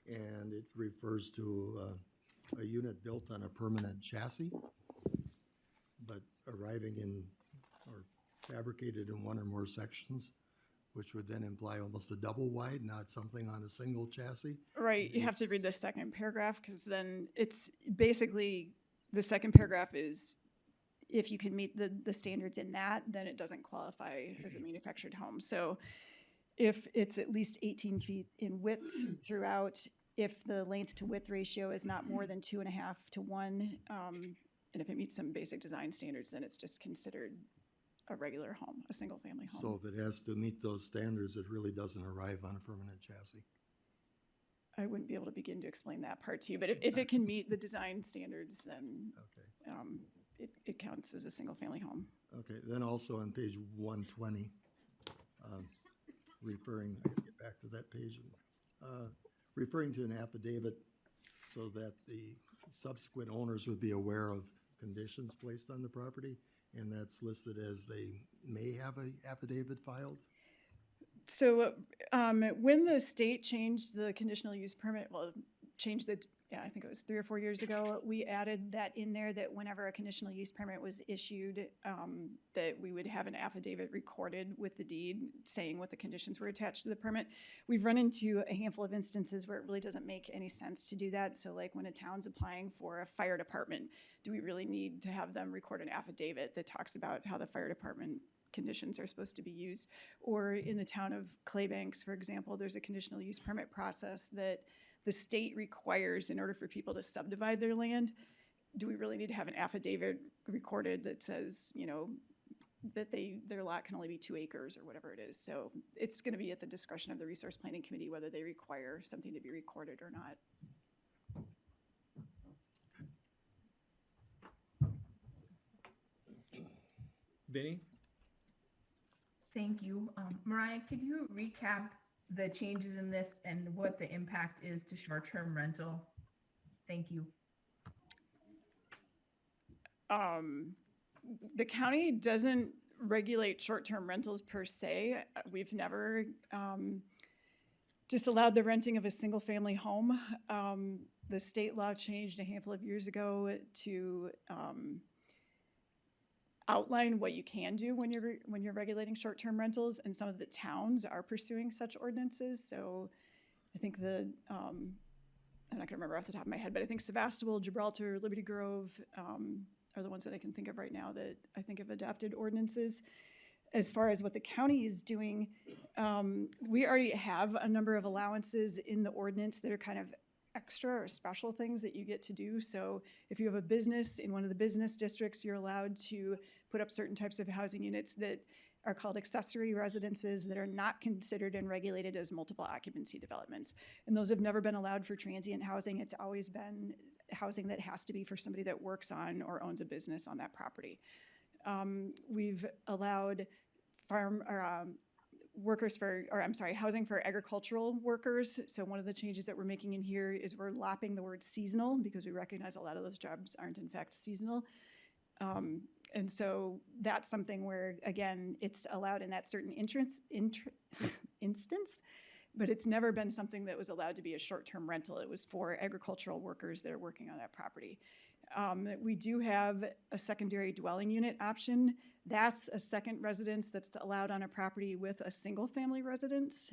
And it refers to a unit built on a permanent chassis, but arriving in or fabricated in one or more sections, which would then imply almost a double wide, not something on a single chassis. Right, you have to read the second paragraph, because then it's basically, the second paragraph is, if you can meet the standards in that, then it doesn't qualify as a manufactured home. So if it's at least 18 feet in width throughout, if the length to width ratio is not more than 2.5 to 1, and if it meets some basic design standards, then it's just considered a regular home, a single family home. So if it has to meet those standards, it really doesn't arrive on a permanent chassis. I wouldn't be able to begin to explain that part to you, but if it can meet the design standards, then it counts as a single family home. Okay, then also on page 120, referring, I can get back to that page, referring to an affidavit so that the subsequent owners would be aware of conditions placed on the property, and that's listed as they may have an affidavit filed. So when the state changed the conditional use permit, I think it was 3 or 4 years ago, we added that in there that whenever a conditional use permit was issued, that we would have an affidavit recorded with the deed saying what the conditions were attached to the permit. We've run into a handful of instances where it really doesn't make any sense to do that. So like when a town's applying for a fire department, do we really need to have them record an affidavit that talks about how the fire department conditions are supposed to be used? Or in the town of Claybanks, for example, there's a conditional use permit process that the state requires in order for people to subdivide their land. Do we really need to have an affidavit recorded that says, that their lot can only be 2 acres or whatever it is? So it's going to be at the discretion of the Resource Planning Committee whether they require something to be recorded or not. Vinny? Thank you. Mariah, could you recap the changes in this and what the impact is to short-term rental? Thank you. The county doesn't regulate short-term rentals per se. We've never disallowed the renting of a single-family home. The state law changed a handful of years ago to outline what you can do when you're regulating short-term rentals, and some of the towns are pursuing such ordinances. So I think I'm not going to remember off the top of my head, but I think Sebastopol, Gibraltar, Liberty Grove are the ones that I can think of right now that I think have adopted ordinances. As far as what the county is doing, we already have a number of allowances in the ordinance that are kind of extra or special things that you get to do. So if you have a business in one of the business districts, you're allowed to put up certain types of housing units that are called accessory residences that are not considered and regulated as multiple occupancy developments. And those have never been allowed for transient housing. It's always been housing that has to be for somebody that works on or owns a business on that property. We've allowed housing for agricultural workers. So one of the changes that we're making in here is we're lopping the word seasonal because we recognize a lot of those jobs aren't in fact seasonal. And so that's something where, again, it's allowed in that certain instance, but it's never been something that was allowed to be a short-term rental. It was for agricultural workers that are working on that property. We do have a secondary dwelling unit option. That's a second residence that's allowed on a property with a single-family residence.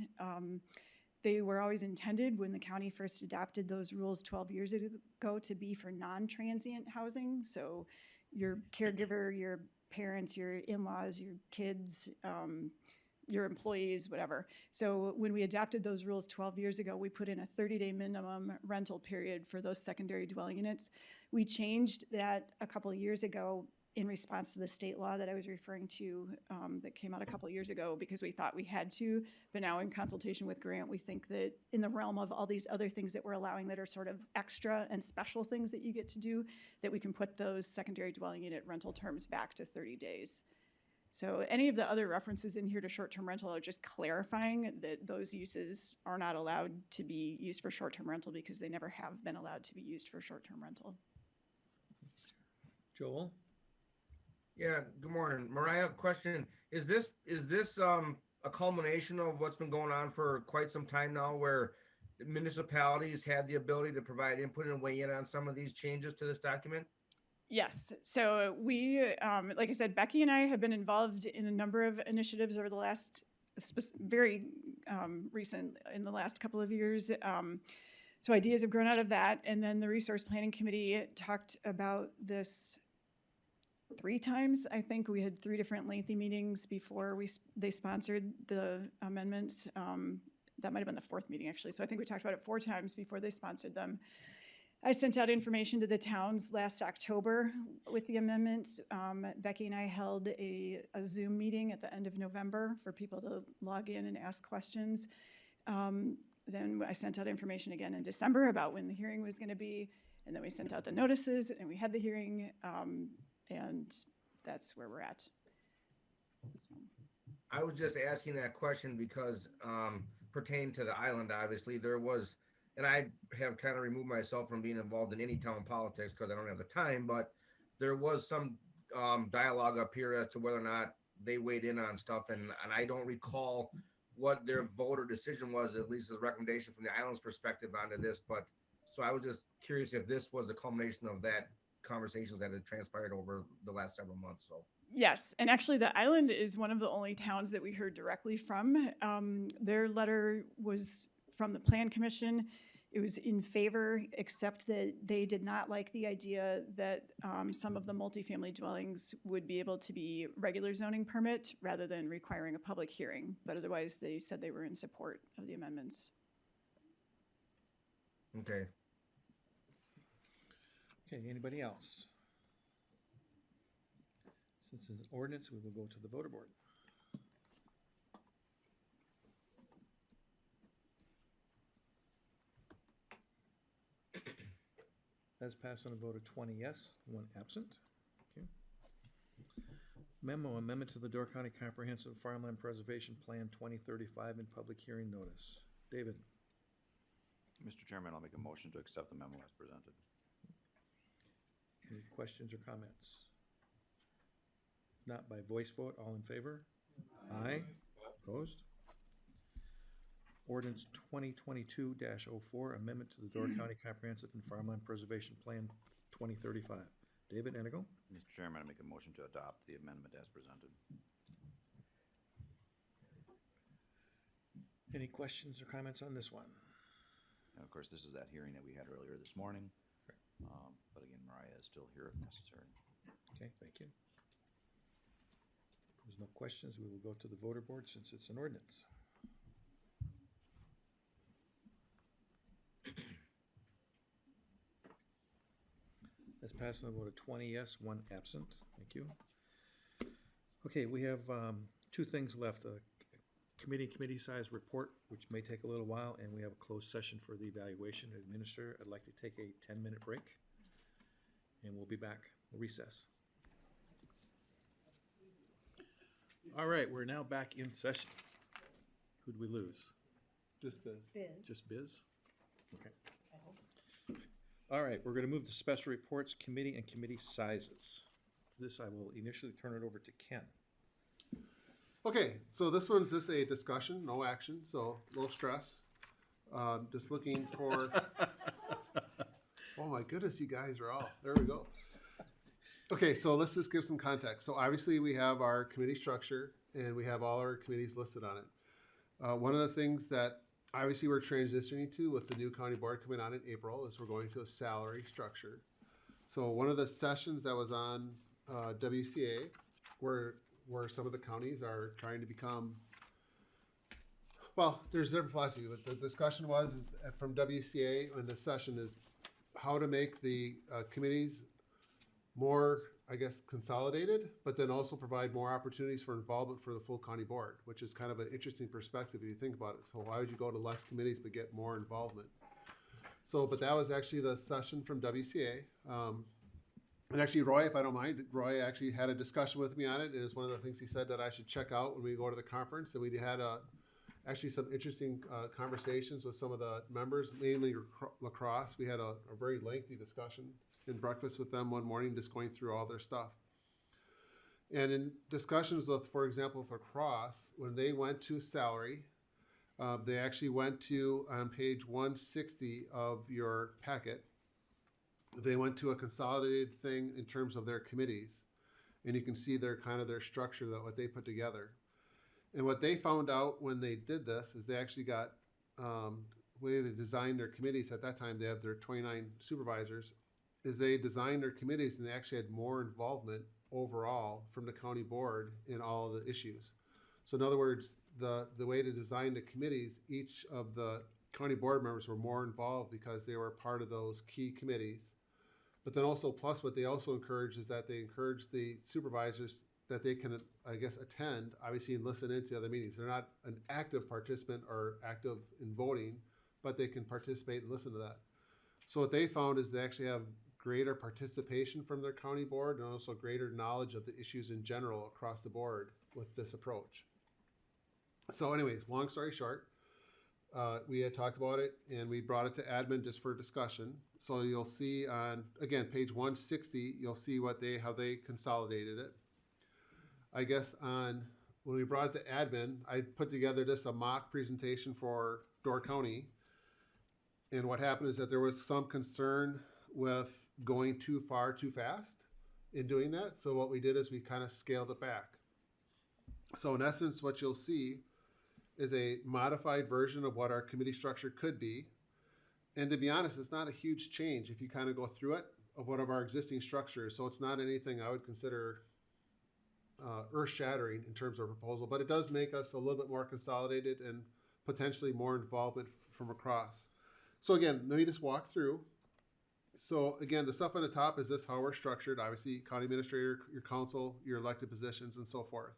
They were always intended when the county first adopted those rules 12 years ago to be for non-transient housing. So your caregiver, your parents, your in-laws, your kids, your employees, whatever. So when we adopted those rules 12 years ago, we put in a 30-day minimum rental period for those secondary dwelling units. We changed that a couple of years ago in response to the state law that I was referring to that came out a couple of years ago because we thought we had to. But now in consultation with Grant, we think that in the realm of all these other things that we're allowing that are sort of extra and special things that you get to do, that we can put those secondary dwelling unit rental terms back to 30 days. So any of the other references in here to short-term rental are just clarifying that those uses are not allowed to be used for short-term rental because they never have been allowed to be used for short-term rental. Joel? Yeah, good morning. Mariah, question. Is this a culmination of what's been going on for quite some time now where municipalities had the ability to provide input and weigh in on some of these changes to this document? Yes. So we, like I said, Becky and I have been involved in a number of initiatives over the last, very recent, in the last couple of years. So ideas have grown out of that. And then the Resource Planning Committee talked about this 3 times. I think we had 3 different lengthy meetings before they sponsored the amendments. That might have been the 4th meeting, actually. So I think we talked about it 4 times before they sponsored them. I sent out information to the towns last October with the amendments. Becky and I held a Zoom meeting at the end of November for people to log in and ask questions. Then I sent out information again in December about when the hearing was going to be, and then we sent out the notices, and we had the hearing, and that's where we're at. So. I was just asking that question because pertaining to the island, obviously, there was, and I have kind of removed myself from being involved in any town politics because I don't have the time, but there was some dialogue up here as to whether or not they weighed in on stuff, and I don't recall what their vote or decision was, at least as a recommendation from the island's perspective onto this, but so I was just curious if this was a culmination of that conversations that had transpired over the last several months. So yes, and actually the island is one of the only towns that we heard directly from. Their letter was from the Plan Commission. It was in favor, except that they did not like the idea that some of the multifamily dwellings would be able to be regular zoning permit rather than requiring a public hearing. But otherwise, they said they were in support of the amendments. okay. Okay, anybody else? Since it's an ordinance, we will go to the voter board. That's passed on a vote of 20 yes, 1 absent. Okay. Memo, amendment to the Door County Comprehensive Farmland Preservation Plan 2035 in public hearing notice. David? Mr. Chairman, I'll make a motion to accept the memo as presented. Any questions or comments? Not by voice vote, all in favor? Aye. Opposed? Ordinance 2022-04, amendment to the Door County Comprehensive and Farmland Preservation Plan 2035. David Enigo? Mr. Chairman, I make a motion to adopt the amendment as presented. Any questions or comments on this one? And of course, this is that hearing that we had earlier this morning. But again, Mariah is still here if necessary. Okay, thank you. If there's no questions, we will go to the voter board since it's an ordinance. That's passed on a vote of 20 yes, 1 absent. Thank you. Okay, we have 2 things left. A committee size report, which may take a little while, and we have a closed session for the evaluation administrator. I'd like to take a 10-minute break, and we'll be back. We'll recess. All right, we're now back in session. Who'd we lose? Just Biz. Just Biz? Okay. All right, we're going to move to special reports, committee and committee sizes. this, I will initially turn it over to Ken. Okay, so this one's just a discussion, no action, so low stress. Just looking for, oh my goodness, you guys are all, there we go. Okay, so let's just give some context. So obviously we have our committee structure and we have all our committees listed on it. One of the things that obviously we're transitioning to with the new county board coming on in April is we're going to a salary structure. So one of the sessions that was on WCA where some of the counties are trying to become, well, there's different philosophy, but the discussion is from WCA and the session is how to make the committees more, I guess, consolidated, but then also provide more opportunities for involvement for the full county board, which is kind of an interesting perspective if you think about it. So why would you go to less committees but get more involvement? So, but that was actually the session from WCA. And actually, Roy, if I don't mind, Roy actually had a discussion with me on it. It is one of the things he said that I should check out when we go to the conference. And we had actually some interesting conversations with some of the members, mainly lacrosse. We had a very lengthy discussion and breakfast with them one morning, just going through all their stuff. And in discussions with, for example, with lacrosse, when they went to salary, they actually went to, on page 160 of your packet, they went to a consolidated thing in terms of their committees. And you can see their kind of their structure, that what they put together. And what they found out when they did this is they actually got, the way they designed their committees at that time, they have their 29 supervisors, is they designed their committees and they actually had more involvement overall from the county board in all of the issues. So in other words, the way to design the committees, each of the county board members were more involved because they were part of those key committees. But then also, plus what they also encourage is that they encourage the supervisors that they can, I guess, attend, obviously, and listen into other meetings. They're not an active participant or active in voting, but they can participate and listen to that. So what they found is they actually have greater participation from their county board and also greater knowledge of the issues in general across the board with this approach. So anyways, long story short, we had talked about it and we brought it to admin just for discussion. So you'll see on, again, page 160, you'll see how they consolidated it. I guess when we brought it to admin, I put together a mock presentation for Door County. And what happened is that there was some concern with going too far too fast in doing that. So what we did is we kind of scaled it back. So in essence, what you'll see is a modified version of what our committee structure could be. And to be honest, it's not a huge change if you kind of go through it of one of our existing structures. So it's not anything I would consider earth-shattering in terms of proposal, but it does make us a little bit more consolidated and potentially more involvement from across. So again, let me just walk through. So again, the stuff on the top is this how we're structured. Obviously, county administrator, your council, your elected positions, and so forth.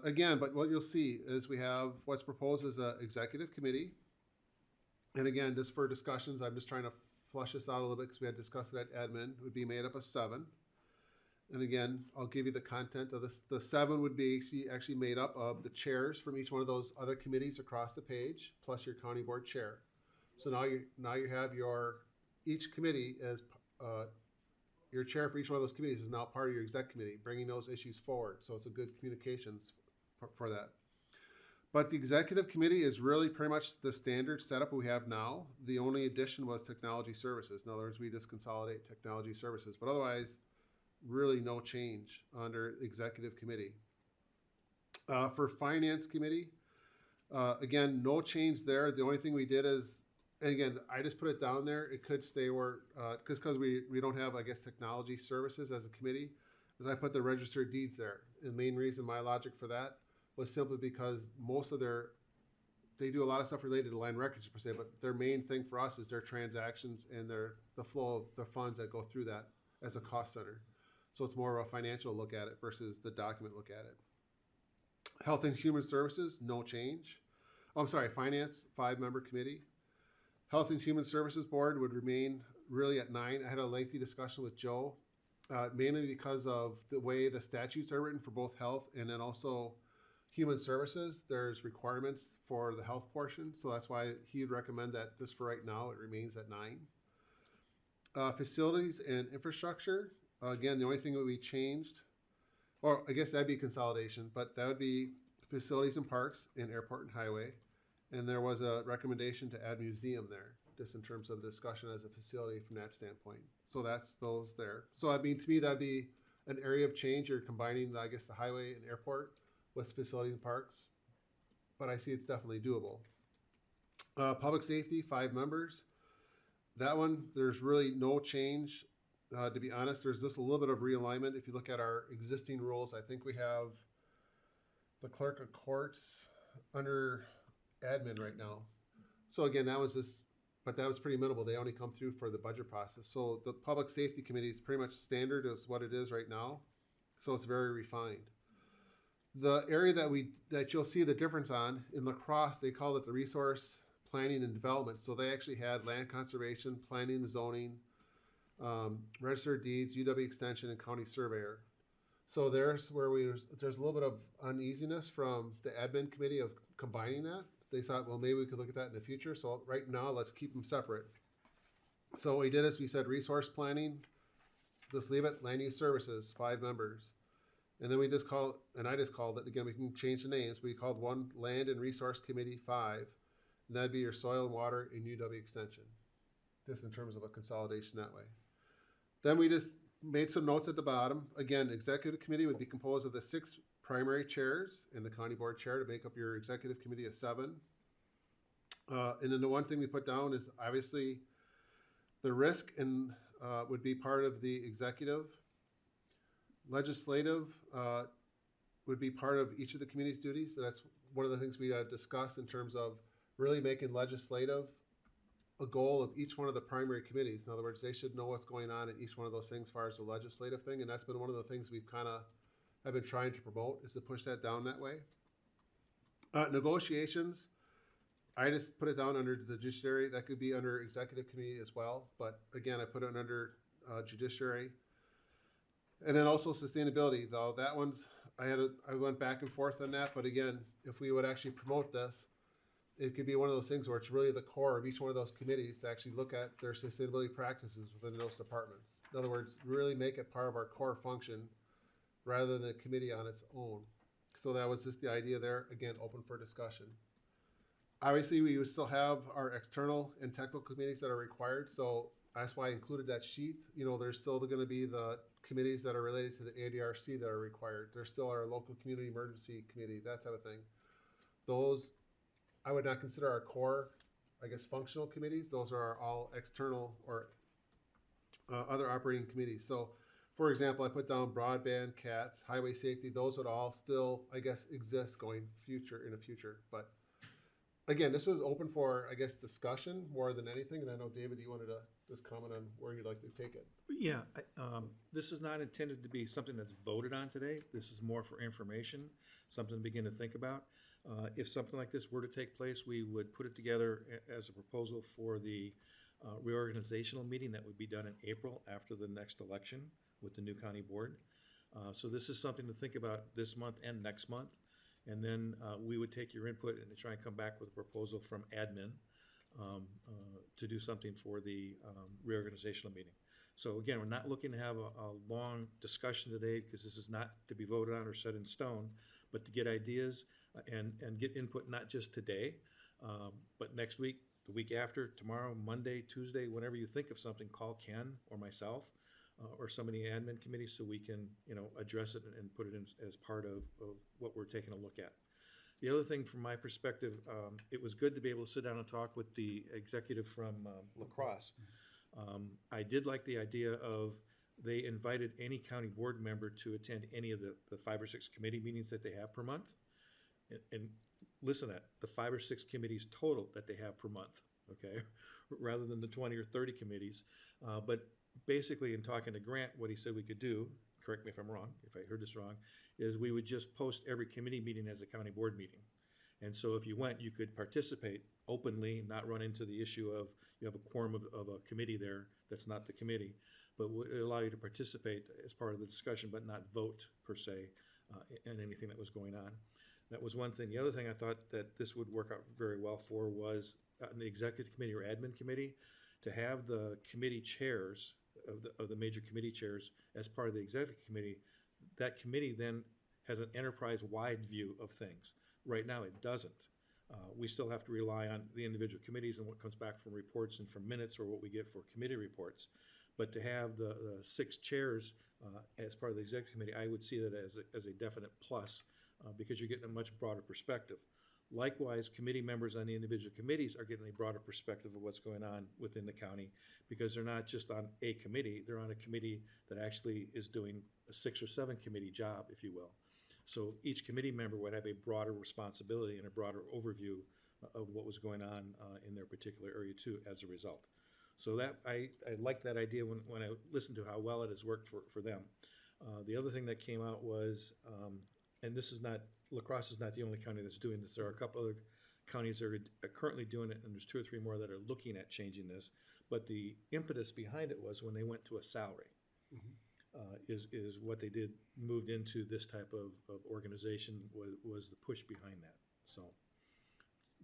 Again, but what you'll see is we have what's proposed as an executive committee. And again, just for discussions, I'm just trying to flush this out a little bit because we had discussed it at admin. It would be made up of 7. And again, I'll give you the content of this. The 7 would be actually made up of the chairs from each one of those other committees across the page, plus your county board chair. So now you have each committee as your chair for each one of those committees is now part of your exec committee, bringing those issues forward. So it's a good communications for that. But the executive committee is really pretty much the standard setup we have now. The only addition was technology services. In other words, we just consolidate technology services. But otherwise, really no change under executive committee. For finance committee, again, no change there. The only thing we did is, and again, I just put it down there. It could stay where, because we don't have, I guess, technology services as a committee, is I put the registered deeds there. And the main reason, my logic for that was simply because most of they do a lot of stuff related to land records per se, but their main thing for us is their transactions and the flow of the funds that go through that as a cost center. So it's more of a financial look at it versus the document look at it. Health and Human Services, no change. Oh, I'm sorry, Finance, 5-member committee. Health and Human Services Board would remain really at 9. I had a lengthy discussion with Joe, mainly because of the way the statutes are written for both health and then also human services. There's requirements for the health portion, so that's why he would recommend that just for right now, it remains at 9. Facilities and infrastructure, Again, the only thing that we changed, or I guess that'd be consolidation, but that would be facilities and parks in airport and highway. And there was a recommendation to add museum there, just in terms of discussion as a facility from that standpoint. So that's those there. So I mean, to me, that'd be an area of change. You're combining, I guess, the highway and airport with facilities and parks. But I see it's definitely doable. Public safety, 5 members. That one, there's really no change. To be honest, there's just a little bit of realignment. If you look at our existing rules, I think we have the clerk of courts under admin right now. So again, that was just, but that was pretty minimal. They only come through for the budget process. So the public safety committee is pretty much standard as what it is right now. So it's very refined. The area that you'll see the difference on in La Crosse, they call it the resource planning and development. So they actually had land conservation, planning and zoning, register of deeds, UW extension, and county surveyor. So there's where there's a little bit of uneasiness from the admin committee of combining that. They thought, well, maybe we could look at that in the future. So right now, let's keep them separate. So what we did is we said resource planning, just leave it, land use services, 5 members. And then we just called, and I just called it, again, we can change the names. We called one land and resource committee 5. And that'd be your soil and water and UW extension, just in terms of a consolidation that way. Then we just made some notes at the bottom. Again, executive committee would be composed of the 6 primary chairs and the county board chair to make up your executive committee of 7. And then the one thing we put down is obviously the risk and would be part of the executive. Legislative would be part of each of the committee's duties. So that's one of the things we discussed in terms of really making legislative a goal of each one of the primary committees. In other words, they should know what's going on in each one of those things as far as the legislative thing. And that's been one of the things we've kind of have been trying to promote, is to push that down that way. Negotiations, I just put it down under the judiciary. That could be under executive committee as well. But again, I put it under judiciary. And then also sustainability, though. That one's, I went back and forth on that. But again, if we would actually promote this, it could be one of those things where it's really the core of each one of those committees to actually look at their sustainability practices within those departments. In other words, really make it part of our core function rather than the committee on its own. So that was just the idea there. Again, open for discussion. Obviously, we would still have our external and technical committees that are required. So that's why I included that sheet. You know, there's still going to be the committees that are related to the ADRC that are required. There's still our local community emergency committee, that type of thing. Those I would not consider our core, I guess, functional committees. Those are our all external or other operating committees. So, for example, I put down broadband, CATS, highway safety. Those would all still, I guess, exist going in the future. But again, this was open for, I guess, discussion more than anything. And I know, David, you wanted to just comment on where you'd like to take it. Yeah, this is not intended to be something that's voted on today. This is more for information, something to begin to think about. If something like this were to take place, we would put it together as a proposal for the reorganizational meeting that would be done in April after the next election with the new county board. So this is something to think about this month and next month. And then we would take your input and try and come back with a proposal from admin to do something for the reorganizational meeting. So again, we're not looking to have a long discussion today because this is not to be voted on or set in stone, but to get ideas and get input not just today, but next week, the week after, tomorrow, Monday, Tuesday, whenever you think of something, call Ken or myself or somebody in the admin committee so we can, address it and put it in as part of what we're taking a look at. The other thing from my perspective, it was good to be able to sit down and talk with the executive from La Crosse. I did like the idea of they invited any county board member to attend any of the 5 or 6 committee meetings that they have per month. And listen to that, the 5 or 6 committees total that they have per month, okay, rather than the 20 or 30 committees. But basically, in talking to Grant, what he said we could do, correct me if I'm wrong, if I heard this wrong, is we would just post every committee meeting as a county board meeting. And so if you went, you could participate openly, not run into the issue of you have a quorum of a committee there that's not the committee, but would allow you to participate as part of the discussion, but not vote per se in anything that was going on. That was one thing. The other thing I thought that this would work out very well for was the executive committee or admin committee to have the committee chairs of the major committee chairs as part of the executive committee, that committee then has an enterprise-wide view of things. Right now, it doesn't. We still have to rely on the individual committees and what comes back from reports and from minutes or what we get for committee reports. But to have the 6 chairs as part of the executive committee, I would see that as a definite plus because you're getting a much broader perspective. Likewise, committee members on the individual committees are getting a broader perspective of what's going on within the county because they're not just on a committee, they're on a committee that actually is doing a 6 or 7 committee job, if you will. So each committee member would have a broader responsibility and a broader overview of what was going on in their particular area too as a result. So that I like that idea when I listened to how well it has worked for them. The other thing that came out was, and this is not, La Crosse is not the only county that's doing this. There are a couple other counties that are currently doing it, and there's 2 or 3 more that are looking at changing this. But the impetus behind it was when they went to a salary. Is what they did, moved into this type of organization was the push behind that. So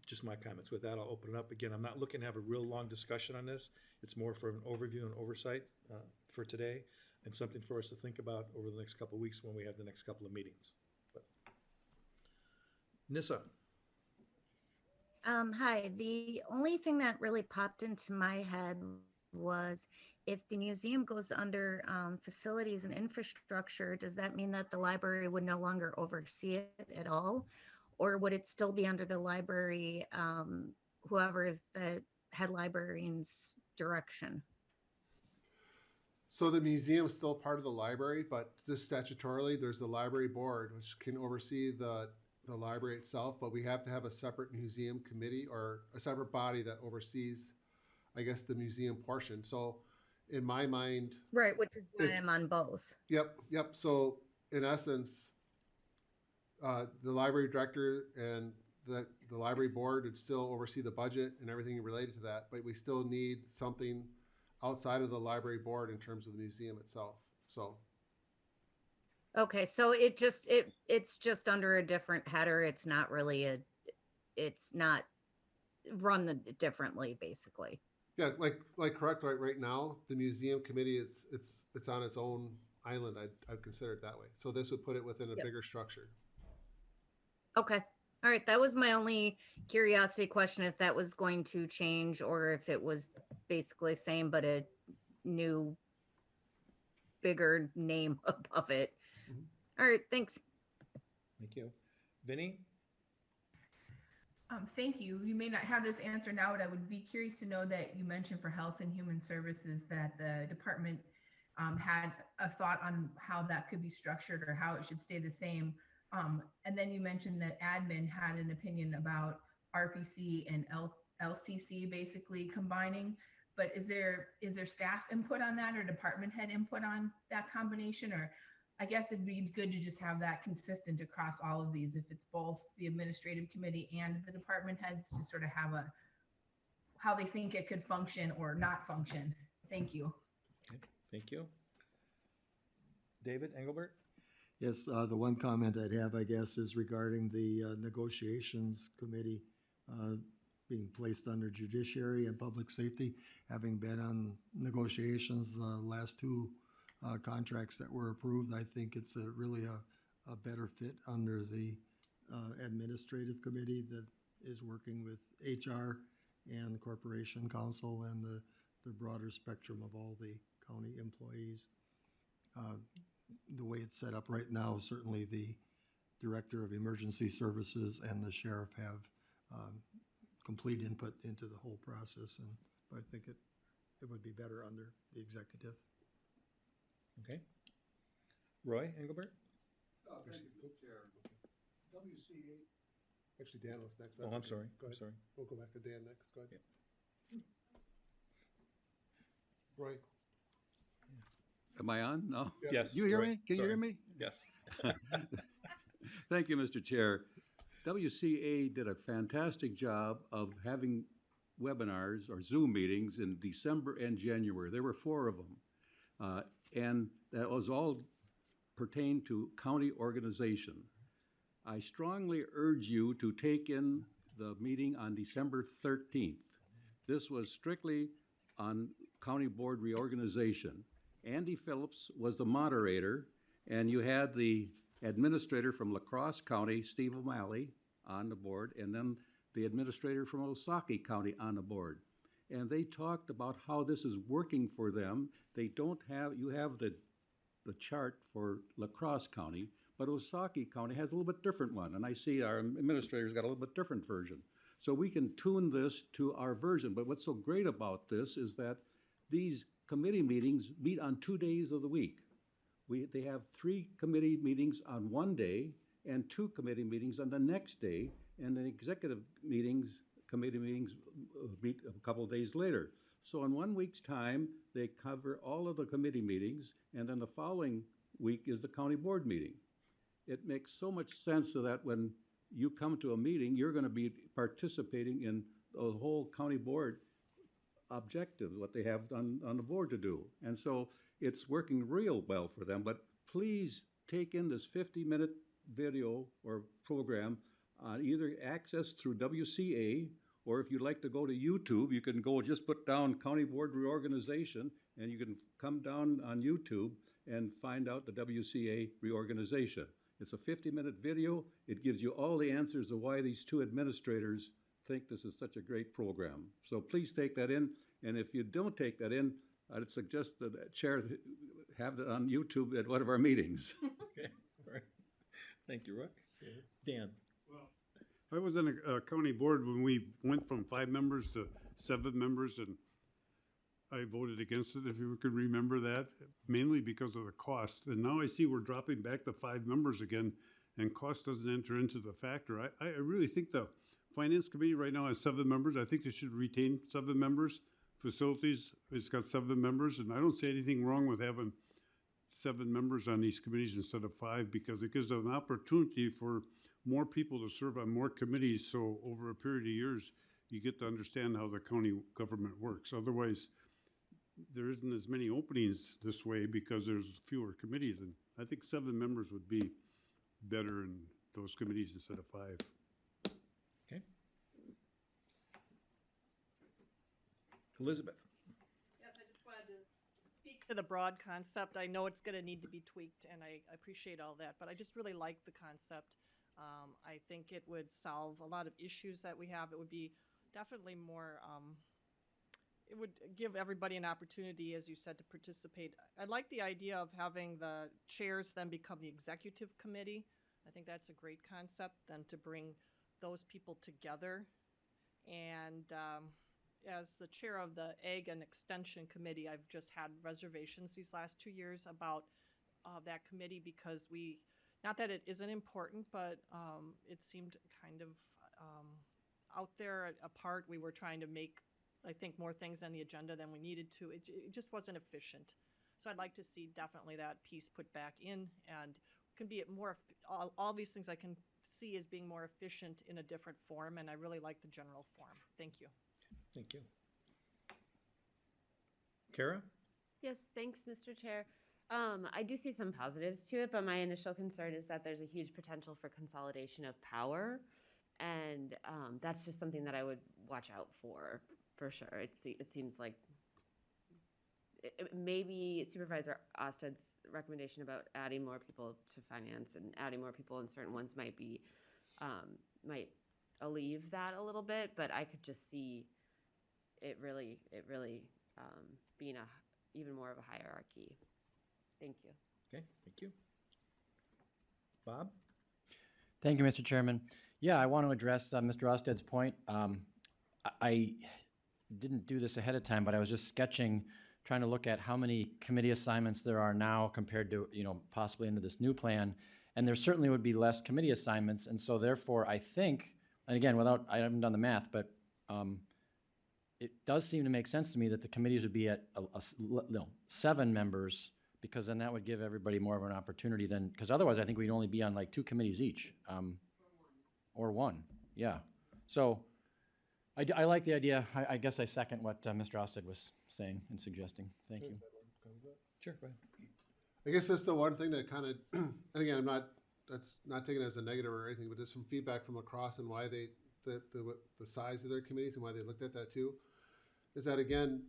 just my comments. With that, I'll open it up. Again, I'm not looking to have a real long discussion on this. It's more for an overview and oversight for today and something for us to think about over the next couple of weeks when we have the next couple of meetings. But Nissa. Hi, the only thing that really popped into my head was if the museum goes under facilities and infrastructure, does that mean that the library would no longer oversee it at all? Or would it still be under the library, whoever is the head librarian's direction? So the museum is still part of the library, but just statutorily, there's the library board, which can oversee the library itself, but we have to have a separate museum committee or a separate body that oversees, I guess, the museum portion. So in my mind. Right, which is why I'm on both. Yep. So in essence, the library director and the library board would still oversee the budget and everything related to that, but we still need something outside of the library board in terms of the museum itself. So. Okay, so it's just under a different header. It's not really it's not run differently, basically. Yeah, like correct. Right now, the museum committee it's on its own island. I'd consider it that way. So this would put it within a bigger structure. Okay. All right. That was my only curiosity question, if that was going to change or if it was basically the same, but a new, bigger name above it. All right. Thanks. Thank you. Vinny? Thank you. You may not have this answer now, but I would be curious to know that you mentioned for Health and Human Services that the department had a thought on how that could be structured or how it should stay the same. And then you mentioned that admin had an opinion about RPC and LCC basically combining. But is there staff input on that or department head input on that combination? Or I guess it'd be good to just have that consistent across all of these, if it's both the administrative committee and the department heads, to sort of have how they think it could function or not function. Thank you. Okay, thank you. David Engelbert? Yes, the one comment I'd have, I guess, is regarding the negotiations committee being placed under judiciary and public safety. Having been on negotiations the last 2 contracts that were approved, I think it's really a better fit under the administrative committee that is working with HR and corporation counsel and the broader spectrum of all the county employees. The way it's set up right now, certainly the Director of Emergency Services and the Sheriff have complete input into the whole process, and I think it would be better under the executive. Okay. Roy Engelbert? Thank you, Chair. WCA. Actually, Dan was next. Oh, I'm sorry. Go ahead. I'm sorry. We'll go back to Dan next. Go ahead. Yep. Roy. Am I on? No? Yes. You hear Roy, me? Can sorry. you hear me? Yes. Thank you, Mr. Chair. WCA did a fantastic job of having webinars or Zoom meetings in December and January. There were 4 of them. And that was all pertained to county organization. I strongly urge you to take in the meeting on December 13th. This was strictly on county board reorganization. Andy Phillips was the moderator, and you had the administrator from La Crosse County, Steve O'Malley, on the board, and then the administrator from Osaki County on the board. And they talked about how this is working for them. They don't have, you have the chart for La Crosse County, but Osaki County has a little bit different one. And I see our administrator's got a little bit different version. So we can tune this to our version. But what's so great about this is that these committee meetings meet on 2 days of the week. They have 3 committee meetings on one day and 2 committee meetings on the next day, and then executive meetings, committee meetings meet a couple of days later. So in 1 week's time, they cover all of the committee meetings, and then the following week is the county board meeting. It makes so much sense so that when you come to a meeting, you're going to be participating in the whole county board objectives, what they have on the board to do. And so it's working real well for them. But please take in this 50-minute video or program on either access through WCA, or if you'd like to go to YouTube, you can go just put down County Board Reorganization, and you can come down on YouTube and find out the WCA reorganization. It's a 50-minute video. It gives you all the answers of why these 2 administrators think this is such a great program. So please take that in, and if you don't take that in, I'd suggest that the chair have it on YouTube at one of our meetings. Okay, all right. Thank you, Roy. Dan? I was on a county board when we went from 5 members to 7 members, and I voted against it, if you could remember that, mainly because of the cost. And now I see we're dropping back to 5 members again, and cost doesn't enter into the factor. I really think the Finance Committee right now has 7 members. I think they should retain 7 members. Facilities, it's got 7 members, and I don't see anything wrong with having 7 members on these committees instead of 5, because it gives an opportunity for more people to serve on more committees, so over a period of years, you get to understand how the county government works. Otherwise, there isn't as many openings this way because there's fewer committees, and I think 7 members would be better in those committees instead of 5. Okay. Elizabeth? Yes, I just wanted to speak to the broad concept. I know it's going to need to be tweaked, and I appreciate all that, but I just really like the concept. I think it would solve a lot of issues that we have. It would be definitely more, it would give everybody an opportunity, as you said, to participate. I like the idea of having the chairs then become the executive committee. I think that's a great concept, then to bring those people together. And as the chair of the Ag and Extension Committee, I've just had reservations these last 2 years about that committee because not that it isn't important, but it seemed kind of out there apart. We were trying to make, I think, more things on the agenda than we needed to. It just wasn't efficient. So I'd like to see definitely that piece put back in and can be more, all these things I can see as being more efficient in a different form, and I really like the general form. Thank you. Thank you. Kara? Yes, thanks, Mr. Chair. I do see some positives to it, but my initial concern is that there's a huge potential for consolidation of power, and that's just something that I would watch out for sure. It seems like maybe Supervisor Osted's recommendation about adding more people to finance and adding more people in certain ones might alleviate that a little bit, but I could just see it really being even more of a hierarchy. Thank you. Okay, thank you. Bob? Thank you, Mr. Chairman. Yeah, I want to address Mr. Osted's point. I didn't do this ahead of time, but I was just sketching, trying to look at how many committee assignments there are now compared to, possibly under this new plan. And there certainly would be less committee assignments. And so therefore, I think, and again, I haven't done the math, but it does seem to make sense to me that the committees would be at 7 members, because then that would give everybody more of an opportunity then, because otherwise I think we'd only be on like 2 committees each. Or one, yeah. So I like the idea. I guess I second what Mr. Osted was saying and suggesting. Thank you. Sure, go ahead. I guess that's the one thing that kind of, and again, that's not taken as a negative or anything, but just some feedback from across and why the size of their committees and why they looked at that too. is that again,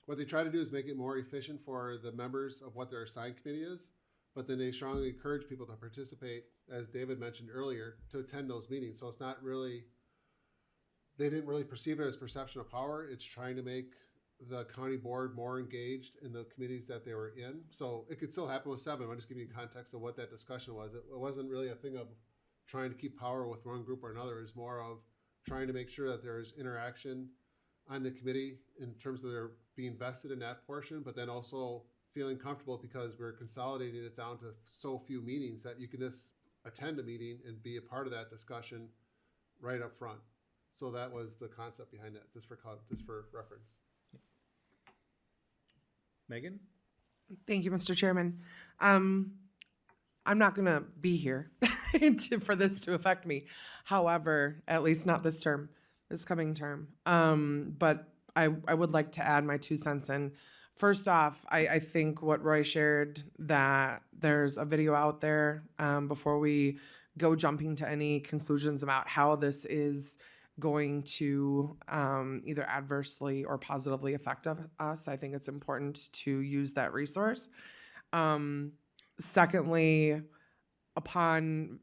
what they try to do is make it more efficient for the members of what their assigned committee is, but then they strongly encourage people to participate, as David mentioned earlier, to attend those meetings. So it's not really, they didn't really perceive it as perception of power. It's trying to make the county board more engaged in the committees that they were in. So it could still happen with 7. I'm just giving you context of what that discussion was. It wasn't really a thing of trying to keep power with one group or another. It's more of trying to make sure that there's interaction on the committee in terms of their being vested in that portion, but then also feeling comfortable because we're consolidating it down to so few meetings that you can just attend a meeting and be a part of that discussion right up front. So that was the concept behind that, just for reference. Megan? Thank you, Mr. Chairman. I'm not going to be here for this to affect me. However, at least not this term, this coming term. But I would like to add my 2 cents in. First off, I think what Roy shared, that there's a video out there before we go jumping to any conclusions about how this is going to either adversely or positively affect us. I think it's important to use that resource. Secondly, upon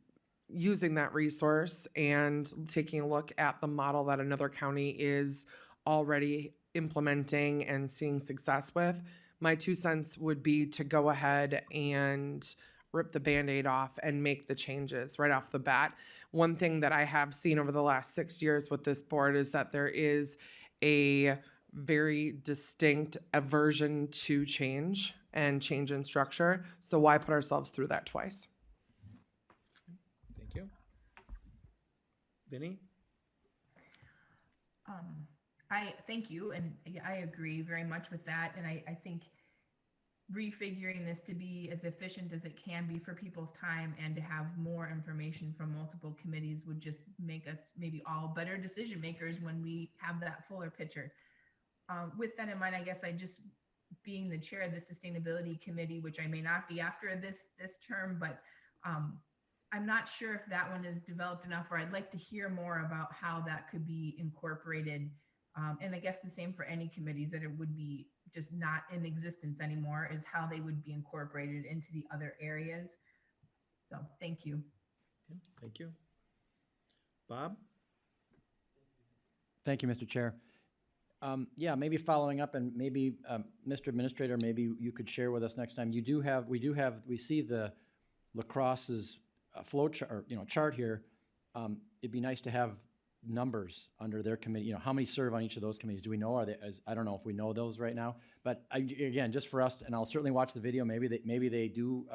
using that resource and taking a look at the model that another county is already implementing and seeing success with, my 2 cents would be to go ahead and rip the Band-Aid off and make the changes right off the bat. One thing that I have seen over the last 6 years with this board is that there is a very distinct aversion to change and change in structure. So why put ourselves through that twice? Thank you. Vinny? I thank you, and I agree very much with that. And I think refiguring this to be as efficient as it can be for people's time and to have more information from multiple committees would just make us maybe all better decision makers when we have that fuller picture. With that in mind, I guess being the chair of the sustainability committee, which I may not be after this term, but I'm not sure if that one is developed enough, or I'd like to hear more about how that could be incorporated. And I guess the same for any committees that it would be just not in existence anymore, is how they would be incorporated into the other areas. So thank you. Thank you. Bob? Thank you, Mr. Chair. Yeah, maybe following up, and maybe Mr. Administrator, maybe you could share with us next time. We see the lacrosse's flow chart, or, chart here. It'd be nice to have numbers under their committee. How many serve on each of those committees? Do we know? I don't know if we know those right now. But again, just for us, and I'll certainly watch the video. Maybe they do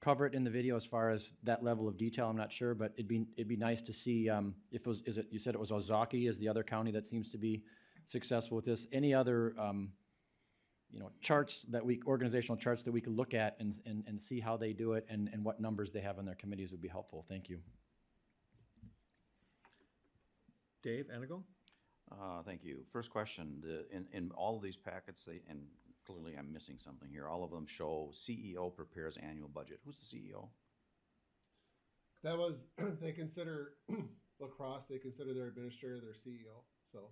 cover it in the video as far as that level of detail. I'm not sure, but it'd be nice to see if it was. You said it was Ozaki is the other county that seems to be successful with this. Any other charts organizational charts that we could look at and see how they do it and what numbers they have on their committees would be helpful. Thank you. Dave Enigal? Thank you. First question, in all of these packets, and clearly I'm missing something here, all of them show CEO prepares annual budget. Who's the CEO? That was, they consider lacrosse, they consider their administrator their CEO, so.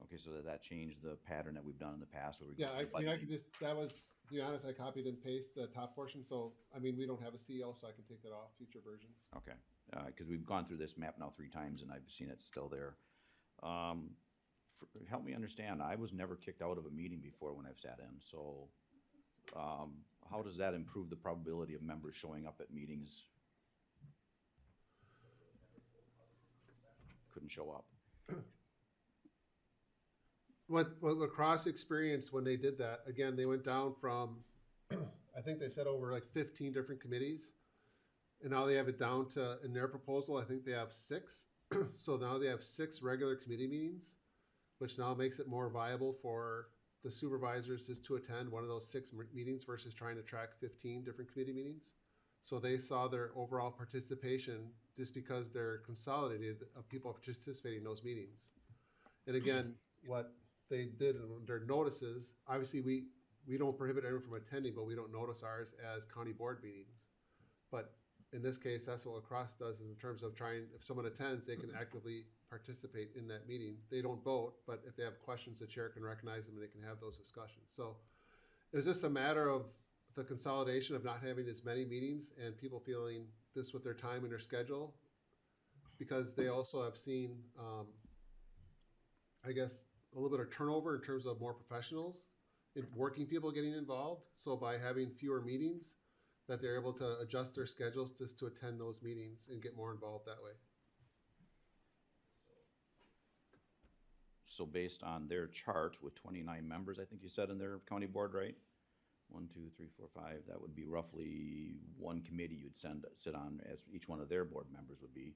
Okay, so does that change the pattern that we've done in the past? Where we Yeah, I could just, that was, to be honest, I copied and pasted the top portion, so, we don't have a CEO, so I can take that off future versions. Okay, because we've gone through this map now 3 times and I've seen it still there. Help me understand, I was never kicked out of a meeting before when I've sat in, so how does that improve the probability of members showing up at meetings? Couldn't show up. What lacrosse experienced when they did that, again, they went down from, I think they said over like 15 different committees. And now they have it down to, in their proposal, I think they have 6. So now they have 6 regular committee meetings, which now makes it more viable for the supervisors just to attend one of those 6 meetings versus trying to track 15 different committee meetings. So they saw their overall participation, just because they're consolidated of people participating in those meetings. And again, what they did in their notices, obviously we don't prohibit anyone from attending, but we don't notice ours as county board meetings. But in this case, that's what lacrosse does, is in terms of trying, if someone attends, they can actively participate in that meeting. They don't vote, but if they have questions, the chair can recognize them and they can have those discussions. So it was just a matter of the consolidation of not having as many meetings and people feeling this with their time and their schedule, because they also have seen, I guess, a little bit of turnover in terms of more professionals and working people getting involved. So by having fewer meetings, that they're able to adjust their schedules just to attend those meetings and get more involved that way. So based on their chart with 29 members, I think you said in their county board, right? 1, 2, 3, 4, 5, that would be roughly one committee you'd sit on, as each one of their board members would be.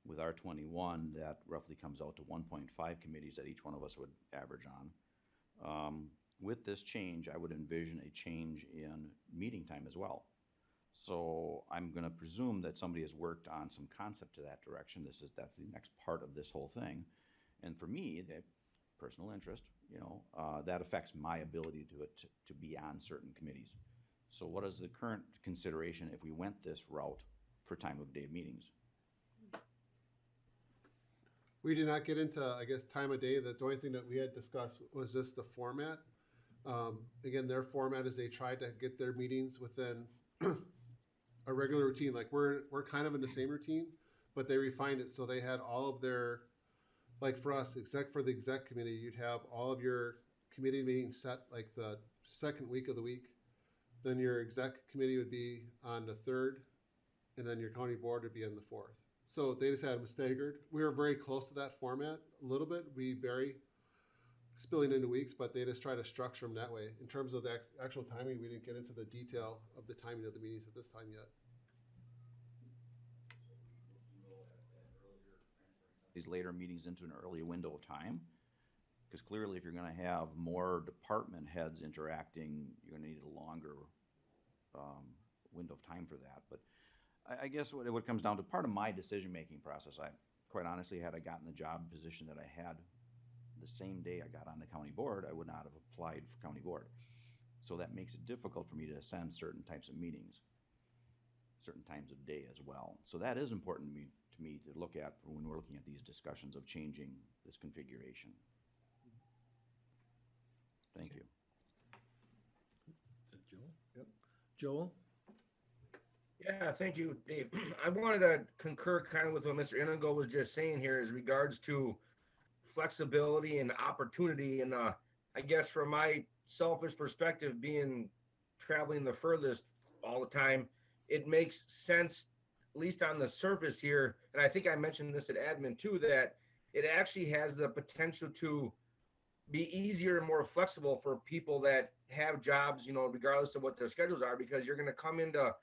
With our 21, that roughly comes out to 1.5 committees that each one of us would average on. With this change, I would envision a change in meeting time as well. So I'm gonna presume that somebody has worked on some concept to that direction. That's the next part of this whole thing. And for me, that personal interest, that affects my ability to be on certain committees. So what is the current consideration if we went this route for time of day meetings? We did not get into, I guess, time of day. The only thing that we had discussed was just the format. Again, their format is they tried to get their meetings within a regular routine. Like we're kind of in the same routine, but they refined it. So they had all of their, like for us, except for the exec committee, you'd have all of your committee meetings set like the second week of the week. Then your exec committee would be on the third, and then your county board would be on the fourth. So they just had them staggered. We were very close to that format a little bit. We vary spilling into weeks, but they just try to structure them that way. In terms of the actual timing, we didn't get into the detail of the timing of the meetings at this time yet. These later meetings into an early window of time? Because clearly if you're gonna have more department heads interacting, you're gonna need a longer window of time for that. But I guess what it comes down to, part of my decision-making process, I quite honestly, had I gotten the job position that I had the same day I got on the county board, I would not have applied for county board. So that makes it difficult for me to attend certain types of meetings, certain times of day as well. So that is important to me to look at when we're looking at these discussions of changing this configuration. Thank you. Joel? Yep. Joel? Yeah, thank you, Dave. I wanted to concur kind of with what Mr. Inigo was just saying here as regards to flexibility and opportunity. And I guess from my selfish perspective, being traveling the furthest all the time, it makes sense, at least on the surface here. And I think I mentioned this at admin too, that it actually has the potential to be easier and more flexible for people that have jobs, regardless of what their schedules are, because you're going to come into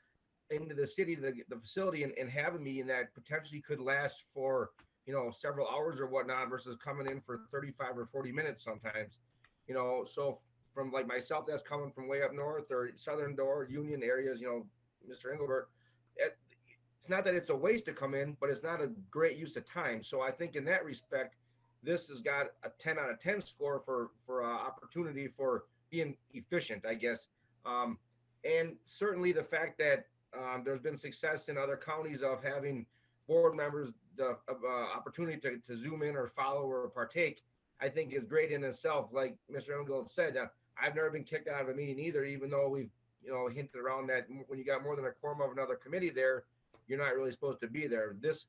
the city, the facility, and have a meeting that potentially could last for, several hours or whatnot, versus coming in for 35 or 40 minutes sometimes. So from like myself, that's coming from way up north or southern door Union areas, Mr. Engelbert, it's not that it's a waste to come in, but it's not a great use of time. So I think in that respect, this has got a 10 out of 10 score for opportunity for being efficient, I guess. And certainly the fact that there's been success in other counties of having board members the opportunity to zoom in or follow or partake, I think is great in itself. Like Mr. Engelgold said, I've never been kicked out of a meeting either, even though we've hinted around that when you got more than a quorum of another committee there, you're not really supposed to be there. This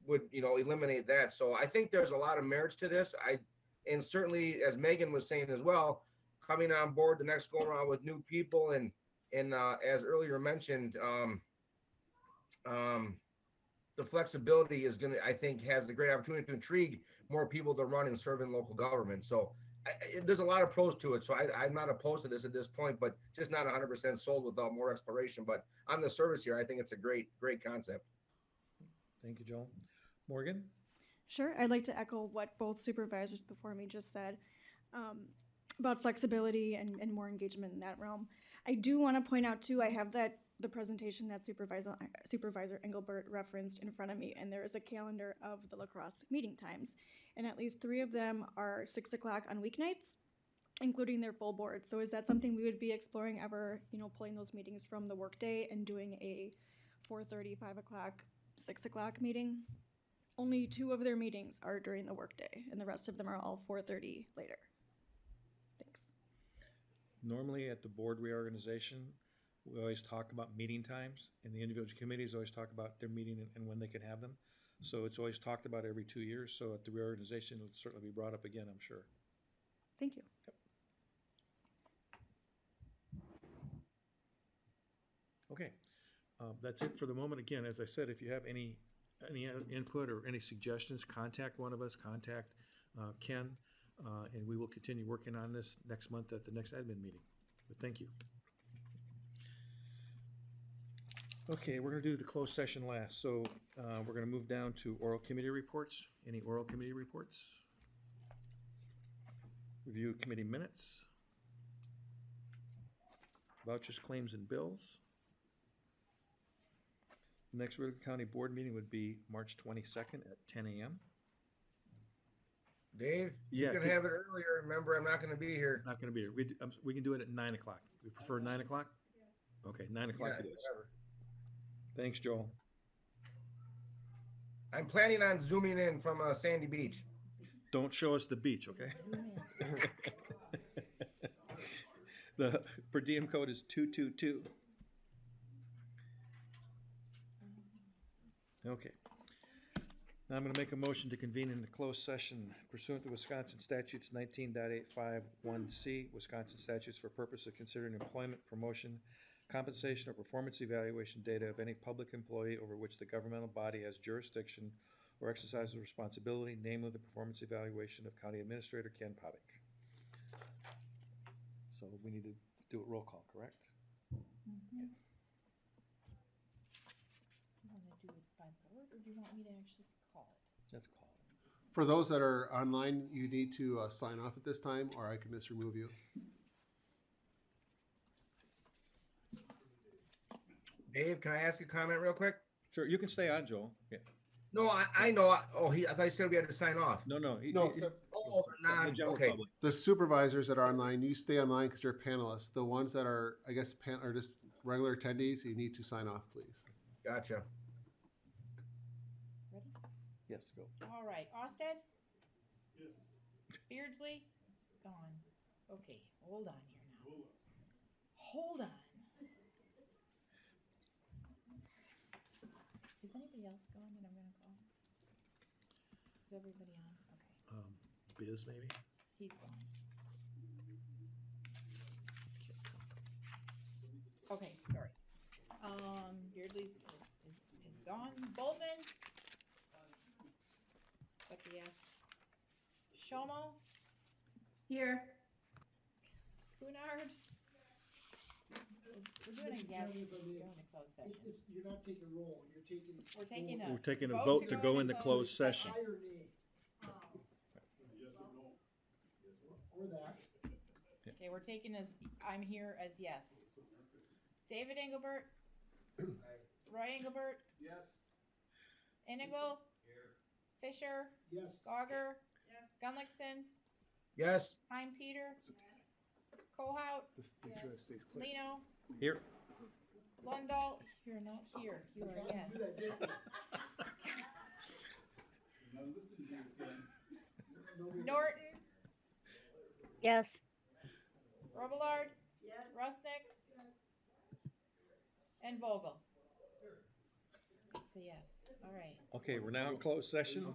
would eliminate that. So I think there's a lot of merits to this. And certainly, as Megan was saying as well, coming on board the next go around with new people and as earlier mentioned, the flexibility is going to, I think, has the great opportunity to intrigue more people to run and serve in local government. So there's a lot of pros to it. So I'm not opposed to this at this point, but just not 100% sold without more exploration. But on the service here, I think it's a great concept. Thank you, Joel. Morgan? Sure. I'd like to echo what both supervisors before me just said about flexibility and more engagement in that realm. I do want to point out too, I have the presentation that Supervisor Engelbert referenced in front of me, and there is a calendar of the lacrosse meeting times, and at least 3 of them are 6 o'clock on weeknights, including their full board. So is that something we would be exploring ever, pulling those meetings from the workday and doing a 4:30, 5 o'clock, 6 o'clock meeting? only 2 of their meetings are during the workday, and the rest of them are all 4:30 later. Thanks. Normally at the board reorganization, we always talk about meeting times, and the individual committees always talk about their meeting and when they can have them. So it's always talked about every 2 years, so at the reorganization, it'll certainly be brought up again, I'm sure. Thank you. Okay, that's it for the moment. Again, as I said, if you have any input or any suggestions, contact one of us, contact Ken, and we will continue working on this next month at the next admin meeting. But thank you. Okay, we're gonna do the closed session last, so we're gonna move down to oral committee reports. Any oral committee reports? Review committee minutes. Vouchers, claims, and bills. Next regular county board meeting would be March 22nd at 10 a.m. Dave, Yeah, you can have it earlier. Remember, I'm not going to be here. Not gonna be here. We can do it at 9 o'clock. We prefer 9 o'clock? Okay, 9 o'clock Yeah, it is. whatever. Thanks, Joel. I'm planning on zooming in from Sandy Beach. Don't show us the beach, okay? The per diem code is 222. Okay. Now I'm going to make a motion to convene in the closed session pursuant to Wisconsin statutes 19.851C, Wisconsin statutes for purpose of considering employment, promotion, compensation, or performance evaluation data of any public employee over which the governmental body has jurisdiction or exercises responsibility, namely the performance evaluation of County Administrator Ken Povick. So we need to do a roll call, correct? You want to do it by board, or do you want me to actually call it? Let's call it. For those that are online, you need to sign off at this time, or I can just remove you. Dave, can I ask a comment real quick? Sure, you can stay on, Joel. Yeah. No, I know. I thought you said we had to sign off. No. No, Nah, the general okay. public. The supervisors that are online, you stay online because you're panelists. The ones that are, I guess, are just regular attendees, you need to sign off, please. Gotcha. Ready? Yes, go. All right, Austed? Yes. Beardsley? Gone. Okay, hold on here now. Hold on. Is anybody else gone that I'm gonna call? Is everybody on? Okay, Biz, maybe? he's gone. Okay, sorry. Beardsley's is gone. Boltman? That's a yes. Shomo? Here. Cunard? We're doing a yes, we're doing a closed session. You're not taking roll, you're taking. We're taking We're taking a vote to go into closed session. Aye or nay. Or that. Okay, we're taking as, I'm here as yes. David Engelbert? Roy Engelbert? Yes. Inigo? Fisher? Yes. Gauger? Yes. Gunlickson? Yes. Hein Peter? Kohout? Just make sure it stays clear. Lino? Here. Lundahl? You're not here, you are yes. Norton? Yes. Robillard? Yes. Rusnick? And Vogel? It's a yes, all right. Okay, we're now in closed session.